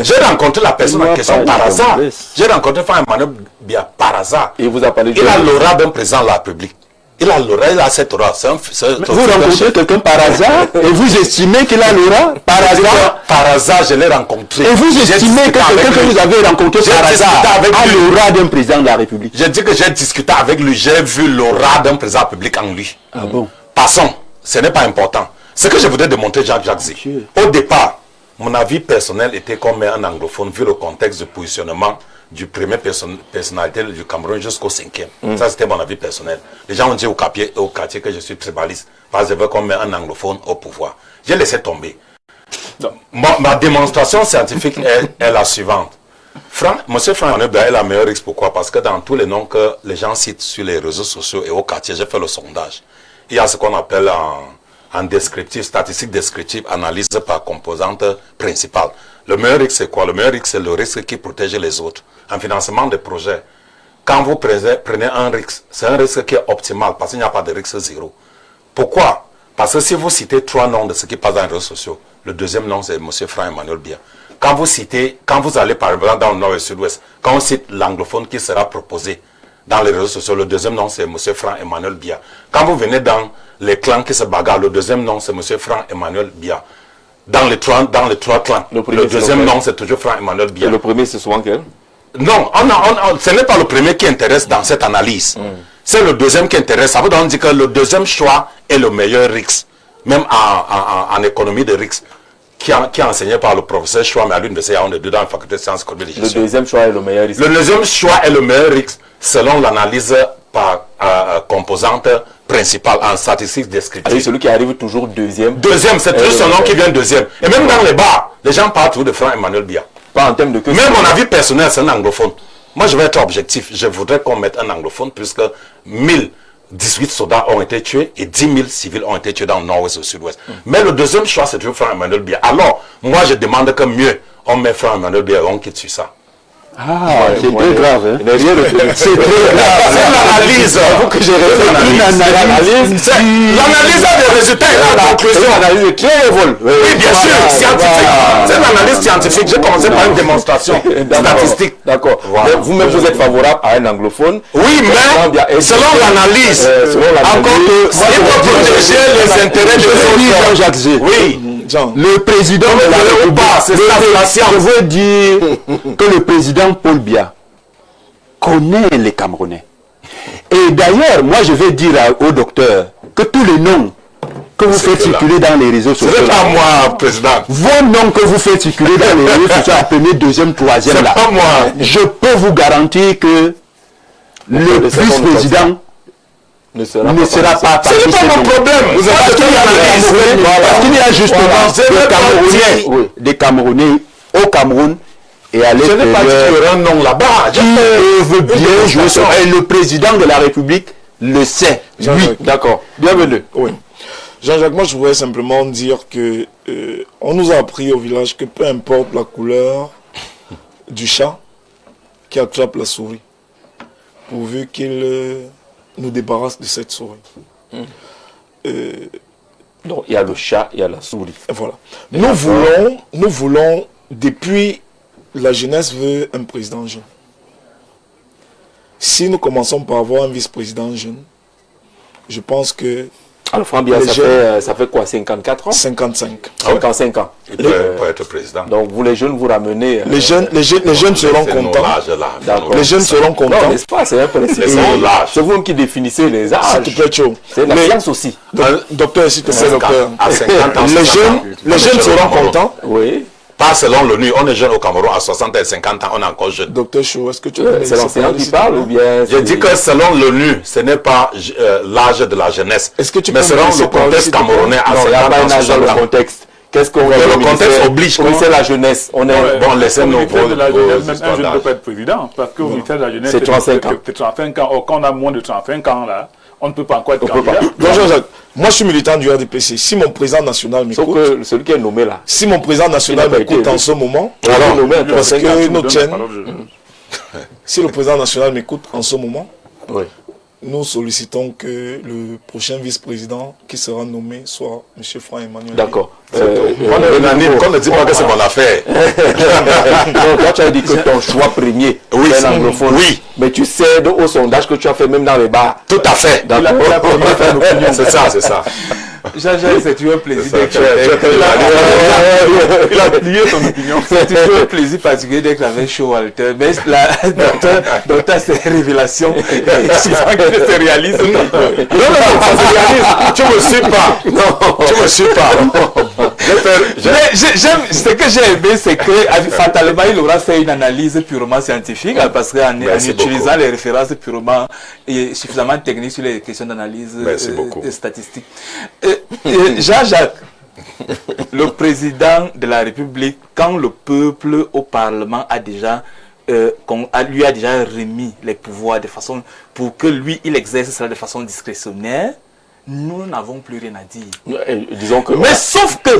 J'ai rencontré la personne en question par hasard. J'ai rencontré Franck Emmanuel Bia par hasard. Et vous a parlé de... Il a l'aura d'un président de la République. Il a l'aura, il a cette aura. Vous rencontrez quelqu'un par hasard et vous estimez qu'il a l'aura par hasard? Par hasard, je l'ai rencontré. Et vous estimez que quelqu'un que vous avez rencontré par hasard a l'aura d'un président de la République? J'ai dit que j'ai discuté avec lui, j'ai vu l'aura d'un président de la République en lui. Ah bon? Passons, ce n'est pas important. Ce que je voudrais démontrer, Jacques Zé, au départ, mon avis personnel était comme un anglophone, vu le contexte de positionnement du premier personnalité du Cameroun jusqu'au 5e. Ça, c'était mon avis personnel. Les gens ont dit au quartier que je suis tribaliste, parce que je veux qu'on met un anglophone au pouvoir. J'ai laissé tomber. Ma démonstration scientifique est la suivante. Monsieur Franck est la meilleure X. Pourquoi? Parce que dans tous les noms que les gens citent sur les réseaux sociaux et au quartier, j'ai fait le sondage. Il y a ce qu'on appelle en descriptif, statistique descriptive, analyse par composante principale. Le meilleur risque, c'est quoi? Le meilleur risque, c'est le risque qui protège les autres. En financement de projets, quand vous prenez un risque, c'est un risque qui est optimal parce qu'il n'y a pas de risque zéro. Pourquoi? Parce que si vous citez 3 noms de ce qui passe dans les réseaux sociaux, le deuxième nom, c'est M. Franck Emmanuel Bia. Quand vous allez par exemple dans le nord et le sud-ouest, quand on cite l'anglophone qui sera proposé dans les réseaux sociaux, le deuxième nom, c'est M. Franck Emmanuel Bia. Quand vous venez dans les clans qui se bagarrent, le deuxième nom, c'est M. Franck Emmanuel Bia. Dans les trois clans, le deuxième nom, c'est toujours Franck Emmanuel Bia. Et le premier, c'est souvent quel? Non, ce n'est pas le premier qui intéresse dans cette analyse. C'est le deuxième qui intéresse. Ça veut donc dire que le deuxième choix est le meilleur RIX, même en économie de RIX, qui est enseigné par le professeur Chouam à l'université Yaoundé dans la faculté de sciences économiques et de gestion. Le deuxième choix est le meilleur RIX. Le deuxième choix est le meilleur RIX selon l'analyse par composante principale en statistiques descriptives. Celui qui arrive toujours deuxième. Deuxième, c'est toujours son nom qui vient deuxième. Et même dans les bars, les gens parlent toujours de Franck Emmanuel Bia. Pas en termes de que... Même mon avis personnel, c'est un anglophone. Moi, je vais être objectif. Je voudrais qu'on mette un anglophone puisque 1018 soldats ont été tués et 10 000 civils ont été tués dans le nord-ouest et au sud-ouest. Mais le deuxième choix, c'est toujours Franck Emmanuel Bia. Alors, moi, je demande que mieux, on met Franck Emmanuel Bia et on quitte sur ça. Ah, c'est très grave. Hein? C'est très grave. C'est l'analyse. que j'ai l'analyse. L'analyse a des résultats et la conclusion. L'analyse très vol. Oui, bien sûr, scientifique. C'est l'analyse scientifique. J'ai commencé par une démonstration statistique. D'accord. Vous-même, vous êtes favorable à un anglophone. Oui, mais selon l'analyse, encore que il faut protéger les intérêts de Jean-Jacques Zé. Oui. Le président de la République, je veux dire que le président Paul Biya connaît les Camerounais. Et d'ailleurs, moi je vais dire au docteur que tous les noms que vous faites circuler dans les réseaux sociaux, c'est pas moi, président. Vos noms que vous faites circuler dans les réseaux sociaux, premier, deuxième, troisième, là, pas moi. Je peux vous garantir que le vice-président ne sera pas ce n'est pas mon problème. Vous avez parce qu'il y a justement des Camerounais au Cameroun et à l'extérieur. Ce n'est pas qu'il y aura un nom là-bas. Qui veut bien jouer sur... Et le président de la République le sait. Oui, d'accord. Bienvenue. Oui. Jean-Jacques, moi je voudrais simplement dire que on nous a appris au village que peu importe la couleur du chat qui attrape la souris, pourvu qu'il nous débarrasse de cette souris. Donc il y a le chat, il y a la souris. Voilà. Nous voulons, depuis la jeunesse veut un président jeune. Si nous commençons par avoir un vice-président jeune, je pense que... Alors Franck Biya, ça fait quoi, 54 ans? 55. 55 ans. Il peut être président. Donc vous les jeunes, vous ramenez... Les jeunes seront contents. Les jeunes seront contents. Non, n'est-ce pas? C'est un principe. C'est vous qui définissez les âges. C'est la science aussi. Docteur, s'il te plaît, docteur. À 50 ans, les jeunes seront contents. Oui. Pas selon l'ONU, on est jeune au Cameroun, à 60 et 50 ans, on est encore jeune. Docteur Chou, est-ce que tu c'est l'enseignant qui parle ou bien... Je dis que selon l'ONU, ce n'est pas l'âge de la jeunesse. Est-ce que tu mais selon le contexte camerounais, à 50 ans, il n'y a pas un âge dans le contexte. Qu'est-ce qu'on veut? Le contexte oblige. Oui, c'est la jeunesse. On est... Bon, laissez-nous... Au ministère de la jeunesse, même un jeune ne peut pas être président. Parce qu'au ministère de la jeunesse, c'est 35 ans. C'est 35 ans. Or, quand on a moins de 35 ans, là, on ne peut pas encore être candidat. Donc, Jean-Jacques, moi je suis militant du RDPC. Si mon président national m'écoute, sauf que celui qui est nommé là, si mon président national m'écoute en ce moment, parce que nos chaînes, si le président national m'écoute en ce moment, nous sollicitons que le prochain vice-président qui sera nommé soit M. Franck Emmanuel. D'accord. Qu'on ne dit pas que c'est mon affaire. Donc, toi, tu as dit que ton choix premier, c'est l'anglophone. Oui. Mais tu cèdes au sondage que tu as fait même dans les bars. Tout à fait. C'est ça, c'est ça. Jean-Jacques, c'est toujours un plaisir d'être Il a plié son opinion. C'est toujours un plaisir particulier d'être avec Show Walter. Mais dans ces révélations, C'est réaliste. Non, ça se réalise. Tu me suis pas. Non, tu me suis pas. Ce que j'ai aimé, c'est que fatalement, il aura fait une analyse purement scientifique, parce qu'en utilisant les références purement et suffisamment techniques sur les questions d'analyse statistique. Jean-Jacques, le président de la République, quand le peuple au Parlement a déjà lui a déjà remis les pouvoirs de façon pour que lui il exerce cela de façon discrétionnaire, nous n'avons plus rien à dire. Disons que, mais sauf que,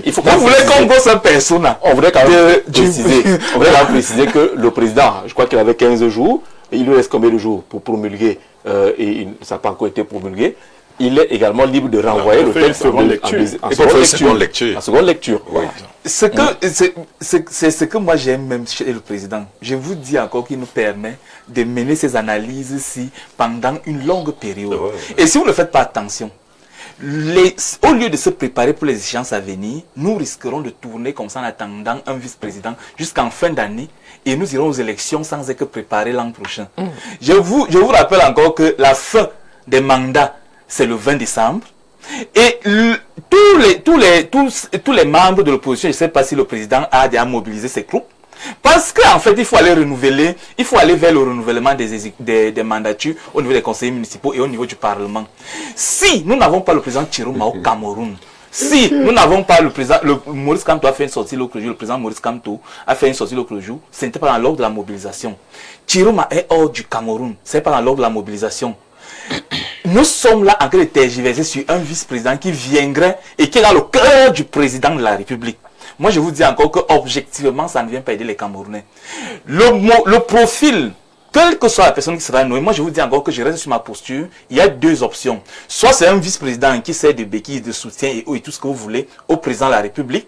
il faut vous voulez qu'on gosse un persona. On voudrait quand même préciser que le président, je crois qu'il avait 15 jours, et il lui reste combien de jours pour promulguer, et ça n'a pas encore été promulgué. Il est également libre de renvoyer le texte en seconde lecture. Oui. C'est ce que moi j'aime même chez le président. Je vous dis encore qu'il nous permet de mener ces analyses-ci pendant une longue période. Et si vous ne faites pas attention, au lieu de se préparer pour les échéances à venir, nous risquerons de tourner comme ça en attendant un vice-président jusqu'en fin d'année et nous irons aux élections sans être préparés l'an prochain. Je vous rappelle encore que la fin des mandats, c'est le 20 décembre. Et tous les membres de l'opposition, je ne sais pas si le président a déjà mobilisé ses troupes, parce qu'en fait, il faut aller renouveler, il faut aller vers le renouvellement des mandatures au niveau des conseillers municipaux et au niveau du Parlement. Si nous n'avons pas le président Chiroma au Cameroun, si nous n'avons pas le président, Maurice Kamto a fait une sortie l'autre jour, le président Maurice Kamto a fait une sortie l'autre jour, ce n'était pas dans l'ordre de la mobilisation. Chiroma est hors du Cameroun, ce n'est pas dans l'ordre de la mobilisation. Nous sommes là en train de tergiverser sur un vice-président qui viendrait et qui est dans le cœur du président de la République. Moi, je vous dis encore que objectivement, ça ne vient pas aider les Camerounais. Le profil, quelle que soit la personne qui sera nommée, moi, je vous dis encore que je reste sur ma posture. Il y a deux options. Soit c'est un vice-président qui sert de béquille, de soutien et tout ce que vous voulez au président de la République.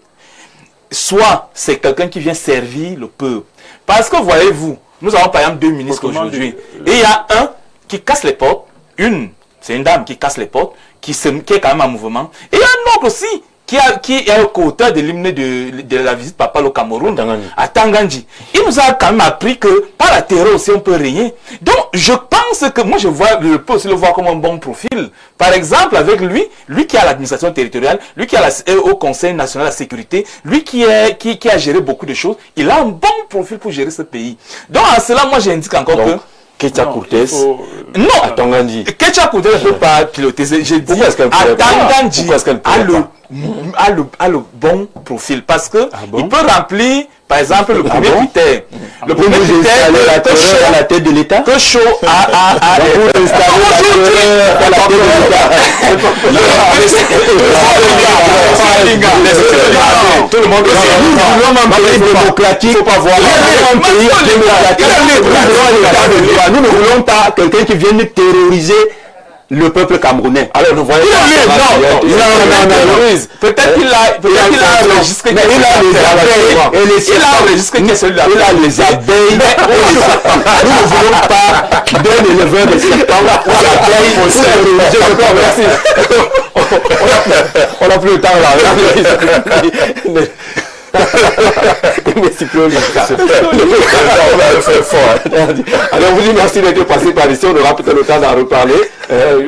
Soit c'est quelqu'un qui vient servir le peuple. Parce que, voyez-vous, nous avons par exemple deux ministres aujourd'hui. Et il y a un qui casse les portes. C'est une dame qui casse les portes, qui est quand même en mouvement. Et il y a un autre aussi, qui est co-auteur de l'hymne de la visite papale au Cameroun, à Tangandji. Il nous a quand même appris que par la terreur aussi on peut régner. Donc je pense que moi je peux aussi le voir comme un bon profil. Par exemple avec lui qui a l'administration territoriale, lui qui a au Conseil national de la sécurité, lui qui a géré beaucoup de choses, il a un bon profil pour gérer ce pays. Donc en cela moi j'indique encore que Ketia Courtes, non, à Tangandji. Ketia Courtes ne peut pas piloter. J'ai dit à Tangandji a le bon profil parce que il peut remplir, par exemple, le premier critère. Le premier critère à la tête de l'État. Que Chaud a tout le monde démocratique. Faut pas voir un pays démocratique. Nous ne voulons pas quelqu'un qui vienne terroriser le peuple camerounais. Alors nous voyons peut-être qu'il a enregistré il a les abeilles. Nous ne voulons pas d'un éleveur de septembre ou l'abeille. On n'a plus le temps là. Alors on vous dit merci d'être passé par ici, on aura peut-être le temps d'en reparler.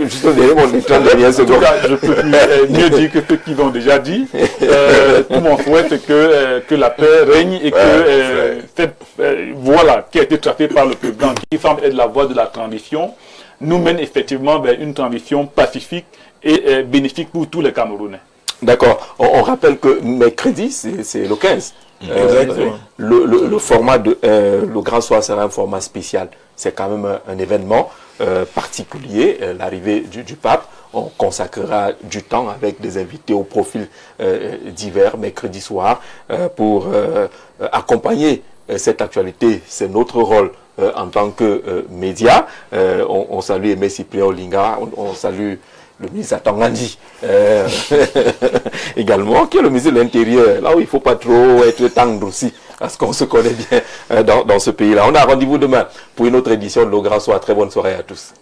Juste au dernier, mon 30 dernières secondes. En tout cas, je peux mieux dire que ceux qui l'ont déjà dit. Tout mon souhait c'est que la paix règne et que cette voie-là qui a été tracée par le président, qui semble être la voie de la transition, nous mène effectivement vers une transition pacifique et bénéfique pour tous les Camerounais. D'accord. On rappelle que mercredi, c'est le 15. Le format le Grand Soir sera un format spécial. C'est quand même un événement. particulier, l'arrivée du pape. On consacrera du temps avec des invités au profil divers mercredi soir pour accompagner cette actualité. C'est notre rôle en tant que média. On salue Aimé Cyprien Olinga, on salue le ministre Atangandi également, qui est le ministre de l'Intérieur, là où il ne faut pas trop être tendre aussi, parce qu'on se connaît bien dans ce pays-là. On a rendez-vous demain pour une autre édition de Le Grand Soir. Très bonne soirée à tous.